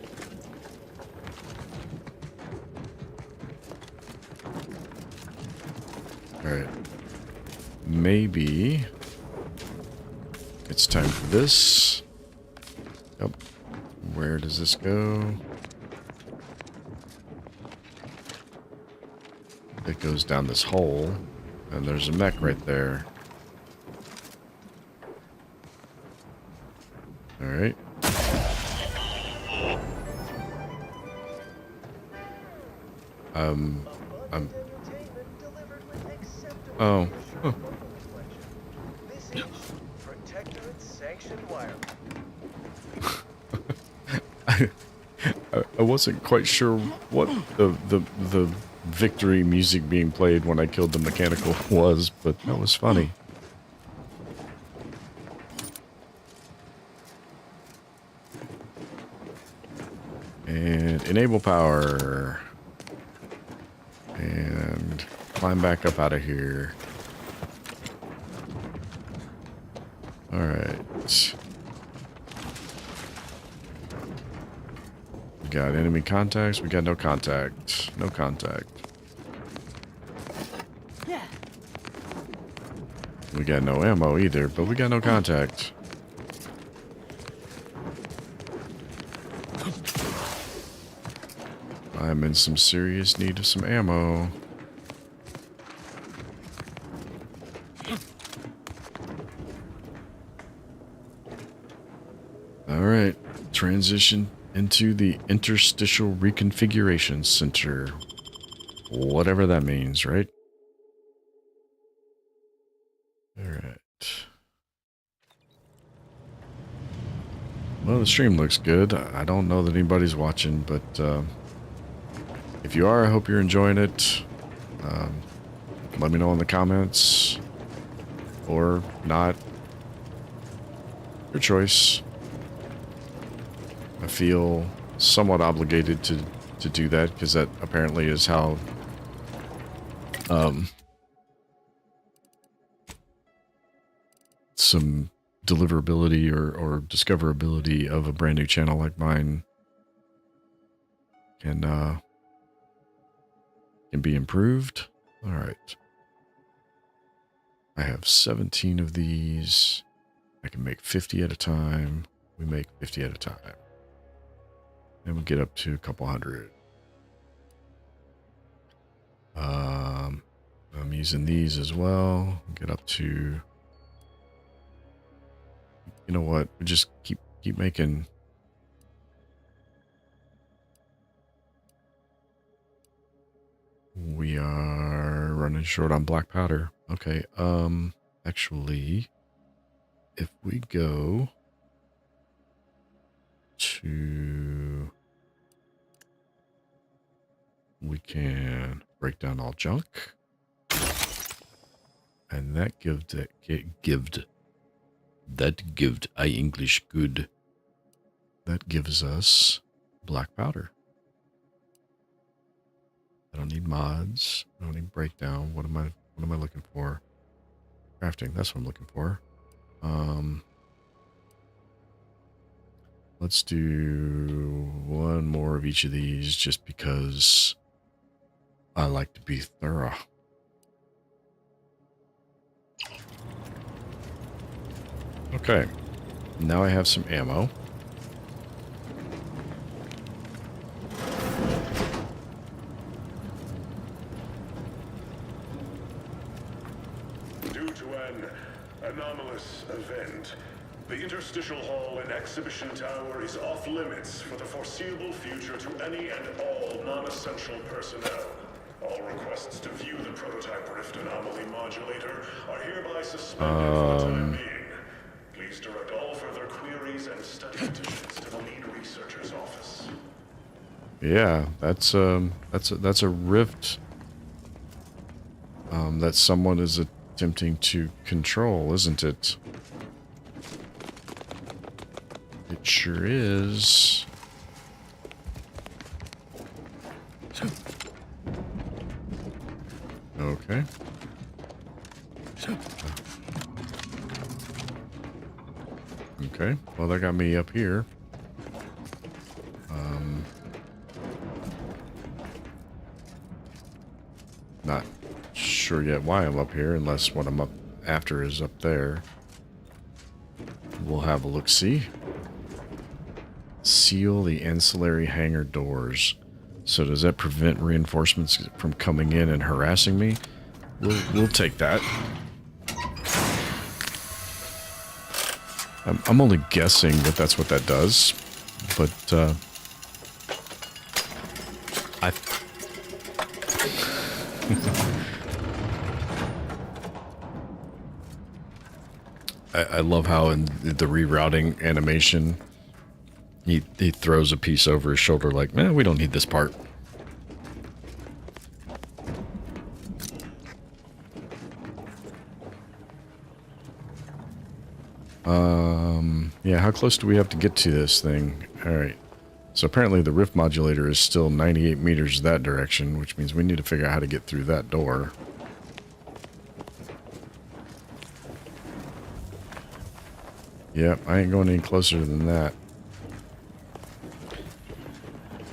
Alright. Maybe it's time for this. Yep. Where does this go? It goes down this hole, and there's a mech right there. Alright. Oh. Huh. I wasn't quite sure what the victory music being played when I killed the mechanical was, but that was funny. And enable power. And climb back up out of here. Alright. We got enemy contacts. We got no contact. No contact. Yeah. We got no ammo either, but we got no contact. I'm in some serious need of some ammo. Alright, transition into the Interstitial Reconfiguration Center. Whatever that means, right? Alright. Well, the stream looks good. I don't know that anybody's watching, but if you are, I hope you're enjoying it. Let me know in the comments. Or not. Your choice. I feel somewhat obligated to do that, because that apparently is how some deliverability or discoverability of a brand new channel like mine can be improved. All right. I have 17 of these. I can make 50 at a time. We make 50 at a time. Then we'll get up to a couple hundred. I'm using these as well. Get up to, you know what? We just keep making. We are running short on black powder. Okay. Actually, if we go to, we can break down all junk. And that gived I English good. That gives us black powder. I don't need mods. I don't need breakdown. What am I looking for? Crafting. That's what I'm looking for. Let's do one more of each of these just because I like to be thorough. Okay. Now I have some ammo. Due to an anomalous event, the interstitial hall and exhibition tower is off limits for the foreseeable future to any and all non-essential personnel. All requests to view the prototype rift anomaly modulator are hereby suspended for the time being. Please direct all further queries and study petitions to the lead researcher's office. Yeah, that's a rift that someone is attempting to control, isn't it? It sure is. Okay. Okay, well, that got me up here. Not sure yet why I'm up here, unless what I'm up after is up there. We'll have a look-see. Seal the ancillary hangar doors. So does that prevent reinforcements from coming in and harassing me? We'll take that. I'm only guessing that that's what that does, but I love how in the rerouting animation he throws a piece over his shoulder like, man, we don't need this part. Yeah, how close do we have to get to this thing? Alright. So apparently the rift modulator is still 98 meters that direction, which means we need to figure out how to get through that door. Yep, I ain't going any closer than that.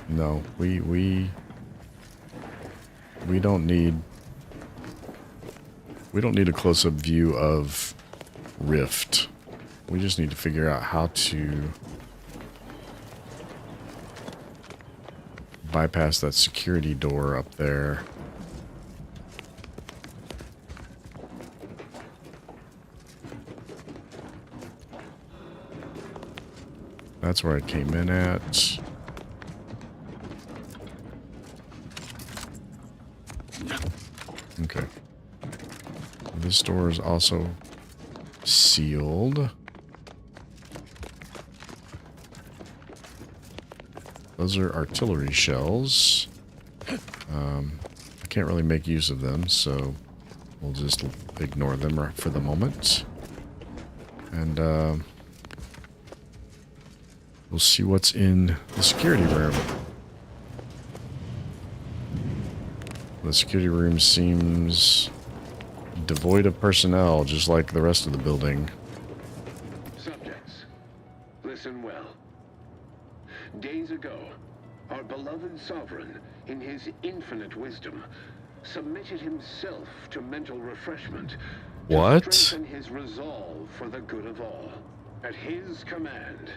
No, we don't need a close-up view of rift. We just need to figure out how to bypass that security door up there. That's where I came in at. Okay. This door is also sealed. Those are artillery shells. I can't really make use of them, so we'll just ignore them for the moment. And we'll see what's in the security room. The security room seems devoid of personnel, just like the rest of the building. ago, our beloved sovereign, in his infinite wisdom, submitted himself to mental refreshment What? to strengthen his resolve for the good of all. At his command,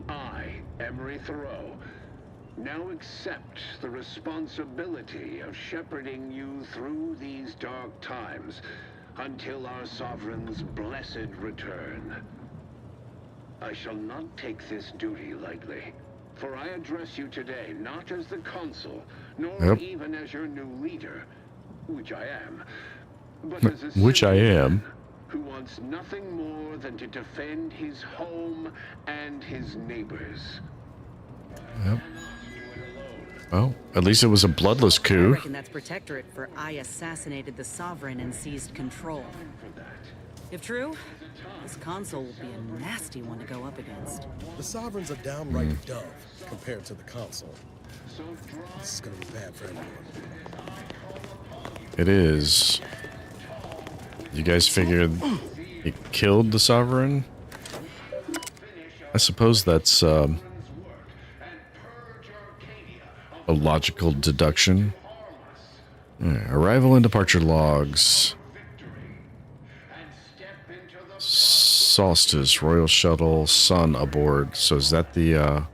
I, Emery Thoreau, now accept the responsibility of shepherding you through these dark times until our sovereign's blessed return. I shall not take this duty lightly, for I address you today not as the consul, nor even as your new leader, which I am, but as a Which I simple am. man who wants nothing more than to defend his home and his neighbors. Yep. Well, at least it was a bloodless I coup. reckon that's protectorate for I assassinated the sovereign and seized control. If true, this consul will be a nasty one to go up against. The sovereign's a downright dove compared to the consul. This is gonna be bad for everyone. It is. You guys figured he killed the sovereign? I suppose that's a logical deduction. Arrival and departure logs. Solstice, Royal Shuttle, Sun aboard. So is that the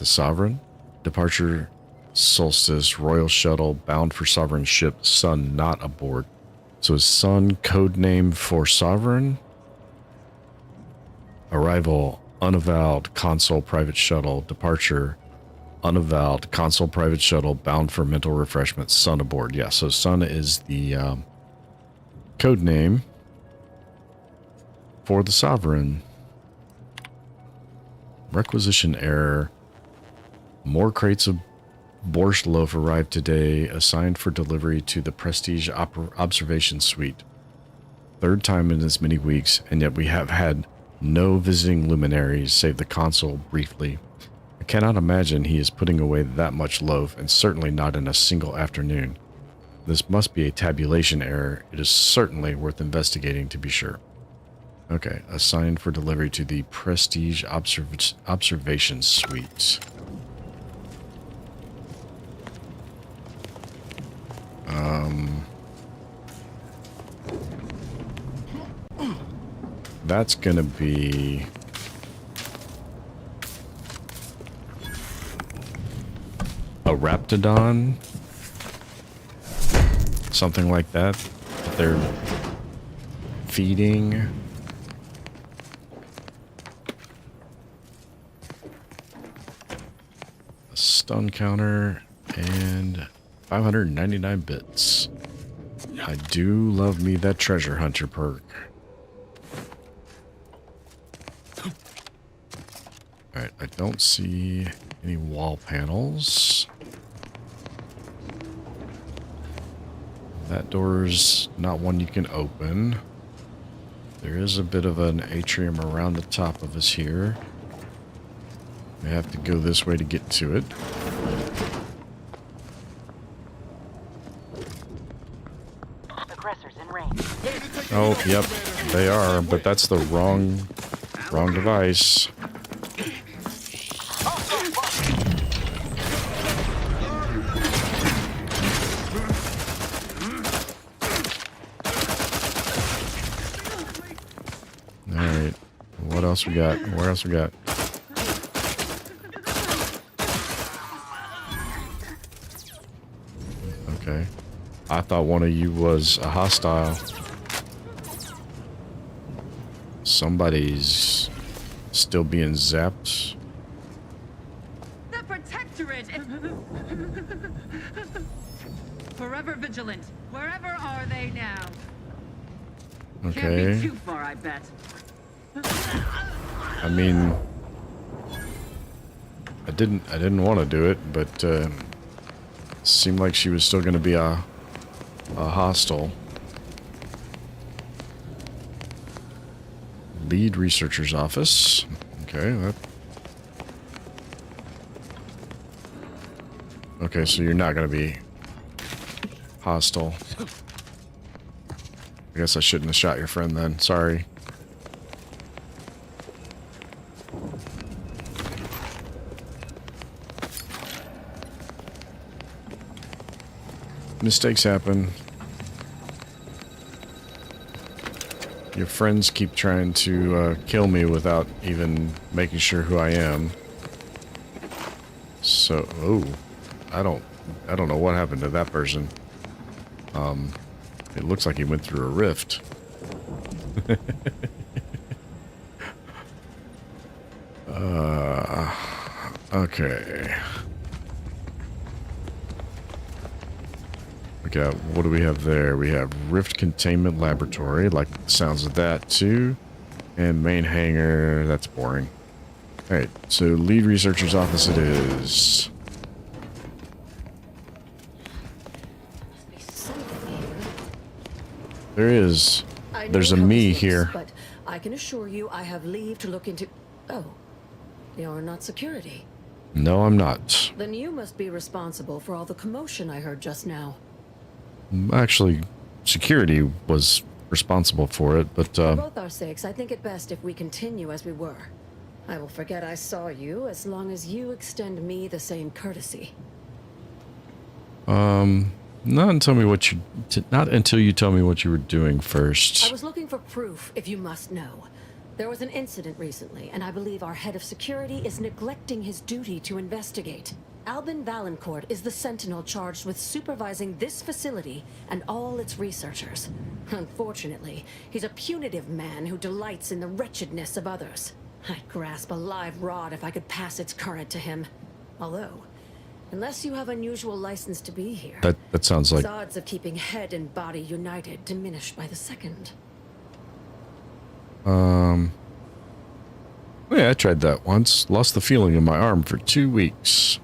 Sovereign? Departure, Solstice, Royal Shuttle, bound for Sovereign ship, Sun not aboard. So is Sun code name for Sovereign? Arrival, unavowed, Consul private shuttle. Departure, unavowed, Consul private shuttle, bound for mental refreshment, Sun aboard. Yeah, so Sun is the code name for the Sovereign. Requisition error. More crates of borscht loaf arrived today, assigned for delivery to the Prestige Observation Suite. Third time in as many weeks, and yet we have had no visiting luminaries save the consul briefly. I cannot imagine he is putting away that much loaf, and certainly not in a single afternoon. This must be a tabulation error. It is certainly worth investigating to be sure. Okay, assigned for delivery to the Prestige Observation Suite. That's gonna be a Raptidon, something like that. They're feeding. A stun counter and 599 bits. I do love me that treasure hunter perk. Alright, I don't see any wall panels. That door's not one you can open. There is a bit of an atrium around the top of us here. We have to go this way to get to it. Aggressors in range. Oh, yep, they are, but that's the wrong device. Alright, what else we got? Where else we got? Okay. I thought one of you was a hostile. Somebody's still being zapped. The Protectorate! Forever vigilant. Wherever are they now? Can't Okay. be too far, I bet. I mean, I didn't want to do it, but seemed like she was still going to be a hostile. Lead researcher's office. Okay. Okay, so you're not going to be hostile. I guess I shouldn't have shot your friend then. Sorry. Mistakes happen. Your friends keep trying to kill me without even making sure who I am. So, oh, I don't know what happened to that person. It looks like he went through a rift. Okay. Okay, what do we have there? We have Rift Containment Laboratory, like the sounds of that too. And main hangar, that's boring. Alright, so lead researcher's office it is. There is. There's a me here. But I can assure you I have leave to look into... Oh, you're not security. No, I'm not. Then you must be responsible for all the commotion I heard just now. Actually, security was responsible for it, but For both our sakes, I think it best if we continue as we were. I will forget I saw you as long as you extend me the same courtesy. not until you tell me what you were doing first. I was looking for proof, if you must know. There was an incident recently, and I believe our head of security is neglecting his duty to investigate. Albin Valancourt is the sentinel charged with supervising this facility and all its researchers. Unfortunately, he's a punitive man who delights in the wretchedness of others. I'd grasp a live rod if I could pass its current to him. Although, unless you have unusual license to be here, that sounds like... his odds of keeping head and body united diminish by the second. Yeah, I tried that once. Lost the feeling in my arm for 2 weeks.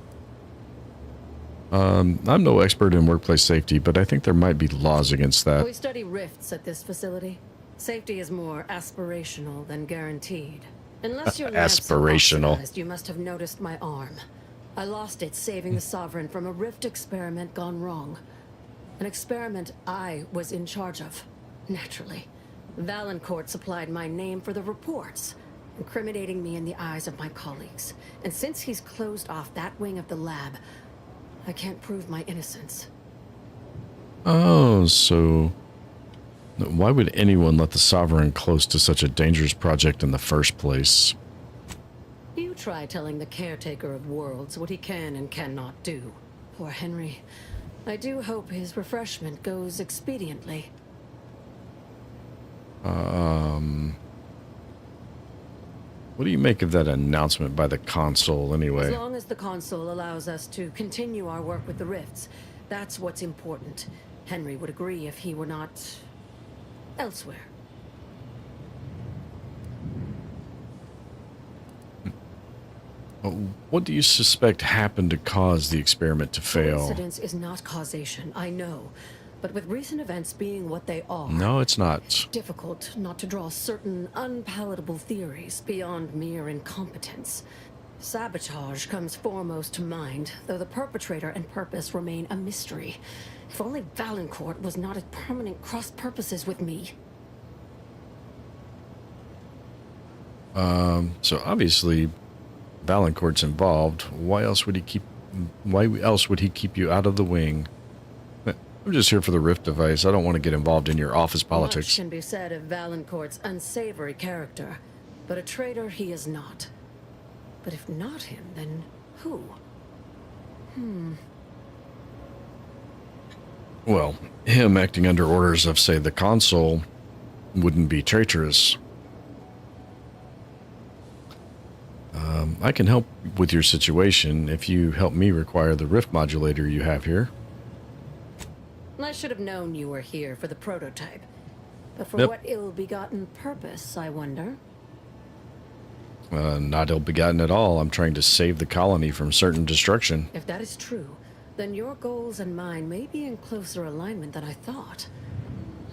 I'm no expert in workplace safety, but I think there might be laws against that. We study rifts at this facility. Safety is more aspirational than guaranteed. Unless you're aspirational. You must have noticed my arm. I lost it saving the Sovereign from a rift experiment gone wrong. An experiment I was in charge of, naturally. Valancourt supplied my name for the reports, incriminating me in the eyes of my colleagues. And since he's closed off that wing of the lab, I can't prove my innocence. Oh, so... why would anyone let the Sovereign close to such a dangerous project in the first place? You try telling the caretaker of worlds what he can and cannot do. Poor Henry. I do hope his refreshment goes expediently. What do you make of that announcement by the console, anyway? As long as the console allows us to continue our work with the rifts, that's what's important. Henry would agree if he were not... elsewhere. What do you suspect happened to cause the experiment to fail? Coincidence is not causation, I know. But with recent events being what they are... No, it's not. It's difficult not to draw certain unpalatable theories beyond mere incompetence. Sabotage comes foremost to mind, though the perpetrator and purpose remain a mystery. If only Valancourt was not at permanent cross-purposes with me. So obviously, Valancourt's involved. Why else would he keep you out of the wing? I'm just here for the Rift device. I don't want to get involved in your office politics. Much can be said of Valancourt's unsavory character, but a traitor he is not. But if not him, then who? Well, him acting under orders of, say, the console wouldn't be traitorous. I can help with your situation if you help me require the Rift modulator you have here. I should have known you were here for the prototype. But for what ill-begotten purpose, I wonder? Not ill-begotten at all. I'm trying to save the colony from certain destruction. If that is true, then your goals and mine may be in closer alignment than I thought.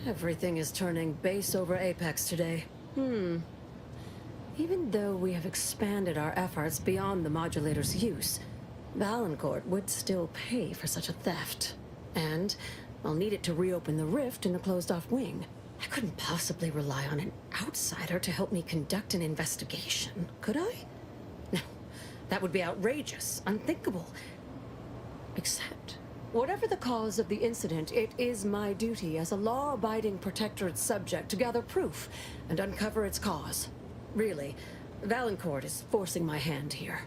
Everything is turning base over apex today. Even though we have expanded our efforts beyond the modulator's use, Valancourt would still pay for such a theft. And I'll need it to reopen the rift in the closed-off wing. I couldn't possibly rely on an outsider to help me conduct an investigation, could I? No, that would be outrageous, unthinkable. Except Whatever the cause of the incident, it is my duty as a law-abiding Protectorate subject to gather proof and uncover its cause. Really, Valancourt is forcing my hand here.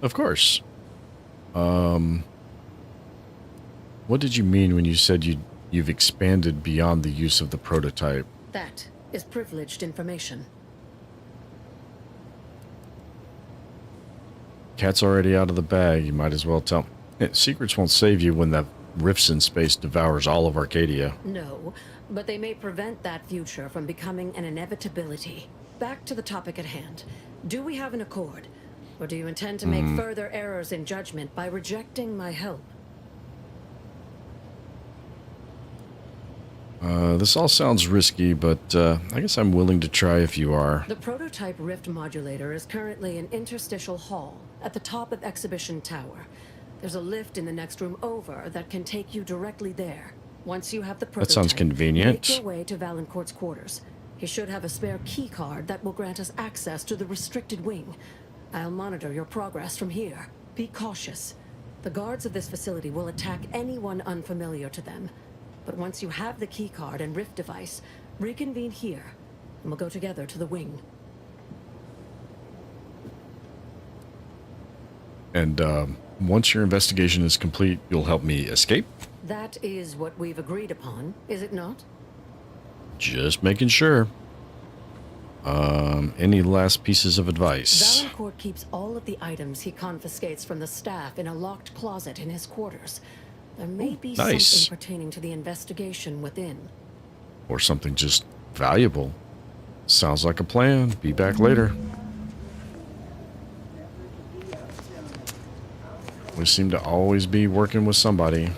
Of course. What did you mean when you said you've expanded beyond the use of the prototype? That is privileged information. Cat's already out of the bag. You might as well tell. Secrets won't save you when the rifts in space devours all of Arcadia. No, but they may prevent that future from becoming an inevitability. Back to the topic at hand. Do we have an accord? Or do you intend to make further errors in judgment by rejecting my help? This all sounds risky, but I guess I'm willing to try if you are. The prototype rift modulator is currently in Interstitial Hall at the top of Exhibition Tower. There's a lift in the next room over that can take you directly there. Once you have the prototype, that sounds convenient. Make your way to Valancourt's quarters. He should have a spare key card that will grant us access to the restricted wing. I'll monitor your progress from here. Be cautious. The guards of this facility will attack anyone unfamiliar to them. But once you have the key card and rift device, reconvene here, and we'll go together to the wing. And once your investigation is complete, you'll help me escape? That is what we've agreed upon, is it not? Just making sure. Any last pieces of advice? Valancourt keeps all of the items he confiscates from the staff in a locked closet in his quarters. There may be something pertaining to the investigation within. Or something just valuable. Sounds like a plan. Be back later. We seem to always be working with somebody.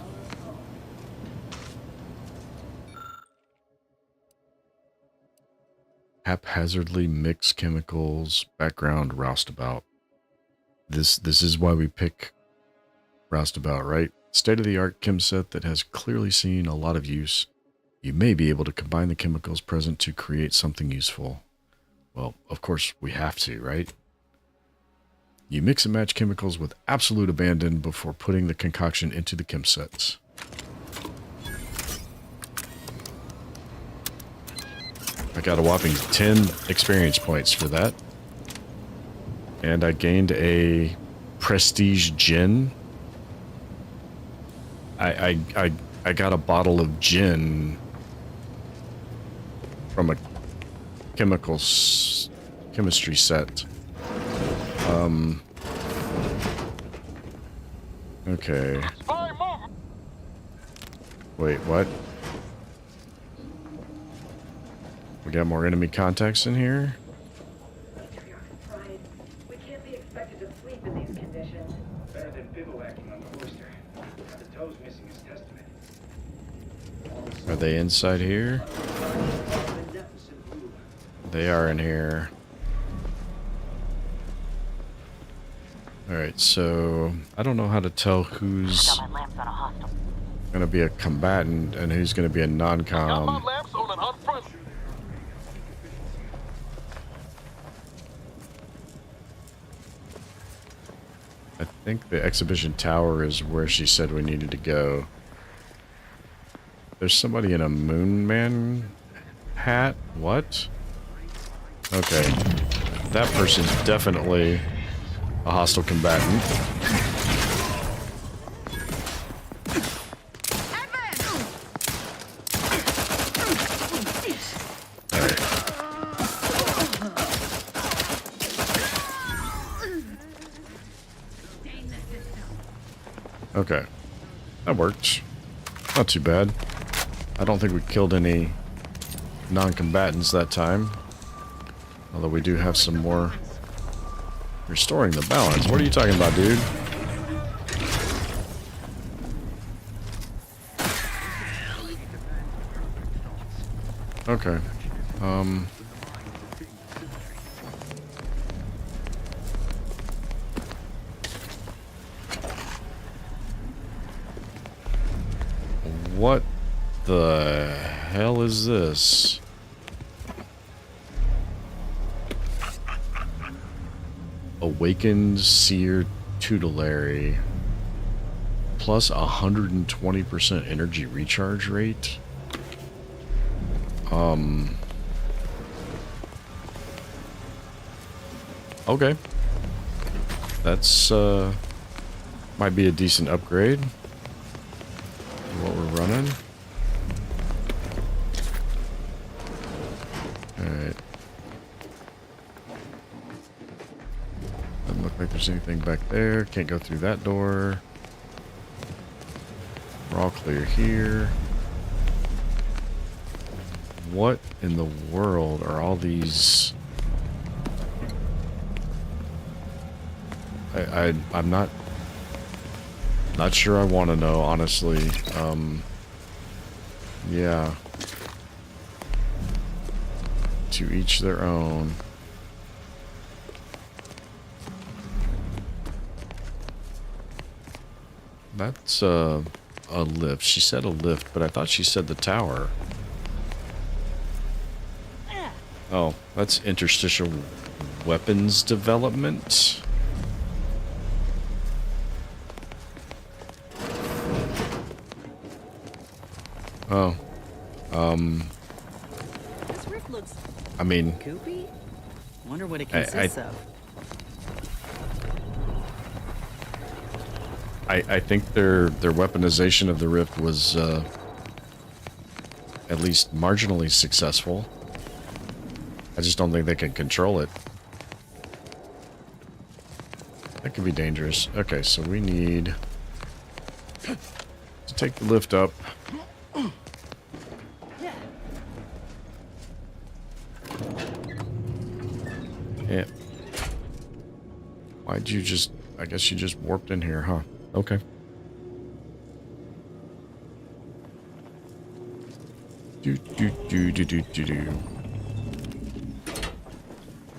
Haphazardly mix chemicals. Background roustabout. This is why we pick roustabout, right? State-of-the-art chem set that has clearly seen a lot of use. You may be able to combine the chemicals present to create something useful. Well, of course we have to, right? You mix and match chemicals with absolute abandon before putting the concoction into the chem sets. I got a whopping 10 experience points for that. And I gained a prestige gin. I got a bottle of gin from a chemistry set. Okay. Wait, what? We got more enemy contacts in here? We can't be expected to sleep in these conditions. Better than bivouacking on the Worcester. The toes missing is testament. Are they inside here? They are in here. Alright, so I don't know how to tell who's gonna be a combatant and who's gonna be a non-com. I think the exhibition tower is where she said we needed to go. There's somebody in a moon man hat? What? Okay. That person's definitely a hostile combatant. Okay. That worked. Not too bad. I don't think we killed any non-combatants that time. Although we do have some more. Restoring the balance. What are you talking about, dude? Okay. What the hell is this? Awakened Seer Tutelary. plus 120% energy recharge rate. Okay. That's, might be a decent upgrade. What we're running. Alright. Doesn't look like there's anything back there. Can't go through that door. We're all clear here. What in the world are all these? I'm not sure I want to know, honestly. Yeah. To each their own. That's a lift. She said a lift, but I thought she said the tower. Oh, that's interstitial weapons development. Oh. This rift looks I mean, goopy. Wonder what it consists of. I think their weaponization of the rift was at least marginally successful. I just don't think they can control it. That could be dangerous. Okay, so we need to take the lift up. Yeah. Why'd you just... I guess you just warped in here, huh? Okay.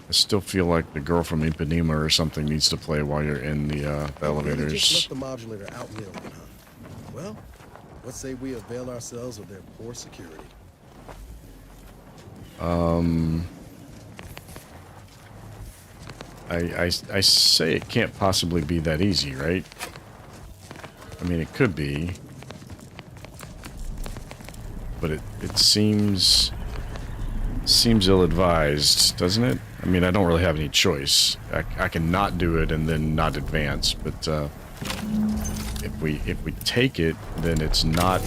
I still feel like the girl from Ipanema or something needs to play while you're in the elevators. Just left the modulator out in the open, huh? Well, let's say we avail ourselves of their poor security. I say it can't possibly be that easy, right? I mean, it could be. But it seems ill-advised, doesn't it? I mean, I don't really have any choice. I can not do it and then not advance, but if we take it, then it's not...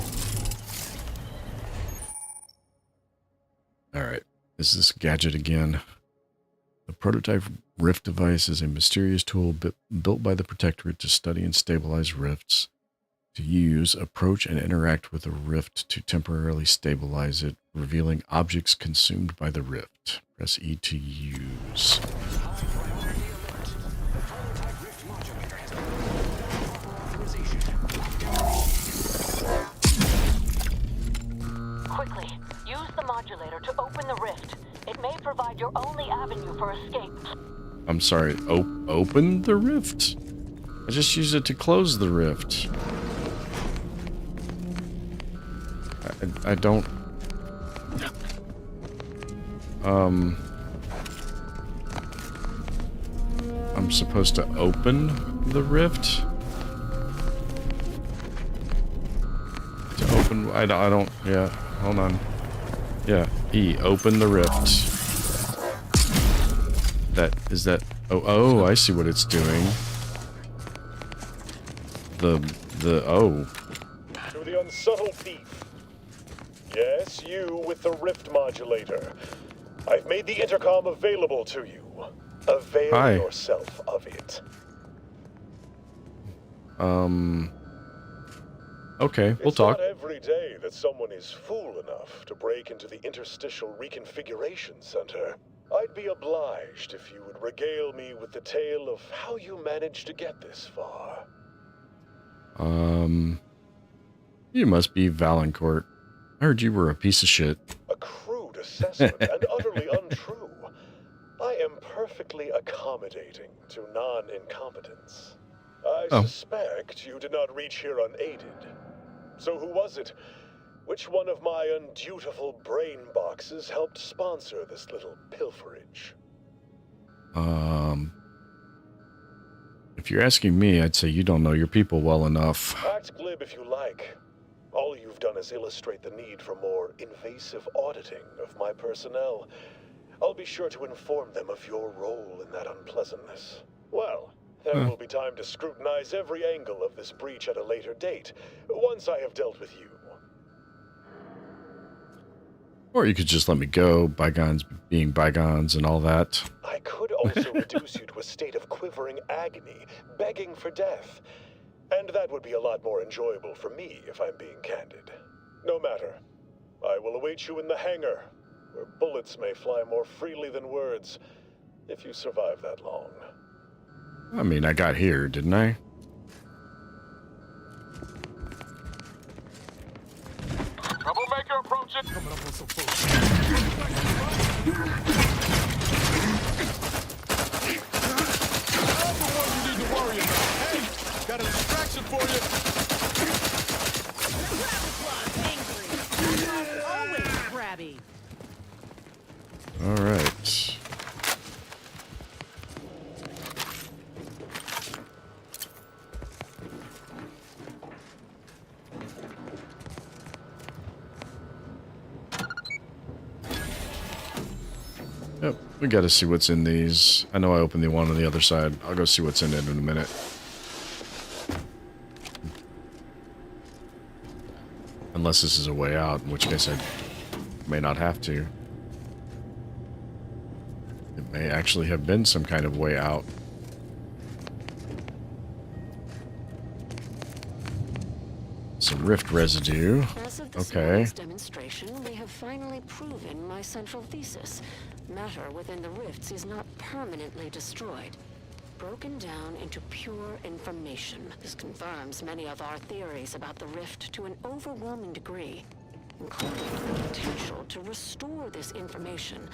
Alright, is this gadget again? The prototype rift device is a mysterious tool built by the Protectorate to study and stabilize rifts. To use, approach and interact with a rift to temporarily stabilize it, revealing objects consumed by the rift. Press E to use. Quickly, use the modulator to open the rift. It may provide your only avenue for escape. I'm sorry, open the rift? I just used it to close the rift. I don't... I'm supposed to open the rift? To open... I don't... Yeah, hold on. Yeah, E, open the rift. Is that... Oh, I see what it's doing. Oh. To the unsubtle thief. Yes, you with the rift modulator. I've made the intercom available to you. Avail yourself of it. Okay, we'll talk. It's not every day that someone is fool enough to break into the Interstitial Reconfiguration Center. I'd be obliged if you would regale me with the tale of how you managed to get this far. You must be Valancourt. I heard you were a piece of shit. A crude assessment and utterly untrue. I am perfectly accommodating to non-incompetence. I suspect you did not reach here unaided. So who was it? Which one of my undutiful brain boxes helped sponsor this little pilferage? If you're asking me, I'd say you don't know your people well enough. Act glib if you like. All you've done is illustrate the need for more invasive auditing of my personnel. I'll be sure to inform them of your role in that unpleasantness. Well, there will be time to scrutinize every angle of this breach at a later date, once I have dealt with you. Or you could just let me go, bygones being bygones and all that. I could also reduce you to a state of quivering agony, begging for death. And that would be a lot more enjoyable for me, if I'm being candid. No matter. I will await you in the hangar, where bullets may fly more freely than words, if you survive that long. I mean, I got here, didn't I? Troublemaker approaching. Coming up on some folks. I'm the one you need to worry about. Hey, got a distraction for you. Always crabby. All right. Yep, we got to see what's in these. I know I opened the one on the other side. I'll go see what's in it in a minute. Unless this is a way out, in which case I may not have to. It may actually have been some kind of way out. Some rift residue. As of this Okay. morning's demonstration, we have finally proven my central thesis. Matter within the rifts is not permanently destroyed. Broken down into pure information. This confirms many of our theories about the rift to an overwhelming degree, including the potential to restore this information,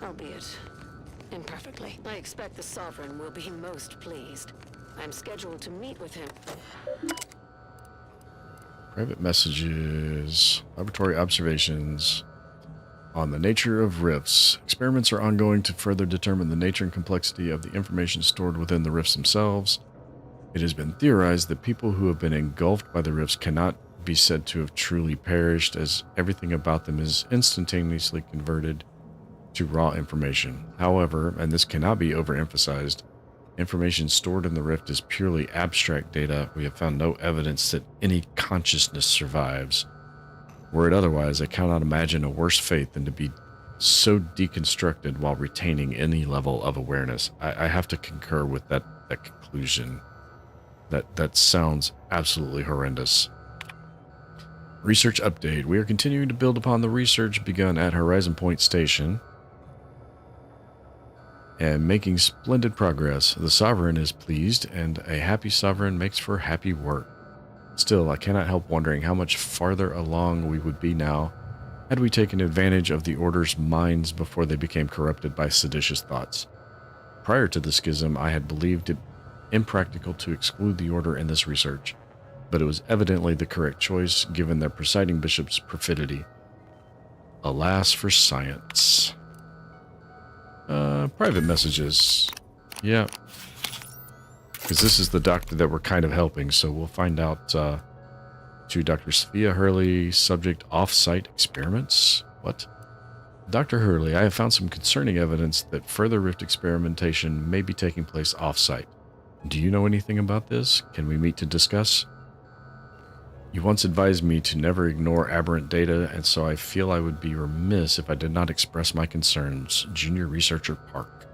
albeit imperfectly. I expect the Sovereign will be most pleased. I'm scheduled to meet with him. Private messages, laboratory observations on the nature of rifts. Experiments are ongoing to further determine the nature and complexity of the information stored within the rifts themselves. It has been theorized that people who have been engulfed by the rifts cannot be said to have truly perished, as everything about them is instantaneously converted to raw information. However, and this cannot be overemphasized, information stored in the rift is purely abstract data. We have found no evidence that any consciousness survives. Were it otherwise, I cannot imagine a worse fate than to be so deconstructed while retaining any level of awareness. I have to concur with that conclusion. That sounds absolutely horrendous. Research update. We are continuing to build upon the research begun at Horizon Point Station and making splendid progress. The Sovereign is pleased, and a happy Sovereign makes for happy work. Still, I cannot help wondering how much farther along we would be now had we taken advantage of the Order's minds before they became corrupted by seditious thoughts. Prior to the schism, I had believed it impractical to exclude the Order in this research, but it was evidently the correct choice given their presiding bishop's perfidy. Alas for science. Private messages. Yeah. Because this is the doctor that we're kind of helping, so we'll find out. To Dr. Sophia Hurley, subject off-site experiments? What? Dr. Hurley, I have found some concerning evidence that further rift experimentation may be taking place off-site. Do you know anything about this? Can we meet to discuss? You once advised me to never ignore aberrant data, and so I feel I would be remiss if I did not express my concerns. Junior Researcher Park.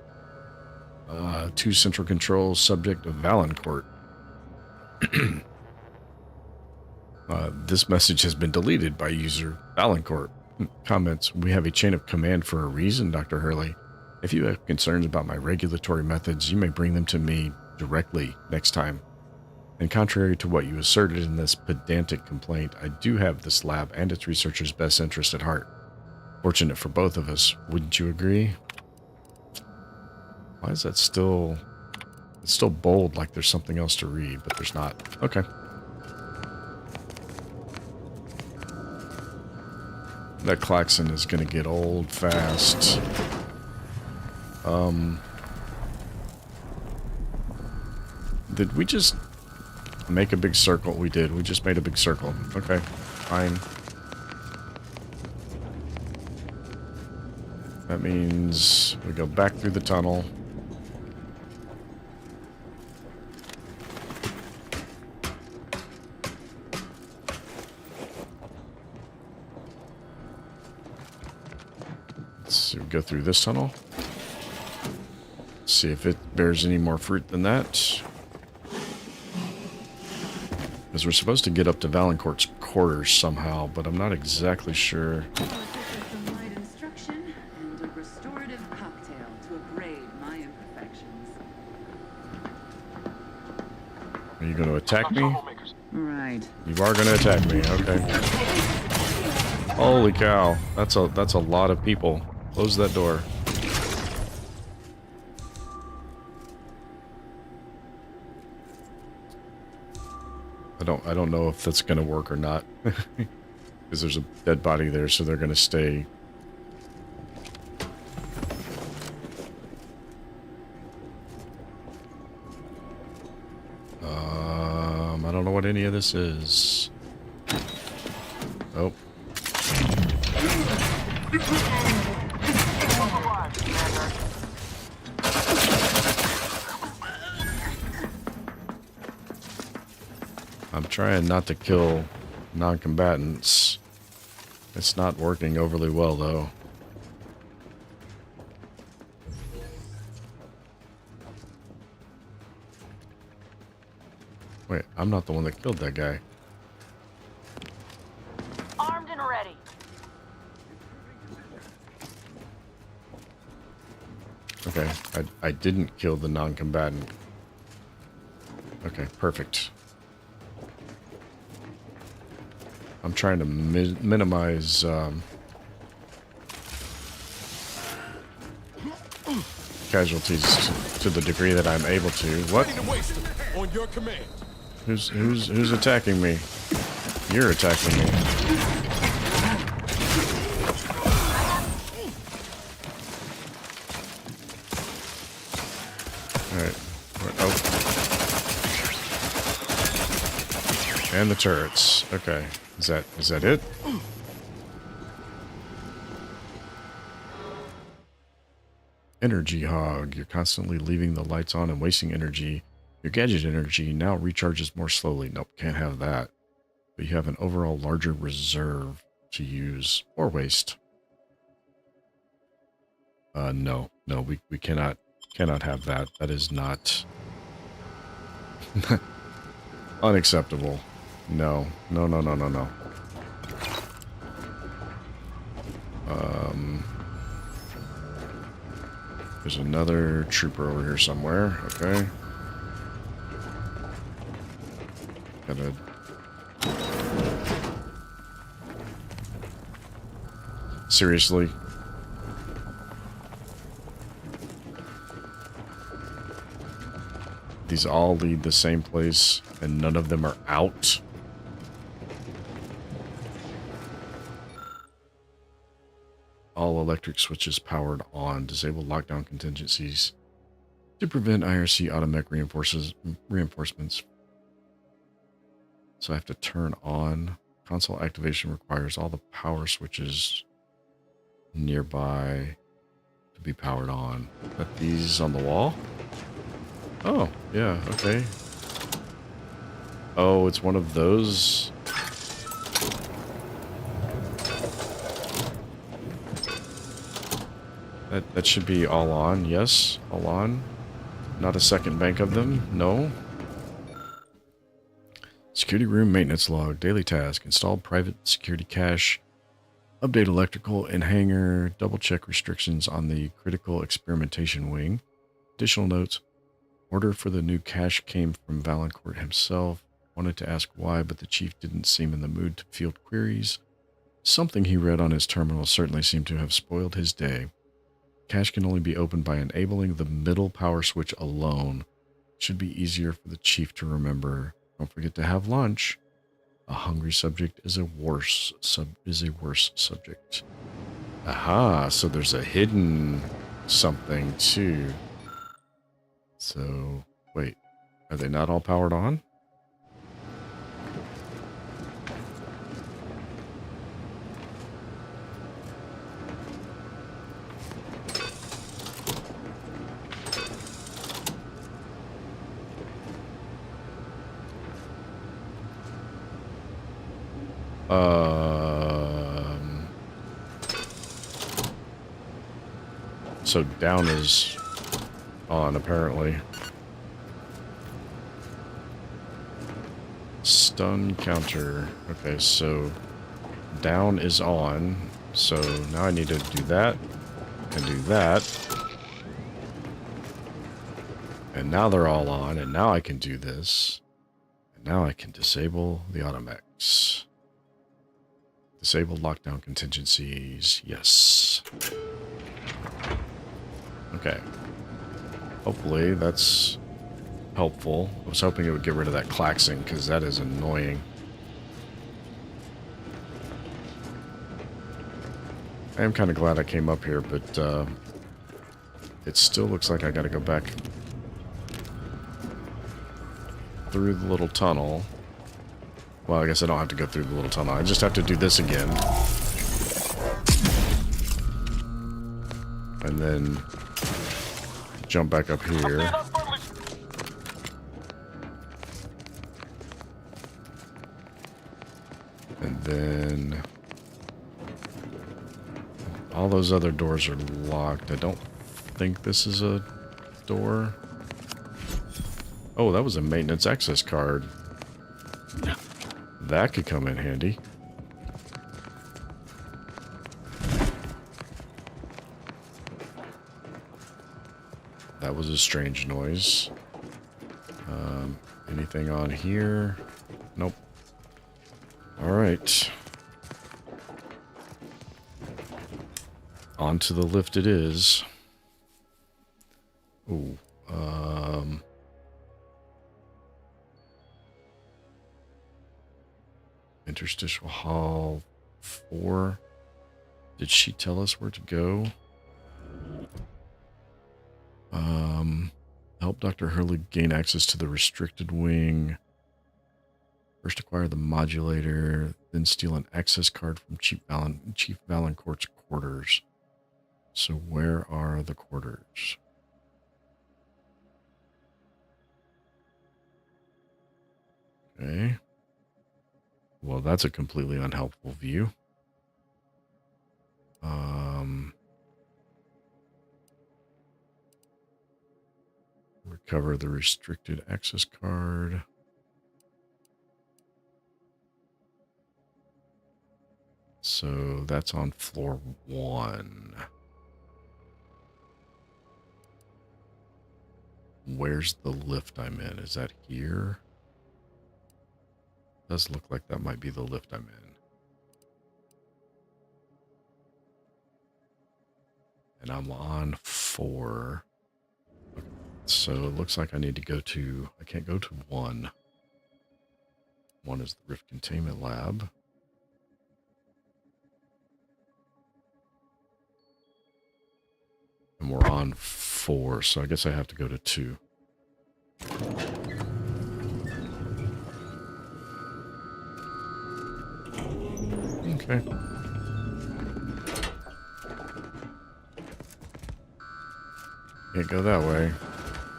To Central Control, subject of Valancourt. This message has been deleted by user Valancourt. Comments. We have a chain of command for a reason, Dr. Hurley. If you have concerns about my regulatory methods, you may bring them to me directly next time. And contrary to what you asserted in this pedantic complaint, I do have this lab and its researchers' best interest at heart. Fortunate for both of us, wouldn't you agree? Why is that still... It's still bold like there's something else to read, but there's not. Okay. That klaxon is going to get old fast. Did we just make a big circle? We did. We just made a big circle. Okay, fine. That means we go back through the tunnel. So we go through this tunnel. See if it bears any more fruit than that. Because we're supposed to get up to Valancourt's quarters somehow, but I'm not exactly sure. Some light instruction and a restorative cocktail to abrade my imperfections. Are you going to attack me? Right. You are going to attack me, okay. Holy cow, that's a lot of people. Close that door. I don't know if that's gonna work or not. Because there's a dead body there, so they're gonna stay. I don't know what any of this is. Oh. I'm trying not to kill non-combatants. It's not working overly well, though. Wait, I'm not the one that killed that guy. Armed and ready. Okay, I didn't kill the non-combatant. Okay, perfect. I'm trying to minimize casualties to the degree that I'm able to. What? On your command. Who's attacking me? You're attacking me. All right. Oh. And the turrets. Okay. Is that it? Energy hog. You're constantly leaving the lights on and wasting energy. Your gadget energy now recharges more slowly. Nope, can't have that. But you have an overall larger reserve to use or waste. No, we cannot have that. That is not unacceptable. No. There's another trooper over here somewhere. Okay. Gotta... Seriously? These all lead the same place, and none of them are out? All electric switches powered on. Disable lockdown contingencies to prevent IRC automatic reinforcements. So I have to turn on. Console activation requires all the power switches nearby to be powered on. Got these on the wall? Oh, yeah, okay. Oh, it's one of those. That should be all on, yes, all on. Not a second bank of them, no. Security room maintenance log, daily task, install private security cache, update electrical and hangar, double check restrictions on the critical experimentation wing. Additional notes, order for the new cache came from Valancourt himself. Wanted to ask why, but the chief didn't seem in the mood to field queries. Something he read on his terminal certainly seemed to have spoiled his day. Cache can only be opened by enabling the middle power switch alone. It should be easier for the chief to remember. Don't forget to have lunch. A hungry subject is a worse subject. Aha, so there's a hidden something too. So, wait. Are they not all powered on? So down is on, apparently. Stun counter. Okay, so down is on. So now I need to do that and do that. And now they're all on, and now I can do this. And now I can disable the automechs. Disable lockdown contingencies. Yes. Okay. Hopefully that's helpful. I was hoping it would get rid of that klaxing, because that is annoying. I am kind of glad I came up here, but it still looks like I gotta go back through the little tunnel. Well, I guess I don't have to go through the little tunnel. I just have to do this again. And then jump back up here. And then all those other doors are locked. I don't think this is a door. Oh, that was a maintenance access card. That could come in handy. That was a strange noise. Anything on here? Nope. Alright. Onto the lift it is. Ooh. Interstitial Hall 4. Did she tell us where to go? Help Dr. Hurley gain access to the restricted wing. First acquire the modulator, then steal an access card from Chief Valancourt's quarters. So where are the quarters? Okay. Well, that's a completely unhelpful view. Recover the restricted access card. So that's on floor 1. Where's the lift I'm in? Is that here? Does look like that might be the lift I'm in. And I'm on 4. So it looks like I need to go to... I can't go to 1. 1 is the Rift Containment Lab. And we're on 4, so I guess I have to go to 2. Okay. Can't go that way.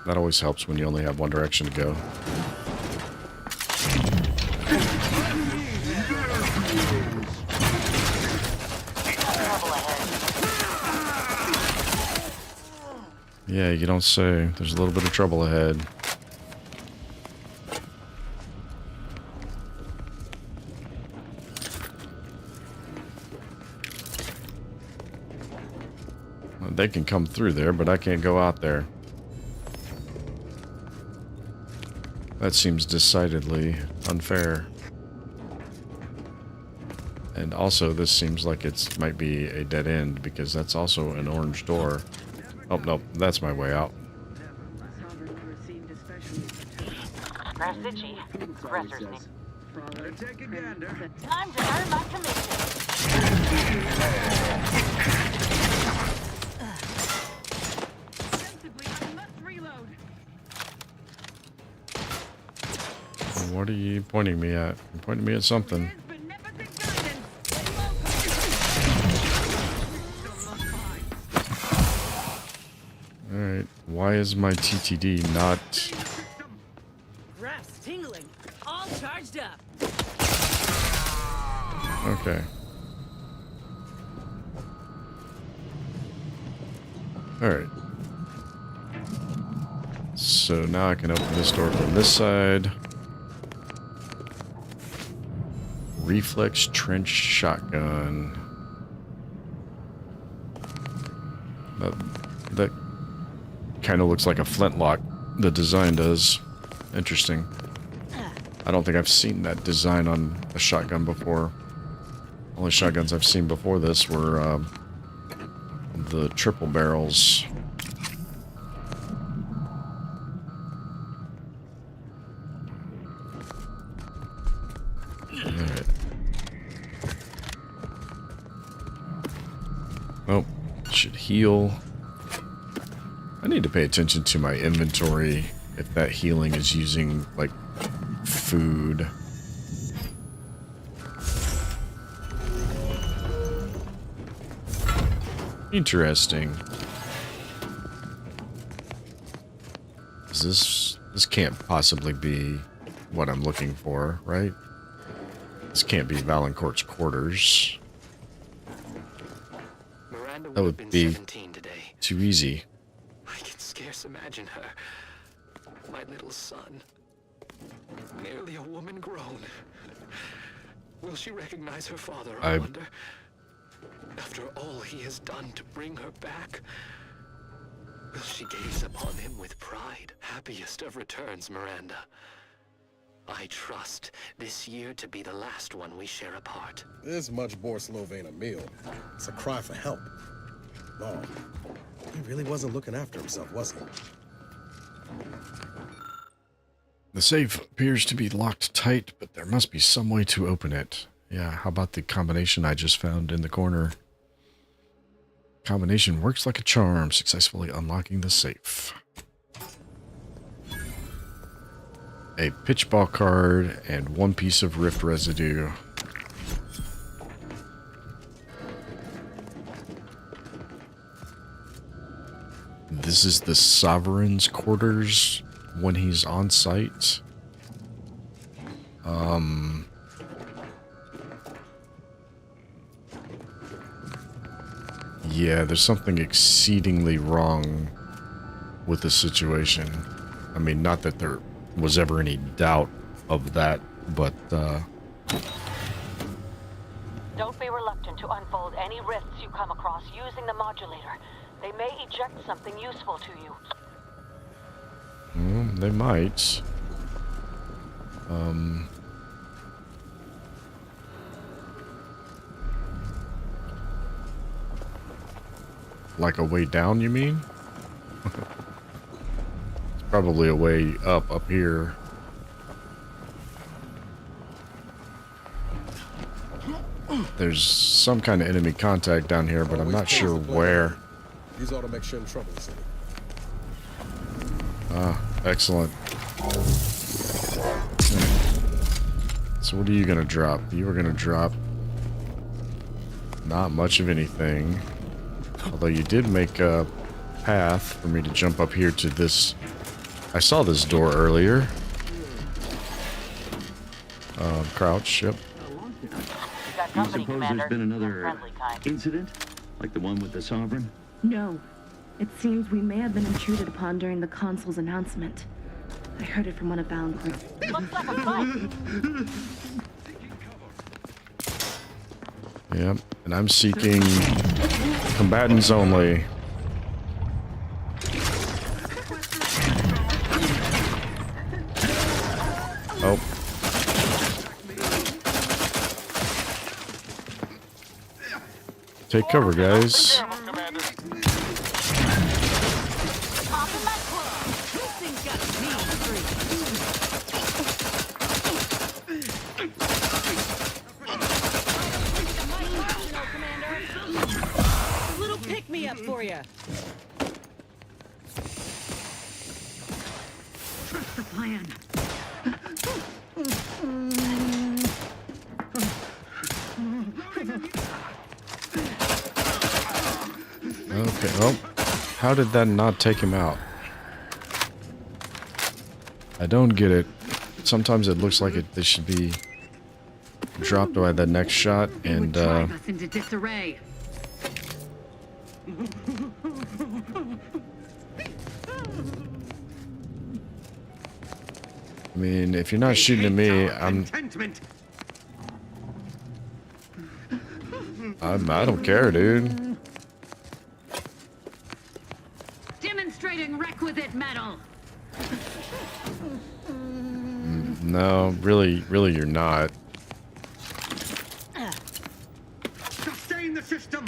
That always helps when you only have one direction to go. Yeah, you don't say. There's a little bit of trouble ahead. They can come through there, but I can't go out there. That seems decidedly unfair. And also, this seems like it might be a dead end, because that's also an orange door. Oh, no, that's my way out. Grafsitchi, aggressors need... Take a gander. Time to earn my commission. What are you pointing me at? You're pointing me at something. Alright, why is my TTD not... Graphs tingling. All charged up. Okay. Alright. So now I can open this door from this side. Reflex trench shotgun. That kind of looks like a flintlock. The design does. Interesting. I don't think I've seen that design on a shotgun before. Only shotguns I've seen before this were the triple barrels. Alright. Oh, should heal. I need to pay attention to my inventory if that healing is using, like, food. Interesting. This can't possibly be what I'm looking for, right? This can't be Valancourt's quarters. That would be too easy. I can scarce imagine her. My little son. Nearly a woman grown. Will she recognize her father, I wonder? After all he has done to bring her back, will she gaze upon him with pride? Happiest of returns, Miranda. I trust this year to be the last one we share apart. This much more slow ain't a meal. It's a cry for help. No, he really wasn't looking after himself, was he? The safe appears to be locked tight, but there must be some way to open it. Yeah, how about the combination I just found in the corner? Combination works like a charm, successfully unlocking the safe. A pitchball card and 1 piece of rift residue. This is the Sovereign's quarters when he's on site. Yeah, there's something exceedingly wrong with the situation. I mean, not that there was ever any doubt of that, but, Don't be reluctant to unfold any rifts you come across using the modulator. They may eject something useful to you. They might. Like a way down, you mean? It's probably a way up here. There's some kind of enemy contact down here, but I'm not sure where. These ought to make sure in trouble, city. Ah, excellent. So what are you gonna drop? You are gonna drop not much of anything. Although you did make a path for me to jump up here to this. I saw this door earlier. Crouch, yep. Do you suppose there's been another incident? Like the one with the Sovereign? No. It seems we may have been intruded upon during the Consul's announcement. I heard it from one of Valancourt's. Looks like a fight. Yep, and I'm seeking combatants only. Oh. Take cover, guys. Up for you. Trust the plan. Okay, well, how did that not take him out? I don't get it. Sometimes it looks like they should be dropped by the next shot, and drive us into disarray. I mean, if you're not shooting at me, I don't care, dude. Demonstrating requisite metal. No, really, you're not. Sustain the system.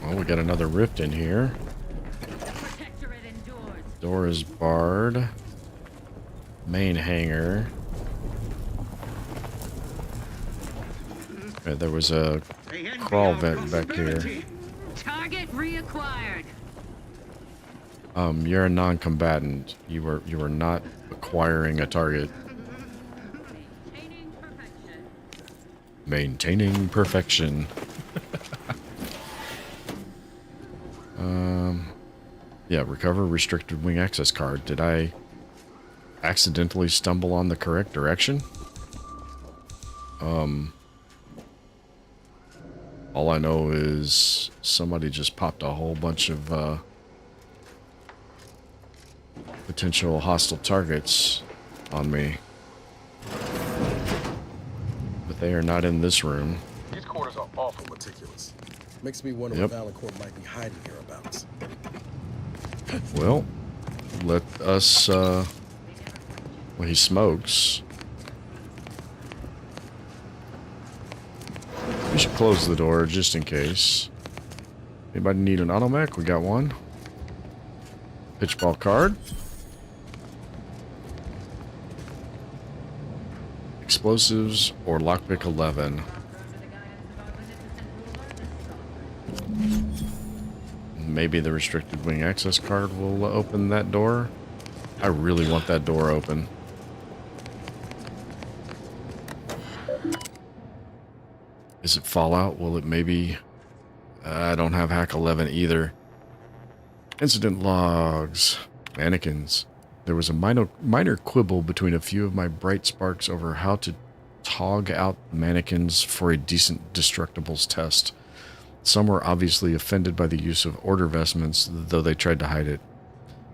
Well, we got another rift in here. Door is barred. Main hangar. There was a crawl vent back here. Target reacquired. You're a non-combatant. You were not acquiring a target. Maintaining perfection. Yeah, recover restricted wing access card. Did I accidentally stumble on the correct direction? All I know is somebody just popped a whole bunch of potential hostile targets on me. But they are not in this room. These quarters are awful meticulous. Makes me wonder what Valancourt might be hiding hereabouts. Well, let us, well, he smokes. We should close the door just in case. Anybody need an automech? We got one. Pitchball card. Explosives or lockpick 11. Maybe the restricted wing access card will open that door. I really want that door open. Is it Fallout? Will it maybe? I don't have hack 11 either. Incident logs. Mannequins. There was a minor quibble between a few of my bright sparks over how to tog out mannequins for a decent destructibles test. Some were obviously offended by the use of order vestments, though they tried to hide it.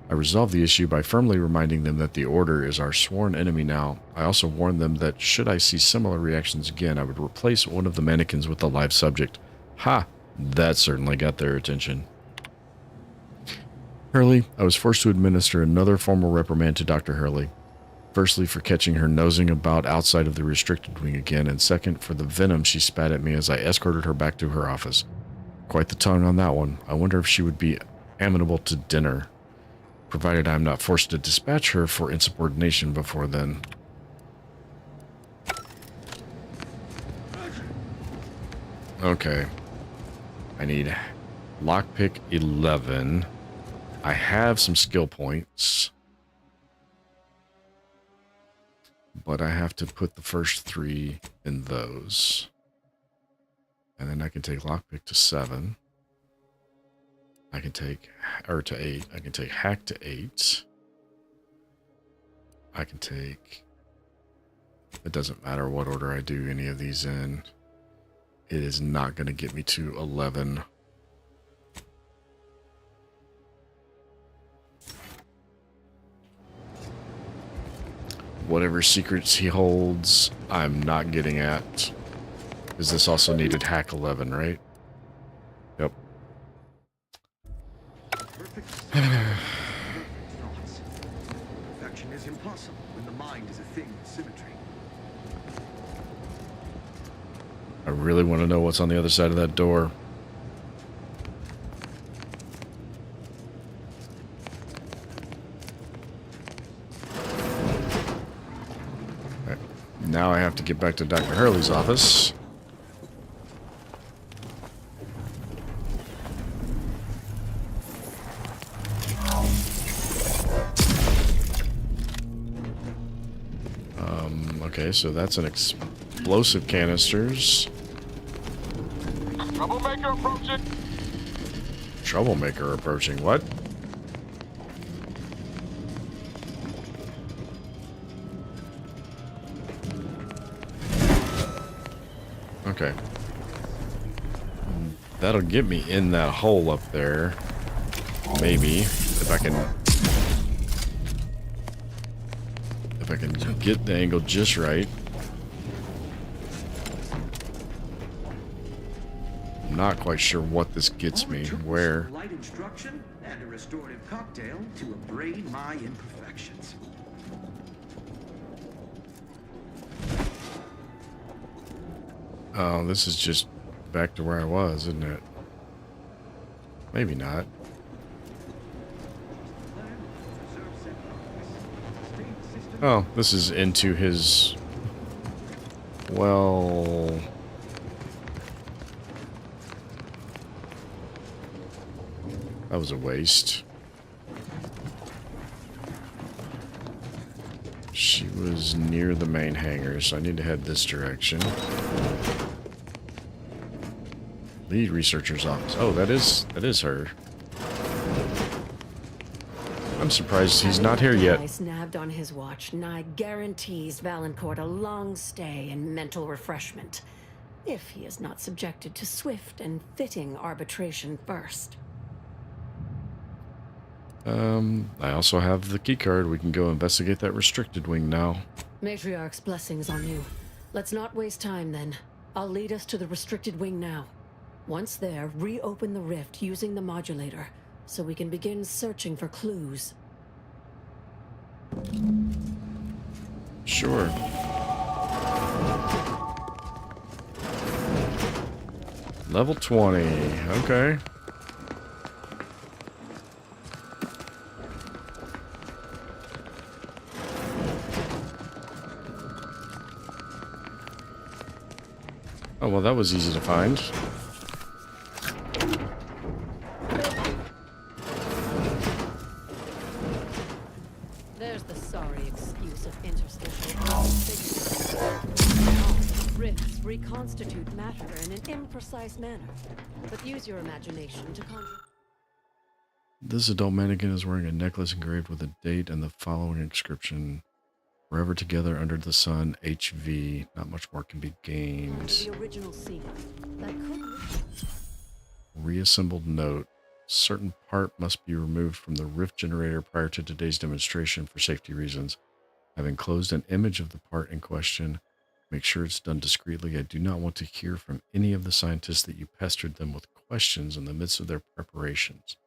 I resolved the issue by firmly reminding them that the Order is our sworn enemy now. I also warned them that should I see similar reactions again, I would replace one of the mannequins with a live subject. Ha! That certainly got their attention. Hurley, I was forced to administer another formal reprimand to Dr. Hurley. Firstly, for catching her nosing about outside of the restricted wing again, and second, for the venom she spat at me as I escorted her back to her office. Quite the tongue on that one. I wonder if she would be amenable to dinner, provided I am not forced to dispatch her for insubordination before then. Okay. I need lockpick 11. I have some skill points, but I have to put the first 3 in those. And then I can take lockpick to 7. I can take, or to 8. I can take hack to 8. I can take, it doesn't matter what order I do any of these in. It is not going to get me to 11. Whatever secrets he holds, I'm not getting at. Because this also needed hack 11, right? Yep. Perfection is impossible when the mind is a thing of symmetry. I really want to know what's on the other side of that door. Now I have to get back to Dr. Hurley's office. Okay, so that's an explosive canisters. Troublemaker approaching. Troublemaker approaching. What? Okay. That'll get me in that hole up there. Maybe. If I can get the angle just right. I'm not quite sure what this gets me. Where? Light instruction and a restorative cocktail to abrade my imperfections. Oh, this is just back to where I was, isn't it? Maybe not. Oh, this is into his... Well... That was a waste. She was near the main hangar, so I need to head this direction. Lead researcher's office. Oh, that is her. I'm surprised he's not here yet. Nabbed on his watch, Nye guarantees Valancourt a long stay and mental refreshment, if he is not subjected to swift and fitting arbitration first. I also have the keycard. We can go investigate that restricted wing now. Matriarch's blessings on you. Let's not waste time then. I'll lead us to the restricted wing now. Once there, reopen the rift using the modulator, so we can begin searching for clues. Sure. Level 20. Okay. Oh, well, that was easy to find. There's the sorry excuse of interstitial rifts reconstitute matter in an imprecise manner, but use your imagination to This adult mannequin is wearing a necklace engraved with a date and the following inscription: "Forever together under the sun, HV. Not much more can be gained." The original scene. That could... Reassembled note. Certain part must be removed from the rift generator prior to today's demonstration for safety reasons. I've enclosed an image of the part in question. Make sure it's done discreetly. I do not want to hear from any of the scientists that you pestered them with questions in the midst of their preparations.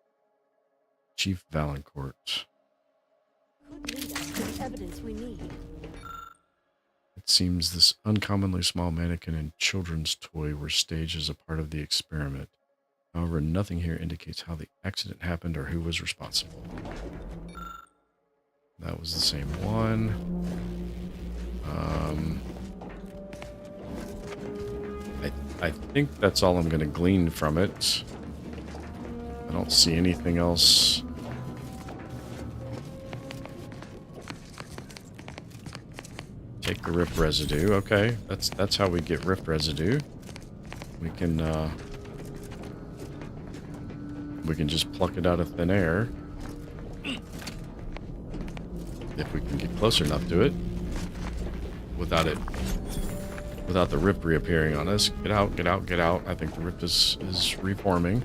Chief Valancourt. could lead us to the evidence we need. It seems this uncommonly small mannequin and children's toy were staged as a part of the experiment. However, nothing here indicates how the accident happened or who was responsible. That was the same one. I think that's all I'm going to glean from it. I don't see anything else. Take the rift residue. Okay, that's how we get rift residue. We can just pluck it out of thin air if we can get close enough to it without the rift reappearing on us. Get out, get out, get out. I think the rift is reforming.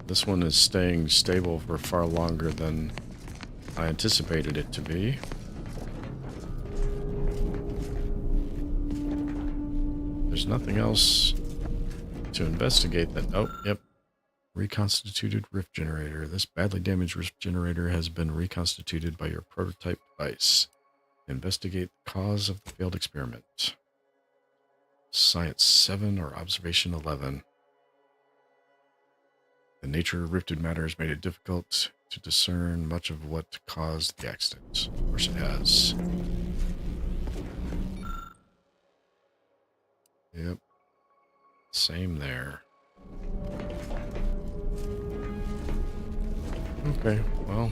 This one is staying stable for far longer than I anticipated it to be. There's nothing else to investigate that. Oh, yep. Reconstituted rift generator. This badly damaged rift generator has been reconstituted by your prototype device. Investigate the cause of the failed experiment. Science 7 or Observation 11. The nature of rifted matter has made it difficult to discern much of what caused the accident. Of course it has. Yep. Same there. Okay, well,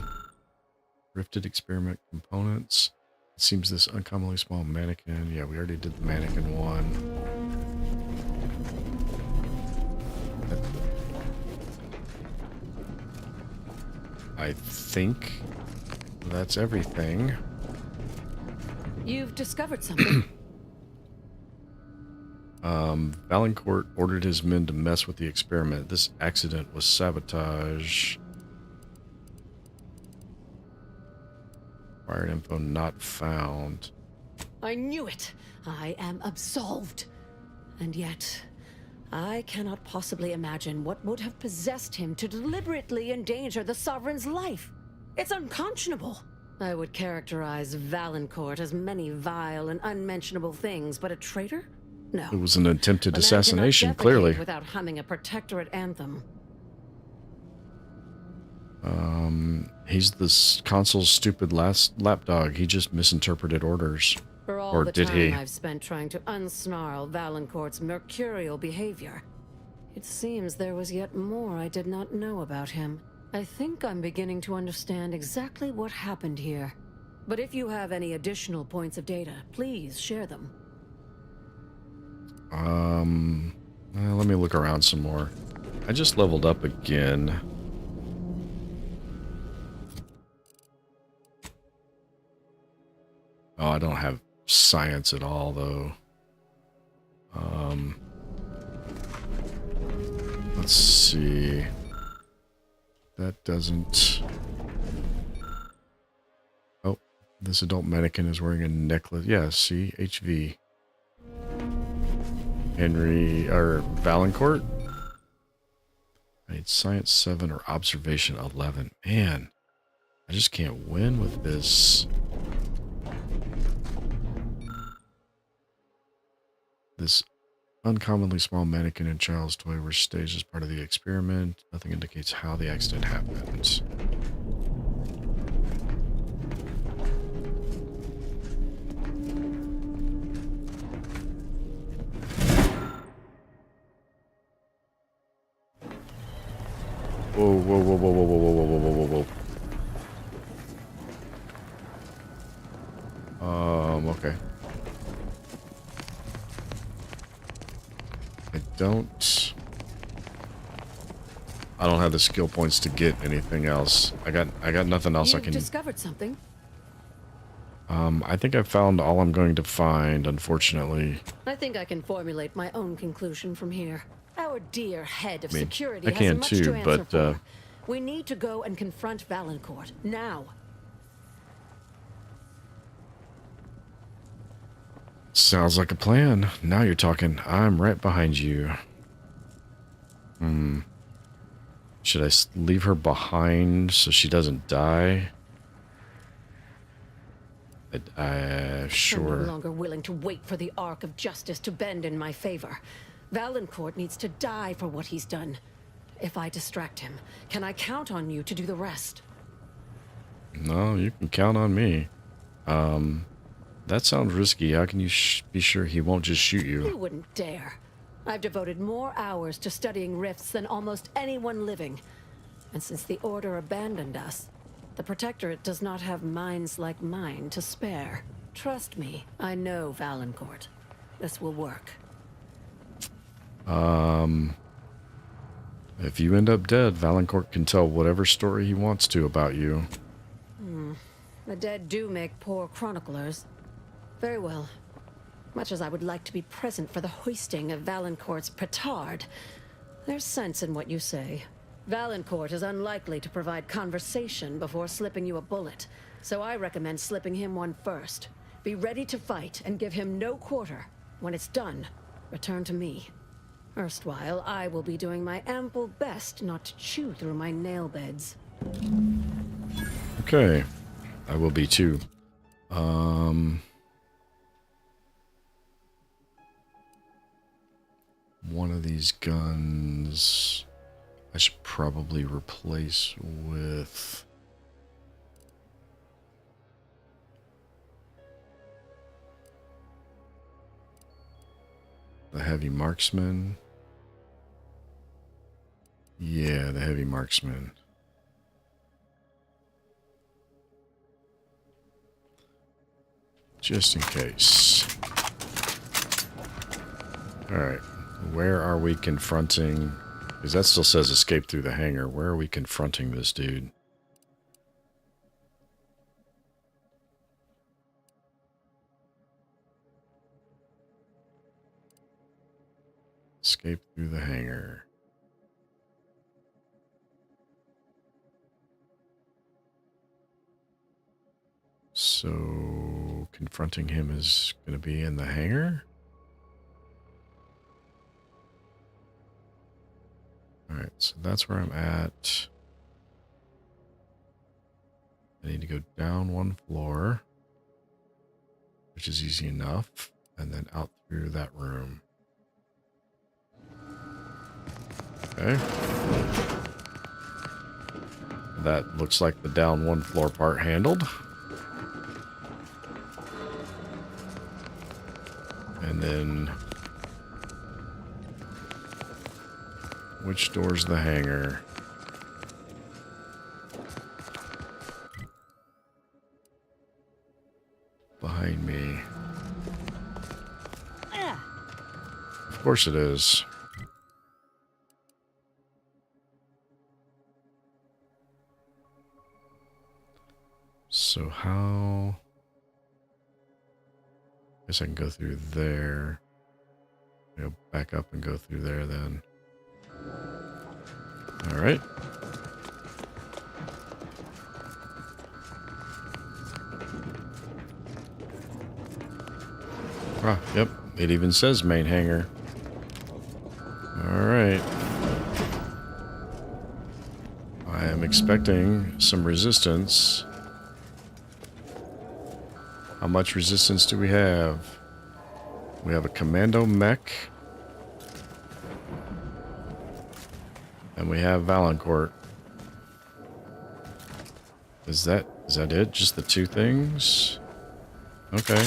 rifted experiment components. It seems this uncommonly small mannequin. Yeah, we already did the mannequin one. I think that's everything. You've discovered something. Valancourt ordered his men to mess with the experiment. This accident was sabotage. Required info not found. I knew it. I am absolved. And yet, I cannot possibly imagine what would have possessed him to deliberately endanger the Sovereign's life. It's unconscionable. I would characterize Valancourt as many vile and unmentionable things, but a traitor? No. It was an attempted A man assassination, cannot defecate clearly. without humming a protectorate anthem. He's the consul's stupid lapdog. He just misinterpreted orders. For all Or the did time he? I've spent trying to unsnarl Valancourt's mercurial behavior, it seems there was yet more I did not know about him. I think I'm beginning to understand exactly what happened here. But if you have any additional points of data, please share them. Let me look around some more. I just leveled up again. Oh, I don't have science at all, though. Let's see. That doesn't... Oh, this adult mannequin is wearing a necklace. Yeah, see? HV. Valancourt? I need science 7 or observation 11. Man, I just can't win with this. This uncommonly small mannequin and child's toy were staged as part of the experiment. Nothing indicates how the accident happened. Whoa, whoa, whoa, whoa, whoa, whoa, whoa, whoa, whoa, whoa, whoa. Okay. I don't have the skill points to get anything else. I got nothing else I can... You've discovered something? I think I found all I'm going to find, unfortunately. I think I can formulate my own conclusion from here. Our dear head of security I has can much too, to answer but for. We need to go and confront Valancourt, now. Sounds like a plan. Now you're talking. I'm right behind you. Should I leave her behind so she doesn't die? Sure. I'm no longer willing to wait for the arc of justice to bend in my favor. Valancourt needs to die for what he's done. If I distract him, can I count on you to do the rest? No, you can count on me. That sounds risky. How can you be sure he won't just shoot you? You wouldn't dare. I've devoted more hours to studying rifts than almost anyone living. And since the Order abandoned us, the Protectorate does not have minds like mine to spare. Trust me, I know Valancourt. This will work. If you end up dead, Valancourt can tell whatever story he wants to about you. The dead do make poor chroniclers. Very well. Much as I would like to be present for the hoisting of Valancourt's petard, there's sense in what you say. Valancourt is unlikely to provide conversation before slipping you a bullet, so I recommend slipping him one first. Be ready to fight and give him no quarter. When it's done, return to me. Erstwhile, I will be doing my ample best not to chew through my nail beds. Okay. I will be too. One of these guns I should probably replace with the heavy marksman. Yeah, the heavy marksman. Just in case. Alright. Where are we confronting? Because that still says escape through the hangar. Where are we confronting this dude? Escape through the hangar. So, confronting him is going to be in the hangar? Alright, so that's where I'm at. I need to go down one floor, which is easy enough, and then out through that room. Okay. That looks like the down one floor part handled. And then, which door's the hangar? Behind me. Of course it is. So how... Guess I can go through there. Go back up and go through there then. Alright. Ah, yep. It even says main hangar. Alright. I am expecting some resistance. How much resistance do we have? We have a commando mech. And we have Valancourt. Is that it? Just the two things? Okay.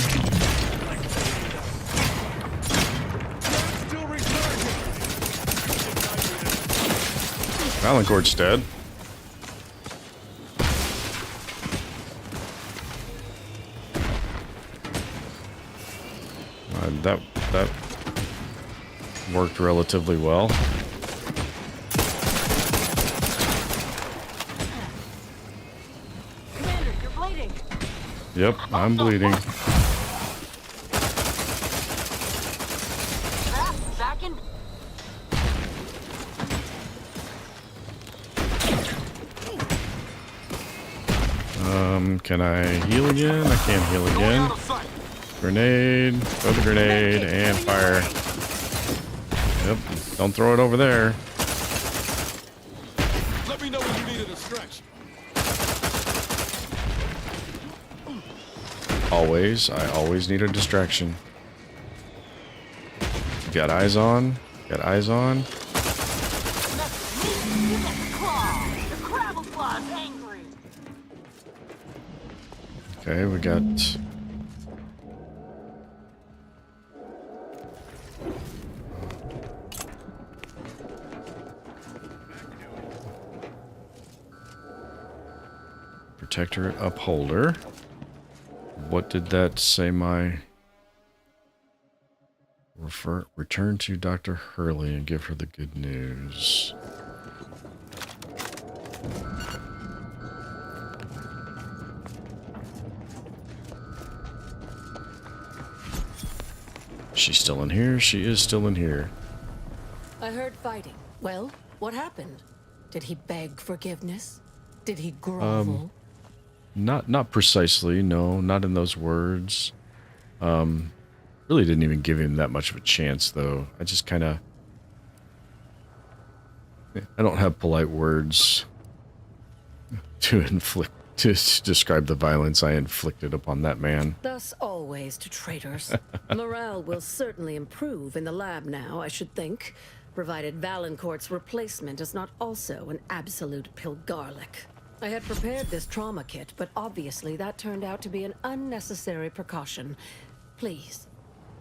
Valancourt's dead. That worked relatively well. Commander, you're bleeding. Yep, I'm bleeding. Back in. Can I heal again? I can't heal again. Grenade, throw the grenade, and fire. Yep, don't throw it over there. Let me know when you need a distraction. Always, I always need a distraction. Got eyes on? Got eyes on? You got the claw. The Crabble Claw's angry. Okay, we got... Protectorate Upholder. What did that say my... Return to Dr. Hurley and give her the good news. She's still in here? She is still in here. I heard fighting. Well, what happened? Did he beg forgiveness? Did he grovel? Not precisely, no, not in those words. Really didn't even give him that much of a chance, though. I just kind of... I don't have polite words to describe the violence I inflicted upon that man. Thus always to traitors. Morale will certainly improve in the lab now, I should think, provided Valancourt's replacement is not also an absolute pilgarlic. I had prepared this trauma kit, but obviously that turned out to be an unnecessary precaution. Please,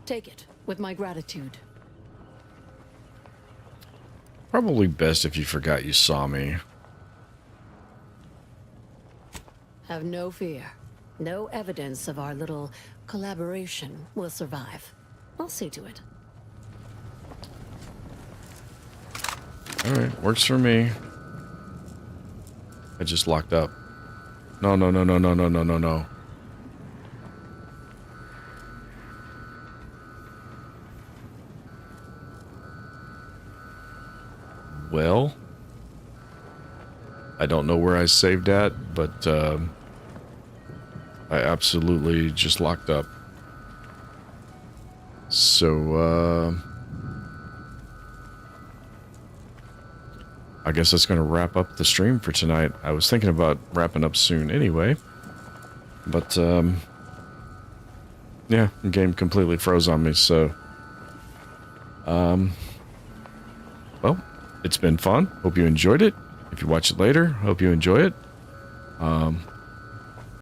take it with my gratitude. Probably best if you forgot you saw me. Have no fear. No evidence of our little collaboration will survive. I'll see to it. Alright, works for me. I just locked up. No, no, no, no, no, no, no, no, no. Well, I don't know where I saved at, but I absolutely just locked up. So, I guess that's going to wrap up the stream for tonight. I was thinking about wrapping up soon anyway, but yeah, the game completely froze on me, so well, it's been fun. Hope you enjoyed it. If you watch it later, hope you enjoy it.